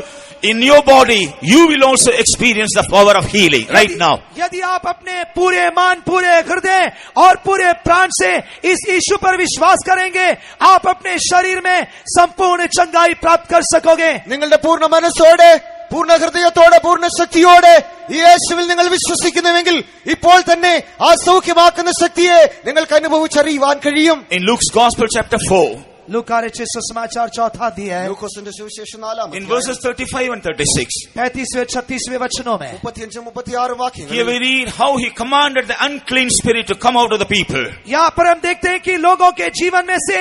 Speaker 1: in your body, you will also experience the power of healing right now.
Speaker 2: यदि आप अपने पूरे मन, पूरे हृदय और पूरे प्राण से इस यीशु पर विश्वास करेंगे, आप अपने शरीर में संपूर्ण चंगाई प्राप्त कर सकोगे.
Speaker 3: നിങ്ങളുടെ പൂർണ്ണ മനസ്സോടെ, പൂർണ്ണ ഹൃദയത്തോടെ, പൂർണ്ണ ശക്തിയോടെ ഈ യേശുവിൽ നിങ്ങൾ വിശ്വസിക്കുന്നുവെങ്കിൽ ഇപ്പോൾ തന്നെ ആ സൗഖ്യമാക്കുന്ന ശക്തിയെ നിങ്ങൾക്ക് അനുഭവിച്ചറിയുവാൻ കഴിയും.
Speaker 1: In Luke's Gospel chapter 4,
Speaker 2: लूका रचित सुसमाचार 4वां अध्याय
Speaker 3: ലൂക്കോസിന്റെ സുവിശേഷം 4-ാം
Speaker 1: in verses 35 and 36,
Speaker 2: 35वें 36वें वचनों में
Speaker 3: 35-36 വാക്യങ്ങൾ.
Speaker 1: here we read how he commanded the unclean spirit to come out of the people.
Speaker 2: यहाँ पर हम देखते हैं कि लोगों के जीवन में से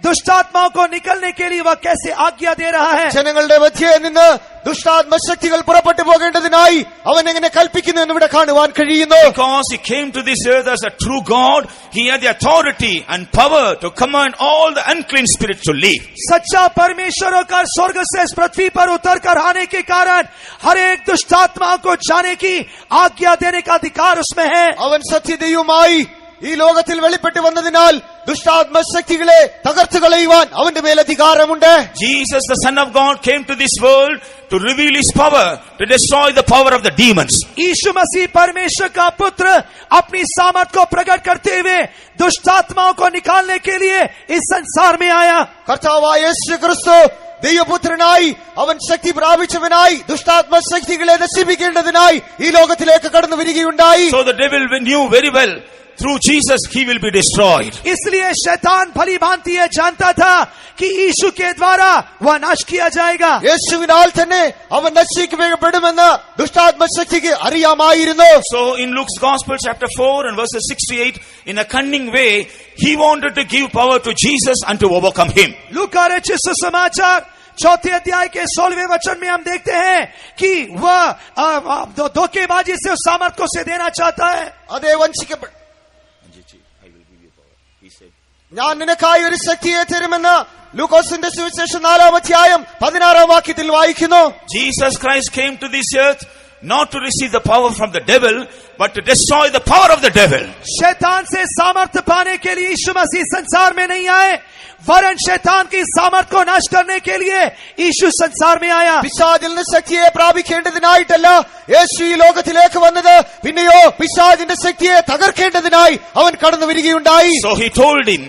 Speaker 2: दुष्टात्माओं को निकलने के लिए वह कैसे आज्ञा दे रहा है.
Speaker 3: ജനങ്ങളുടെ മധ്യേ നിന്ന് ദുഷ്ടാത്മശക്തികൾ പുറപ്പെട്ടു പോകേണ്ടതിനായി അവൻ എങ്ങനെ കൽപ്പിക്കുന്നു എന്ന് ഇവിടെ കാണുവാൻ കഴിയുന്നു.
Speaker 1: Because he came to this earth as a true God, he had the authority and power to command all the unclean spirits to leave.
Speaker 2: सच्चा परमेश्वर होकर स्वर्ग से इस पृथ्वी पर उतर कर आने के कारण हर एक दुष्टात्माओं को जाने की आज्ञा देने का अधिकार उसमें है.
Speaker 3: അവൻ സത്യദൈവമായി ഈ ലോകത്തിൽ വെളിപ്പെട്ടു വന്നതിനാൽ ദുഷ്ടാത്മശക്തികളെ തകർത്തു കളയുവാൻ അവന്റെ മേൽ അധികാരമുണ്ട്.
Speaker 1: Jesus, the Son of God, came to this world to reveal his power, to destroy the power of the demons.
Speaker 2: यीशु मसीह परमेश्वर का पुत्र अपनी सामर्थ को प्रकट करते हुए दुष्टात्माओं को निकालने के लिए इस संसार में आया.
Speaker 3: കർത്താവായ യേശു ക്രിസ്തു ദൈവപുത്രനായി അവൻ ശക്തി പ്രാപിച്ചവനായി ദുഷ്ടാത്മശക്തികളെ നശിപ്പിക്കേണ്ടതിനായി ഈ ലോകത്തിലേക്ക് കടന്നു വരികയുണ്ടായി.
Speaker 1: So the devil knew very well, through Jesus he will be destroyed.
Speaker 2: इसलिए शैतान भली भांति ये जानता था कि यीशु के द्वारा वह नाश किया जाएगा.
Speaker 3: യേശുവിനാൽ തന്നെ അവൻ നശിക്കപ്പെടുമെന്ന് ദുഷ്ടാത്മശക്തിക്ക് അറിയാമായിരുന്നു.
Speaker 1: So in Luke's Gospel chapter 4 and verses 6 to 8, in a cunning way, he wanted to give power to Jesus and to overcome him.
Speaker 2: लूका रचित सुसमाचार चौथे अध्याय के 16वें वचन में हम देखते हैं कि वह धोखेबाजी से उस सामर्थ को से देना चाहता है.
Speaker 3: അതേ വഞ്ചിക്കപ്പെട്ട ഞാൻ നിനക്കായി ഒരു ശക്തിയെ തരുമെന്ന് ലൂക്കോസിന്റെ സുവിശേഷം 4-ാം അധ്യായം 16-ാം വാക്യത്തിൽ വായിക്കുന്നു.
Speaker 1: Jesus Christ came to this earth not to receive the power from the devil, but to destroy the power of the devil.
Speaker 2: शैतान से सामर्थ पाने के लिए यीशु मसीह संसार में नहीं आए, वरन शैतान की सामर्थ को नाश करने के लिए यीशु संसार में आया.
Speaker 3: പിശാചിൽ നിന്ന് ശക്തിയെ പ്രാപിക്കേണ്ടതിനായിട്ടല്ല യേശു ഈ ലോകത്തിലേക്ക് വന്നത്, പിന്നെയോ പിശാചിന്റെ ശക്തിയെ തകർക്കേണ്ടതിനായി അവൻ കടന്നു വരികയുണ്ടായി.
Speaker 1: So he told him,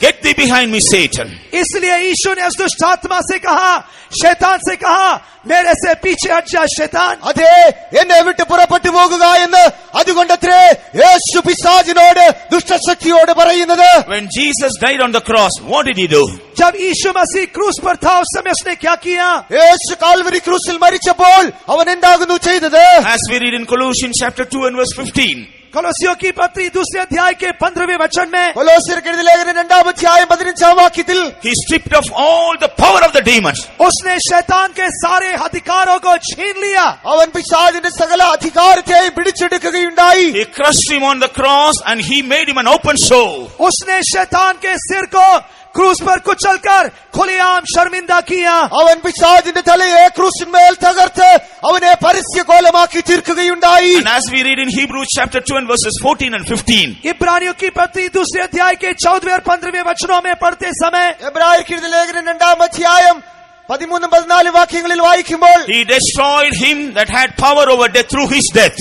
Speaker 1: get thee behind me, Satan.
Speaker 2: इसलिए यीशु ने उस दुष्ट आत्मा से कहा, शैतान से कहा, मेरे से पीछे हट जा शैतान.
Speaker 3: അതെ, എന്നെ വിട്ട് പുറപ്പെട്ടു പോകുക എന്ന് അതുകൊണ്ടത്രേ യേശു പിശാചിനോട് ദുഷ്ടശക്തിയോട് പറയുന്നത്.
Speaker 1: When Jesus died on the cross, what did he do?
Speaker 2: जब यीशु मसीह क्रूस पर था उस समय उसने क्या किया?
Speaker 3: യേശു കാൽവരി ക്രൂസിൽ മരിച്ചപ്പോൾ അവൻ എന്താകുന്നു ചെയ്തത്?
Speaker 1: As we read in Colossians chapter 2 and verse 15.
Speaker 2: कोलोसियों की पत्री 2 अध्याय के 15वें वचन में
Speaker 3: കൊലോസ്യർക്ക് എഴുതിയ ലേഖനം 2-ാം അധ്യായം 15-ാം വാക്യത്തിൽ
Speaker 1: He stripped off all the power of the demons.
Speaker 2: उसने शैतान के सारे अधिकारों को छीन लिया.
Speaker 3: അവൻ പിശാചിന്റെ സകല അധികാരത്തെയും പിടിച്ചെടുക്കുകയുണ്ടായി.
Speaker 1: He crushed him on the cross and he made him an open show.
Speaker 2: उसने शैतान के सिर को क्रूस पर कुचलकर खुलेआम शर्मिंदा किया.
Speaker 3: അവൻ പിശാചിന്റെ തലയെ ക്രൂശിന്മേൽ തകർത്ത് അവനെ പരസ്യകോലമാക്കി തീർക്കുകയുണ്ടായി.
Speaker 1: And as we read in Hebrews chapter 2 and verses 14 and 15.
Speaker 2: इब्रानियों की पत्री 2 अध्याय के 14वें और 15वें वचनों में पढ़ते समय
Speaker 3: എബ്രായർക്ക് എഴുതിയ ലേഖനം 2-ാം അധ്യായം 13-14 വാക്യങ്ങളിൽ വായിക്കുമ്പോൾ
Speaker 1: He destroyed him that had power over death through his death.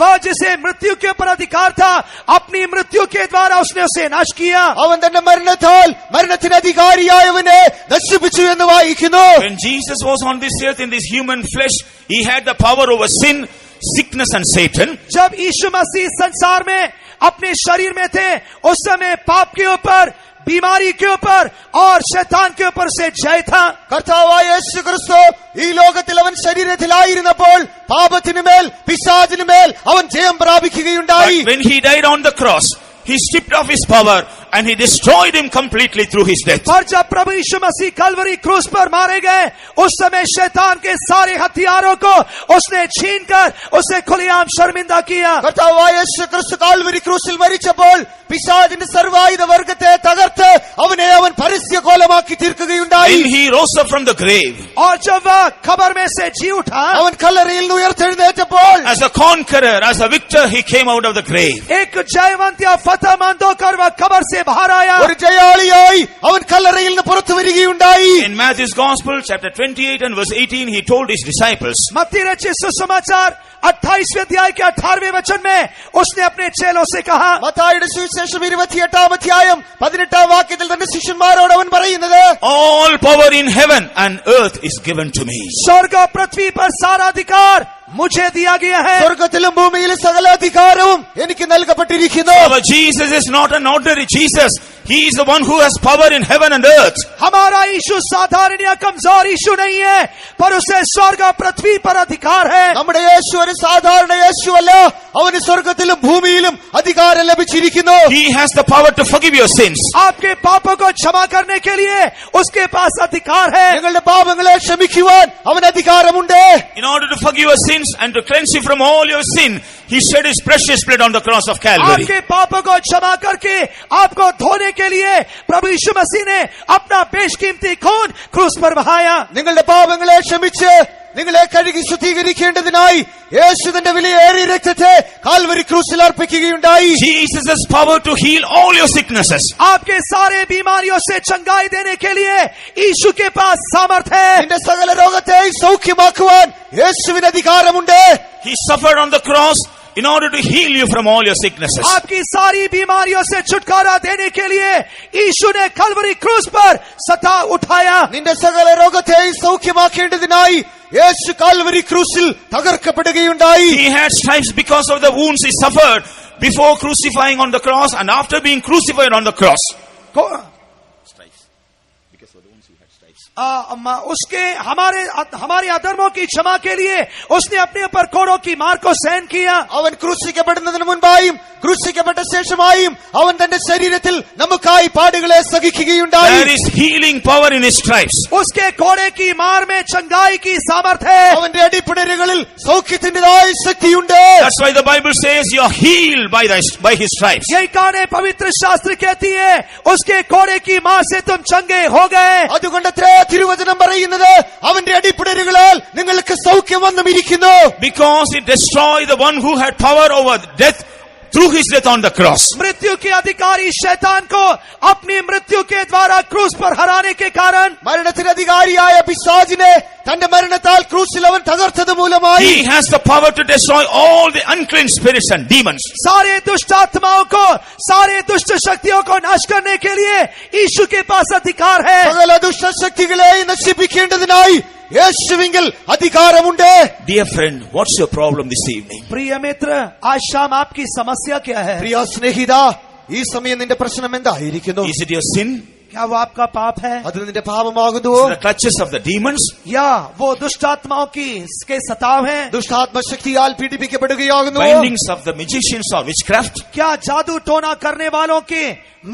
Speaker 2: वह जिसे मृत्यु के ऊपर अधिकार था, अपनी मृत्यु के द्वारा उसने उसे नाश किया.
Speaker 3: അവൻ തന്റെ മരണത്താൽ മരണത്തിന് അധികാരിയായവനെ നശിപ്പിച്ചു എന്ന് വായിക്കുന്നു.
Speaker 1: When Jesus was on this earth in this human flesh, he had the power over sin, sickness and Satan.
Speaker 2: जब यीशु मसीह संसार में अपने शरीर में थे, उस समय पाप के ऊपर, बीमारी के ऊपर और शैतान के ऊपर से जय था.
Speaker 3: കർത്താവായ യേശു ക്രിസ്തു ഈ ലോകത്തിൽ അവൻ ശരീരത്തിലായിരുന്നപ്പോൾ പാപത്തിനുമേൽ പിശാചിനുമേൽ അവൻ ജയം പ്രാപിക്കുകയുണ്ടായി.
Speaker 1: But when he died on the cross, he stripped off his power and he destroyed him completely through his death.
Speaker 2: पर जब प्रभु यीशु मसीह कलवरी क्रूस पर मारे गए, उस समय शैतान के सारे हथियारों को उसने छीनकर उसे खुलेआम शर्मिंदा किया.
Speaker 3: കർത്താവായ യേശു ക്രിസ്തു കാൽവരി ക്രൂസിൽ മരിച്ചപ്പോൾ പിശാചിന്റെ സർവായുധ വർഗത്തെ തകർത്ത് അവനെ അവൻ പരസ്യകോലമാക്കി തീർക്കുകയുണ്ടായി.
Speaker 1: When he rose up from the grave,
Speaker 2: और जब वह खबर में से जी उठा,
Speaker 3: അവൻ കല്ലറയിൽ നിന്ന് ഉയർത്തെഴുന്നേറ്റപ്പോൾ
Speaker 1: as a conqueror, as a victor, he came out of the grave.
Speaker 2: एक जयवंत या फतेहमंद होकर वह खबर से बाहर आया.
Speaker 3: ഒരു ജയാളിയായി അവൻ കല്ലറയിൽ നിന്ന് പുറത്തു വരികയുണ്ടായി.
Speaker 1: In Matthew's Gospel, chapter 28 and verse 18, he told his disciples,
Speaker 2: मत्ती रचित सुसमाचार 28वें अध्याय के 18वें वचन में उसने अपने चेलों से कहा.
Speaker 3: മത്തായിയുടെ സുവിശേഷം 28-ാം അധ്യായം 18-ാം വാക്യത്തിൽ തന്റെ ശിഷ്യന്മാരോട് അവൻ പറയുന്നത്,
Speaker 1: all power in heaven and earth is given to me.
Speaker 2: स्वर्ग और पृथ्वी पर सारा अधिकार मुझे दिया गया है.
Speaker 3: സ്വർഗത്തിലും ഭൂമിയിലും സകല അധികാരവും എനിക്ക് നൽകപ്പെട്ടിരിക്കുന്നു.
Speaker 1: Our Jesus is not an ordinary Jesus. He is the one who has power in heaven and earth.
Speaker 2: हमारा यीशु साधारण या कमजोर यीशु नहीं है, पर उसे स्वर्ग और पृथ्वी पर अधिकार है.
Speaker 3: നമ്മുടെ യേശു ഒരു സാധാരണ യേശുവല്ല, അവന് സ്വർഗത്തിലും ഭൂമിയിലും അധികാരം ലഭിച്ചിരിക്കുന്നു.
Speaker 1: He has the power to forgive your sins.
Speaker 2: आपके पापों को क्षमा करने के लिए उसके पास अधिकार है.
Speaker 3: നിങ്ങളുടെ പാപങ്ങളെ ക്ഷമിക്കുവാൻ അവന് അധികാരമുണ്ട്.
Speaker 1: In order to forgive your sins and to cleanse you from all your sin, he shed his precious blood on the cross of Calvary.
Speaker 2: आपके पापों को क्षमा करके आपको धोने के लिए प्रभु यीशु मसीह ने अपना बेशकीमती खून क्रूस पर बहाया.
Speaker 3: നിങ്ങളുടെ പാപങ്ങളെ ക്ഷമിച്ച് നിങ്ങളെ കഴുകി ശുദ്ധീകരിക്കേണ്ടതിനായി യേശു തന്റെ വിലയേറിയ രക്തത്തെ Calvary ക്രൂസിൽ അർപ്പിക്കുകയുണ്ടായി.
Speaker 1: Jesus has power to heal all your sicknesses.
Speaker 2: आपके सारे बीमारियों से चंगाई देने के लिए यीशु के पास सामर्थ है.
Speaker 3: നിന്റെ സകല രോഗത്തെയും സൗഖ്യമാക്കുവാൻ യേശുവിന് അധികാരമുണ്ട്.
Speaker 1: He suffered on the cross in order to heal you from all your sicknesses.
Speaker 2: आपकी सारी बीमारियों से छुटकारा देने के लिए यीशु ने कलवरी क्रूस पर सता उठाया.
Speaker 3: നിന്റെ സകല രോഗത്തെയും സൗഖ്യമാക്കേണ്ടതിനായി യേശു Calvary ക്രൂസിൽ തകർക്കപ്പെടുകയുണ്ടായി.
Speaker 1: He had stripes because of the wounds he suffered before crucifying on the cross and after being crucified on the cross.
Speaker 2: उसके हमारे अधर्मों की क्षमा के लिए उसने अपने ऊपर कोड़ों की मार को सहन किया.
Speaker 3: അവൻ ക്രൂശിക്കപ്പെടുന്നതിന് മുൻപായും ക്രൂശിക്കപ്പെട്ട ശേഷമായും അവൻ തന്റെ ശരീരത്തിൽ നമുക്കായി പാടുകളെ സഹിക്കുകയുണ്ടായി.
Speaker 1: There is healing power in his stripes.
Speaker 2: उसके कोड़े की मार में चंगाई की सामर्थ है.
Speaker 3: അവന്റെ അടിപ്പിണരുകളിൽ സൗഖ്യത്തിന്റേതായ ശക്തിയുണ്ട്.
Speaker 1: That's why the Bible says you are healed by his stripes.
Speaker 2: यही कारण पवित्र शास्त्र कहती है उसके कोड़े की मार से तुम चंगे हो गए.
Speaker 3: അതുകൊണ്ടത്രേ തിരുവചനം പറയുന്നത് അവന്റെ അടിപ്പിണരുകളാൽ നിങ്ങൾക്ക് സൗഖ്യം വന്നുമിരിക്കുന്നു.
Speaker 1: Because it destroyed the one who had power over death through his death on the cross.
Speaker 2: मृत्यु के अधिकारी शैतान को अपनी मृत्यु के द्वारा क्रूस पर हराने के कारण
Speaker 3: മരണത്തിന് അധികാരിയായ പിശാചിനെ തന്റെ മരണത്താൽ ക്രൂശിൽ അവൻ തകർത്തത് മൂലമായി
Speaker 1: He has the power to destroy all the unclean spirits and demons.
Speaker 2: सारे दुष्ट आत्माओं को, सारे दुष्ट शक्तियों को नाश करने के लिए यीशु के पास अधिकार है.
Speaker 3: സകല ദുഷ്ടശക്തികളെ നശിപ്പിക്കേണ്ടതിനായി യേശുവിങ്കിൽ അധികാരമുണ്ട്.
Speaker 1: Dear friend, what's your problem this evening?
Speaker 2: प्रिय मित्र, आज शाम आपकी समस्या क्या है?
Speaker 3: പ്രിയ സ്നേഹിത, ഈ സമയം നിന്റെ പ്രശ്നം എന്തായിരിക്കുന്നു?
Speaker 1: Is it your sin?
Speaker 2: क्या वो आपका पाप है
Speaker 3: അത് നിന്റെ പാപമാകുന്നുവോ?
Speaker 1: Is it the clutches of the demons?
Speaker 2: या वो दुष्ट आत्माओं की के सताव है?
Speaker 3: ദുഷ്ടാത്മശക്തിയാൽ പീഡിപ്പിക്കപ്പെടുകയാകുന്നുവോ?
Speaker 1: Bindings of the magicians or witchcraft?
Speaker 2: क्या जादू टोना करने वालों के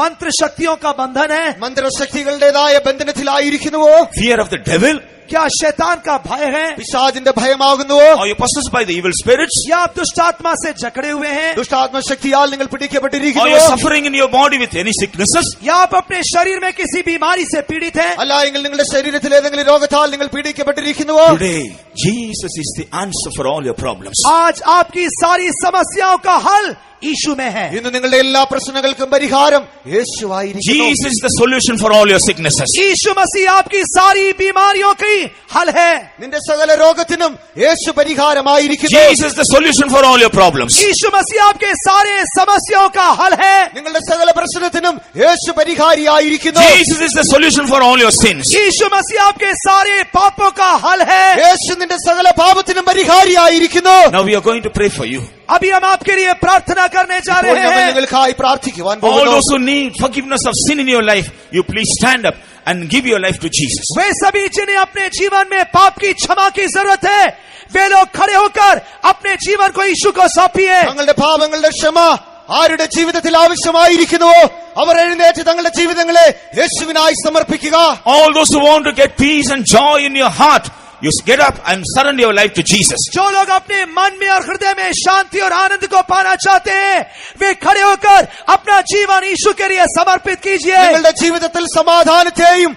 Speaker 2: मंत्र शक्तियों का बंधन है?
Speaker 3: മന്ത്രശക്തികളുടേതായ ബന്ധനത്തിലായിരിക്കുന്നുവോ?
Speaker 1: Fear of the devil?
Speaker 2: क्या शैतान का भय है?
Speaker 3: പിശാചിന്റെ ഭയമാകുന്നുവോ?
Speaker 1: Are you possessed by the evil spirits?
Speaker 2: या आप दुष्ट आत्मा से जकड़े हुए हैं?
Speaker 3: ദുഷ്ടാത്മശക്തിയാൽ നിങ്ങൾ
Speaker 1: Are you
Speaker 3: പിടിക്കപ്പെട്ടിരിക്കുന്നുവോ?
Speaker 1: suffering in your body with any sicknesses?
Speaker 2: या आप अपने शरीर में किसी बीमारी से पीड़ित हैं?
Speaker 3: അല്ല എങ്കിൽ നിങ്ങളുടെ ശരീരത്തിൽ ഏതെങ്കിലും രോഗത്താൽ നിങ്ങൾ പീഡിക്കപ്പെട്ടിരിക്കുന്നുവോ?
Speaker 1: Today, Jesus is the answer for all your problems.
Speaker 2: आज आपकी सारी समस्याओं का हल यीशु में है.
Speaker 3: ഇന്ന് നിങ്ങളുടെ എല്ലാ പ്രശ്നങ്ങൾക്കും പരിഹാരം യേശുവായിരിക്കുന്നു.
Speaker 1: Jesus is the solution for all your sicknesses.
Speaker 2: यीशु मसीह आपकी सारी बीमारियों की हल है.
Speaker 3: നിന്റെ സകല രോഗത്തിനും യേശു പരിഹാരമായിരിക്കുന്നു.
Speaker 1: Jesus is the solution for all your problems.
Speaker 2: यीशु मसीह आपके सारे समस्याओं का हल है.
Speaker 3: നിങ്ങളുടെ സകല പ്രശ്നത്തിനും യേശു പരിഹാരിയായിരിക്കുന്നു.
Speaker 1: Jesus is the solution for all your sins.
Speaker 2: यीशु मसीह आपके सारे पापों का हल है.
Speaker 3: യേശു നിന്റെ സകല പാപത്തിനും പരിഹാരിയായിരിക്കുന്നു.
Speaker 1: Now we are going to pray for you.
Speaker 2: अभी हम आपके लिए प्रार्थना करने जा
Speaker 3: ഇപ്പോൾ
Speaker 2: रहे
Speaker 3: ഞങ്ങൾ
Speaker 2: हैं.
Speaker 3: നിങ്ങൾക്കായി പ്രാർത്ഥിക്കുവാൻ
Speaker 1: All
Speaker 3: പോകുന്നു.
Speaker 1: those who need forgiveness of sin in your life, you please stand up and give your life to Jesus.
Speaker 2: वे सभी जिन्हें अपने जीवन में पाप की क्षमा की जरूरत है, वे लोग खड़े होकर अपने जीवन को यीशु को सौंपिए.
Speaker 3: തങ്ങളുടെ പാപങ്ങളുടെ ക്ഷമ ആരുടെ ജീവിതത്തിൽ ആവശ്യമായിരിക്കുന്നുവോ അവർ എഴുന്നേറ്റ് തങ്ങളുടെ ജീവിതങ്ങളെ യേശുവിനായി സമർപ്പിക്കുക.
Speaker 1: All those who want to get peace and joy in your heart, you get up and surrender your life to Jesus.
Speaker 2: जो लोग अपने मन में और हृदय में शांति और आनंद को पाना चाहते हैं, वे खड़े होकर अपना जीवन यीशु के लिए समर्पित कीजिए.
Speaker 3: നിങ്ങളുടെ ജീവിതത്തിൽ സമാധാനത്തെയും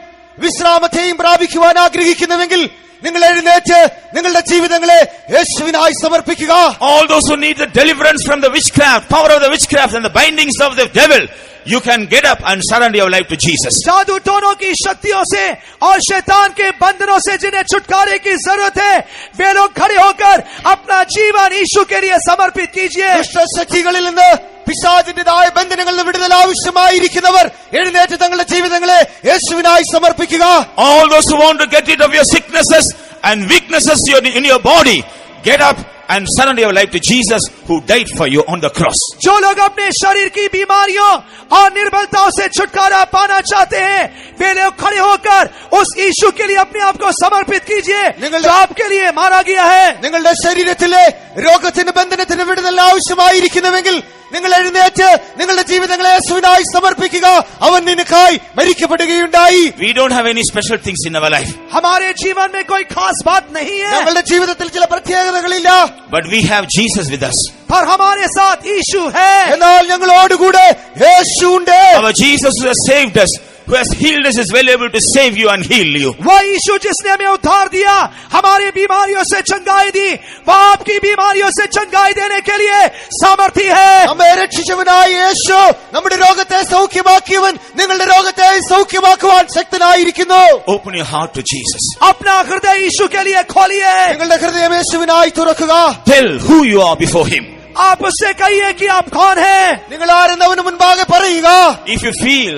Speaker 3: വിശ്രാമത്തെയും പ്രാപിക്കുവാൻ ആഗ്രഹിക്കുന്നുവെങ്കിൽ നിങ്ങൾ എഴുന്നേറ്റ് നിങ്ങളുടെ ജീവിതങ്ങളെ യേശുവിനായി സമർപ്പിക്കുക.
Speaker 1: All those who need the deliverance from the witchcraft, power of the witchcraft and the bindings of the devil, you can get up and surrender your life to Jesus.
Speaker 2: जादू टोनों की शक्तियों से और शैतान के बंधनों से जिन्हें छुटकारे की जरूरत है, वे लोग खड़े होकर अपना जीवन यीशु के लिए समर्पित कीजिए.
Speaker 3: ദുഷ്ടശക്തികളിൽ നിന്ന് പിശാചിന്റേതായ ബന്ധനങ്ങളിൽ നിന്ന് വിടുതൽ ആവശ്യമായിരിക്കുന്നവർ എഴുന്നേറ്റ് തങ്ങളുടെ ജീവിതങ്ങളെ യേശുവിനായി സമർപ്പിക്കുക.
Speaker 1: All those who want to get rid of your sicknesses and weaknesses in your body, get up and surrender your life to Jesus who died for you on the cross.
Speaker 2: जो लोग अपने शरीर की बीमारियों और निर्बलताओं से छुटकारा पाना चाहते हैं, वे लोग खड़े होकर उस यीशु के लिए अपने आप को समर्पित कीजिए जो आपके लिए मारा गया है.
Speaker 3: നിങ്ങളുടെ ശരീരത്തിലെ രോഗത്തിന് ബന്ധനത്തിന് വിടുതൽ ആവശ്യമായിരിക്കുന്നുവെങ്കിൽ നിങ്ങൾ എഴുന്നേറ്റ് നിങ്ങളുടെ ജീവിതങ്ങളെ യേശുവിനായി സമർപ്പിക്കുക. അവൻ നിനക്കായി മരിക്കപ്പെടുകയുണ്ടായി.
Speaker 1: We don't have any special things in our life,
Speaker 2: हमारे जीवन में कोई खास बात नहीं है,
Speaker 3: ഞങ്ങളുടെ ജീവിതത്തിൽ ചില പ്രത്യേകതകളില്ല.
Speaker 1: but we have Jesus with us.
Speaker 2: पर हमारे साथ यीशु है.
Speaker 3: എന്നാൽ ഞങ്ങളോടുകൂടെ യേശു ഉണ്ട്.
Speaker 1: Our Jesus who has saved us, who has healed us, is well able to save you and heal you.
Speaker 2: वह यीशु जिसने हमें उद्धार दिया, हमारी बीमारियों से चंगाई दी, वह आपकी बीमारियों से चंगाई देने के लिए सामर्थी है.
Speaker 3: നമ്മെ രക്ഷിച്ചവനായ യേശു നമ്മുടെ രോഗത്തെ സൗഖ്യമാക്കിയവൻ നിങ്ങളുടെ രോഗത്തെ സൗഖ്യമാക്കുവാൻ ശക്തനായിരിക്കുന്നു.
Speaker 1: Open your heart to Jesus.
Speaker 2: अपना हृदय यीशु के लिए खोलिए.
Speaker 3: നിങ്ങളുടെ ഹൃദയം യേശുവിനായി തുറക്കുക.
Speaker 1: Tell who you are before him.
Speaker 2: आप उससे कहिए कि आप कौन हैं.
Speaker 3: നിങ്ങൾ ആരെന്ന് അവന് മുൻപാകെ പറയുക.
Speaker 1: If you feel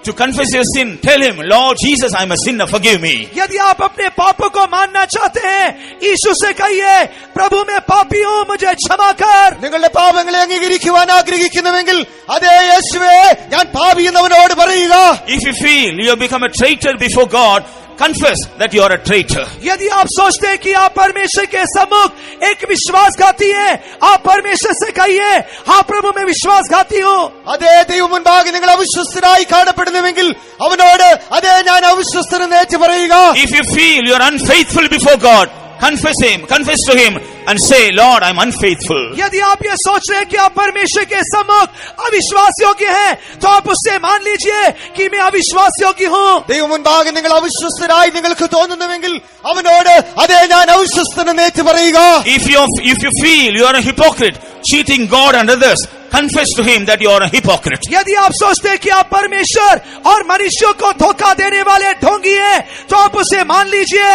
Speaker 1: to confess your sin, tell him, Lord Jesus, I am a sinner, forgive me.
Speaker 2: यदि आप अपने पापों को मानना चाहते हैं, यीशु से कहिए, प्रभु मैं पापी हूँ, मुझे क्षमा कर.
Speaker 3: നിങ്ങളുടെ പാപങ്ങളെ അംഗീകരിക്കുവാൻ ആഗ്രഹിക്കുന്നുവെങ്കിൽ അതേ യേശുവേ ഞാൻ പാപി എന്നവനോട് പറയുക.
Speaker 1: If you feel you have become a traitor before God, confess that you are a traitor.
Speaker 2: यदि आप सोचते हैं कि आप परमेश्वर के सम्मुख एक विश्वासघाती हैं, आप परमेश्वर से कहिए, हाँ प्रभु मैं विश्वासघाती हूँ.
Speaker 3: അതേ ദൈവം മുൻപാകെ നിങ്ങൾ അവിശ്വസ്തരായി കാണപ്പെടുന്നുവെങ്കിൽ അവനോട് അതേ ഞാൻ അവിശ്വസ്തനെന്ന് ഏറ്റു പറയുക.
Speaker 1: If you feel you are unfaithful before God, confess to him and say, Lord, I am unfaithful.
Speaker 2: यदि आप ये सोच रहे हैं कि आप परमेश्वर के सम्मुख अविश्वास योग्य हैं, तो आप उससे मान लीजिए कि मैं अविश्वास योग्य हूँ.
Speaker 3: ദൈവം മുൻപാകെ നിങ്ങൾ അവിശ്വസ്തരായി നിങ്ങൾക്ക് തോന്നുന്നുവെങ്കിൽ അവനോട് അതേ ഞാൻ അവിശ്വസ്തനെന്ന് ഏറ്റു പറയുക.
Speaker 1: If you feel you are a hypocrite, cheating God and others, confess to him that you are a hypocrite.
Speaker 2: यदि आप सोचते हैं कि आप परमेश्वर और मनुष्यों को धोखा देने वाले ढोंगी हैं, तो आप उसे मान लीजिए.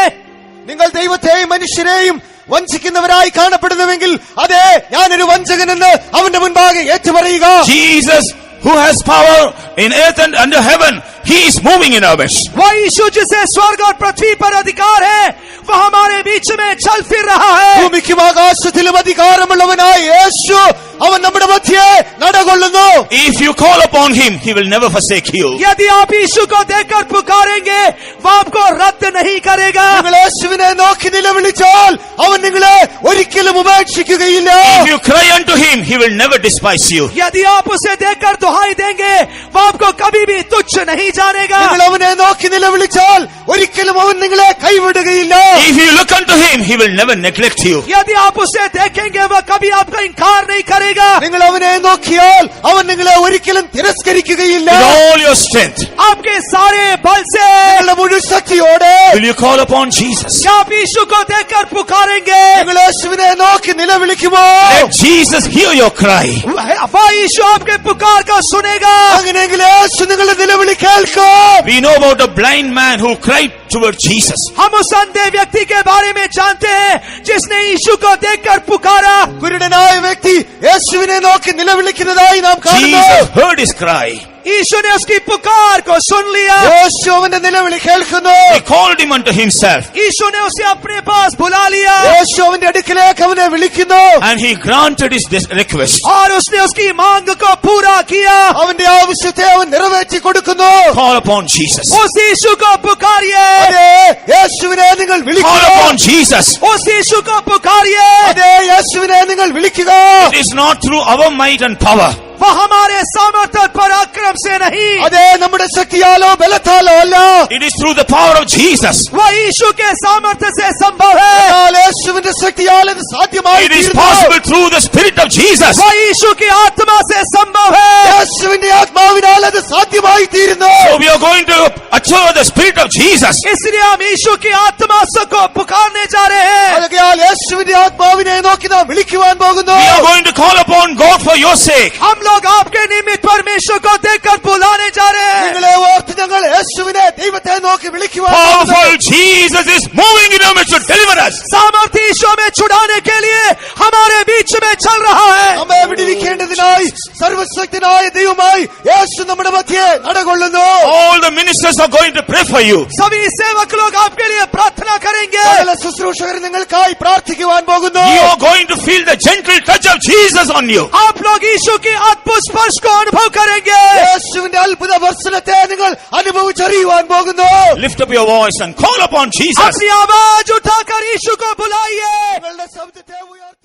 Speaker 3: നിങ്ങൾ ദൈവത്തെയും മനുഷ്യരെയും വഞ്ചിക്കുന്നവരായി കാണപ്പെടുന്നുവെങ്കിൽ അതേ ഞാനൊരു വഞ്ചകനെന്ന് അവന്റെ മുൻപാകെ ഏറ്റുപറയുക.
Speaker 1: Jesus, who has power in earth and under heaven, he is moving in our midst.
Speaker 2: वह यीशु जिसे स्वर्ग और पृथ्वी पर अधिकार है, वह हमारे बीच में चल फिर रहा है.
Speaker 3: ഭൂമിക്കും ആകാശത്തിലും അധികാരമുള്ളവനായ യേശു അവൻ നമ്മുടെ മധ്യേ നടകൊള്ളുന്നു.
Speaker 1: If you call upon him, he will never forsake you.
Speaker 2: यदि आप यीशु को देखकर पुकारेंगे, वह आपको रद्द नहीं करेगा.
Speaker 3: നിങ്ങൾ യേശുവിനെ നോക്കി നിലവിളിച്ചാൽ അവൻ നിങ്ങളെ ഒരിക്കലും ഉപേക്ഷിക്കുകയില്ല.
Speaker 1: If you cry unto him, he will never despise you.
Speaker 2: यदि आप उसे देखकर दुहाई देंगे, वह आपको कभी भी तुच्छ नहीं जानेगा.
Speaker 3: നിങ്ങൾ അവനെ നോക്കി നിലവിളിച്ചാൽ ഒരിക്കലും അവൻ നിങ്ങളെ കൈവിടുകയില്ല.
Speaker 1: If you look unto him, he will never neglect you.
Speaker 2: यदि आप उसे देखेंगे, वह कभी आपका इनकार नहीं करेगा.
Speaker 3: നിങ്ങൾ അവനെ നോക്കിയാൽ അവൻ നിങ്ങളെ ഒരിക്കലും തിരസ്കരിക്കുകയില്ല.
Speaker 1: With all your strength,
Speaker 2: आपके सारे बल से
Speaker 3: നിങ്ങളുടെ മുഴു ശക്തിയോടെ
Speaker 1: will you call upon Jesus?
Speaker 2: क्या आप यीशु को देखकर पुकारेंगे?
Speaker 3: നിങ്ങൾ യേശുവിനെ നോക്കി നിലവിളിക്കുമോ?
Speaker 1: Let Jesus hear your cry.
Speaker 2: वह यीशु आपके पुकार को सुनेगा.
Speaker 3: അങ്ങനെയെങ്കിൽ യേശു നിങ്ങളുടെ നിലവിളി കേൾക്കും.
Speaker 1: We know about a blind man who cried toward Jesus.
Speaker 2: हम उस अंधे व्यक्ति के बारे में जानते हैं जिसने यीशु को देखकर पुकारा.
Speaker 3: കുരുടനായ വ്യക്തി യേശുവിനെ നോക്കി നിലവിളിക്കുന്നതായി നാം കാണുന്നു.
Speaker 1: Jesus heard his cry.
Speaker 2: यीशु ने उसकी पुकार को सुन लिया.
Speaker 3: യേശു അവന്റെ നിലവിളി കേൾക്കുന്നു.
Speaker 1: He called him unto himself,
Speaker 2: यीशु ने उसे अपने पास बुला लिया
Speaker 3: യേശു അവന്റെ അടുക്കലേക്ക് അവനെ വിളിക്കുന്നു.
Speaker 1: and he granted his request.
Speaker 2: और उसने उसकी मांग को पूरा किया.
Speaker 3: അവന്റെ ആവശ്യത്തെ അവൻ നിറവേറ്റി കൊടുക്കുന്നു.
Speaker 1: Call upon Jesus.
Speaker 2: उस यीशु को पुकारिए.
Speaker 3: അതേ യേശുവിനെ നിങ്ങൾ
Speaker 1: Call
Speaker 3: വിളിക്കുക.
Speaker 1: upon Jesus.
Speaker 2: उस यीशु को पुकारिए.
Speaker 3: അതേ യേശുവിനെ നിങ്ങൾ വിളിക്കുക.
Speaker 1: It is not through our might and power.
Speaker 2: वह हमारे सामर्थ्य और पराक्रम से नहीं,
Speaker 3: അതേ നമ്മുടെ ശക്തിയാലോ ബലത്താലോ അല്ല,
Speaker 1: It is through the power of Jesus.
Speaker 2: वह यीशु के सामर्थ्य से संभव है.
Speaker 3: എന്നാൽ യേശുവിന്റെ ശക്തിയാൽ ഇത് സാധ്യമായി
Speaker 1: It is
Speaker 3: തീരുന്നു.
Speaker 1: possible through the Spirit of Jesus.
Speaker 2: वह यीशु की आत्मा से संभव है.
Speaker 3: യേശുവിന്റെ ആത്മാവിനാൽ അത് സാധ്യമായി തീരുന്നു.
Speaker 1: So we are going to utter the Spirit of Jesus.
Speaker 2: इसलिए हम यीशु की आत्मा को पुकारने जा रहे हैं.
Speaker 3: ആകയാൽ യേശുവിന്റെ ആത്മാവിനെ നോക്കി നാം വിളിക്കുവാൻ പോകുന്നു.
Speaker 1: We are going to call upon God for your sake.
Speaker 2: हम लोग आपके निमित्त परमेश्वर को देखकर बुलाने जा रहे हैं.
Speaker 3: നിങ്ങളെ ഓർത്ത് ഞങ്ങൾ യേശുവിനെ ദൈവത്തെ നോക്കി വിളിക്കുവാൻ പോകുന്നു.
Speaker 1: Powerful Jesus is moving in our midst to deliver us.
Speaker 2: सामर्थ्य यीशु में छुड़ाने के लिए हमारे बीच में चल रहा है.
Speaker 3: നമ്മെ വിടുവിക്കേണ്ടതിനായി സർവശക്തനായ ദൈവമായി യേശു നമ്മുടെ മധ്യേ നടകൊള്ളുന്നു.
Speaker 1: All the ministers are going to pray for you.
Speaker 2: सभी सेवक लोग आपके लिए प्रार्थना करेंगे.
Speaker 3: സകല ശുശ്രൂഷകർ നിങ്ങൾക്കായി പ്രാർത്ഥിക്കുവാൻ പോകുന്നു.
Speaker 1: You are going to feel the gentle touch of Jesus on you.
Speaker 2: आप लोग यीशु की अद्भुत स्पर्श को अनुभव करेंगे.
Speaker 3: യേശുവിന്റെ അത്ഭുത വർഷനത്തെ നിങ്ങൾ അനുഭവിച്ചറിയുവാൻ പോകുന്നു.
Speaker 1: Lift up your voice and call upon Jesus.
Speaker 2: अपनी आवाज उठाकर यीशु को बुलाइए.
Speaker 3: നിങ്ങളുടെ ശബ്ദത്തെ ഉയർത്തി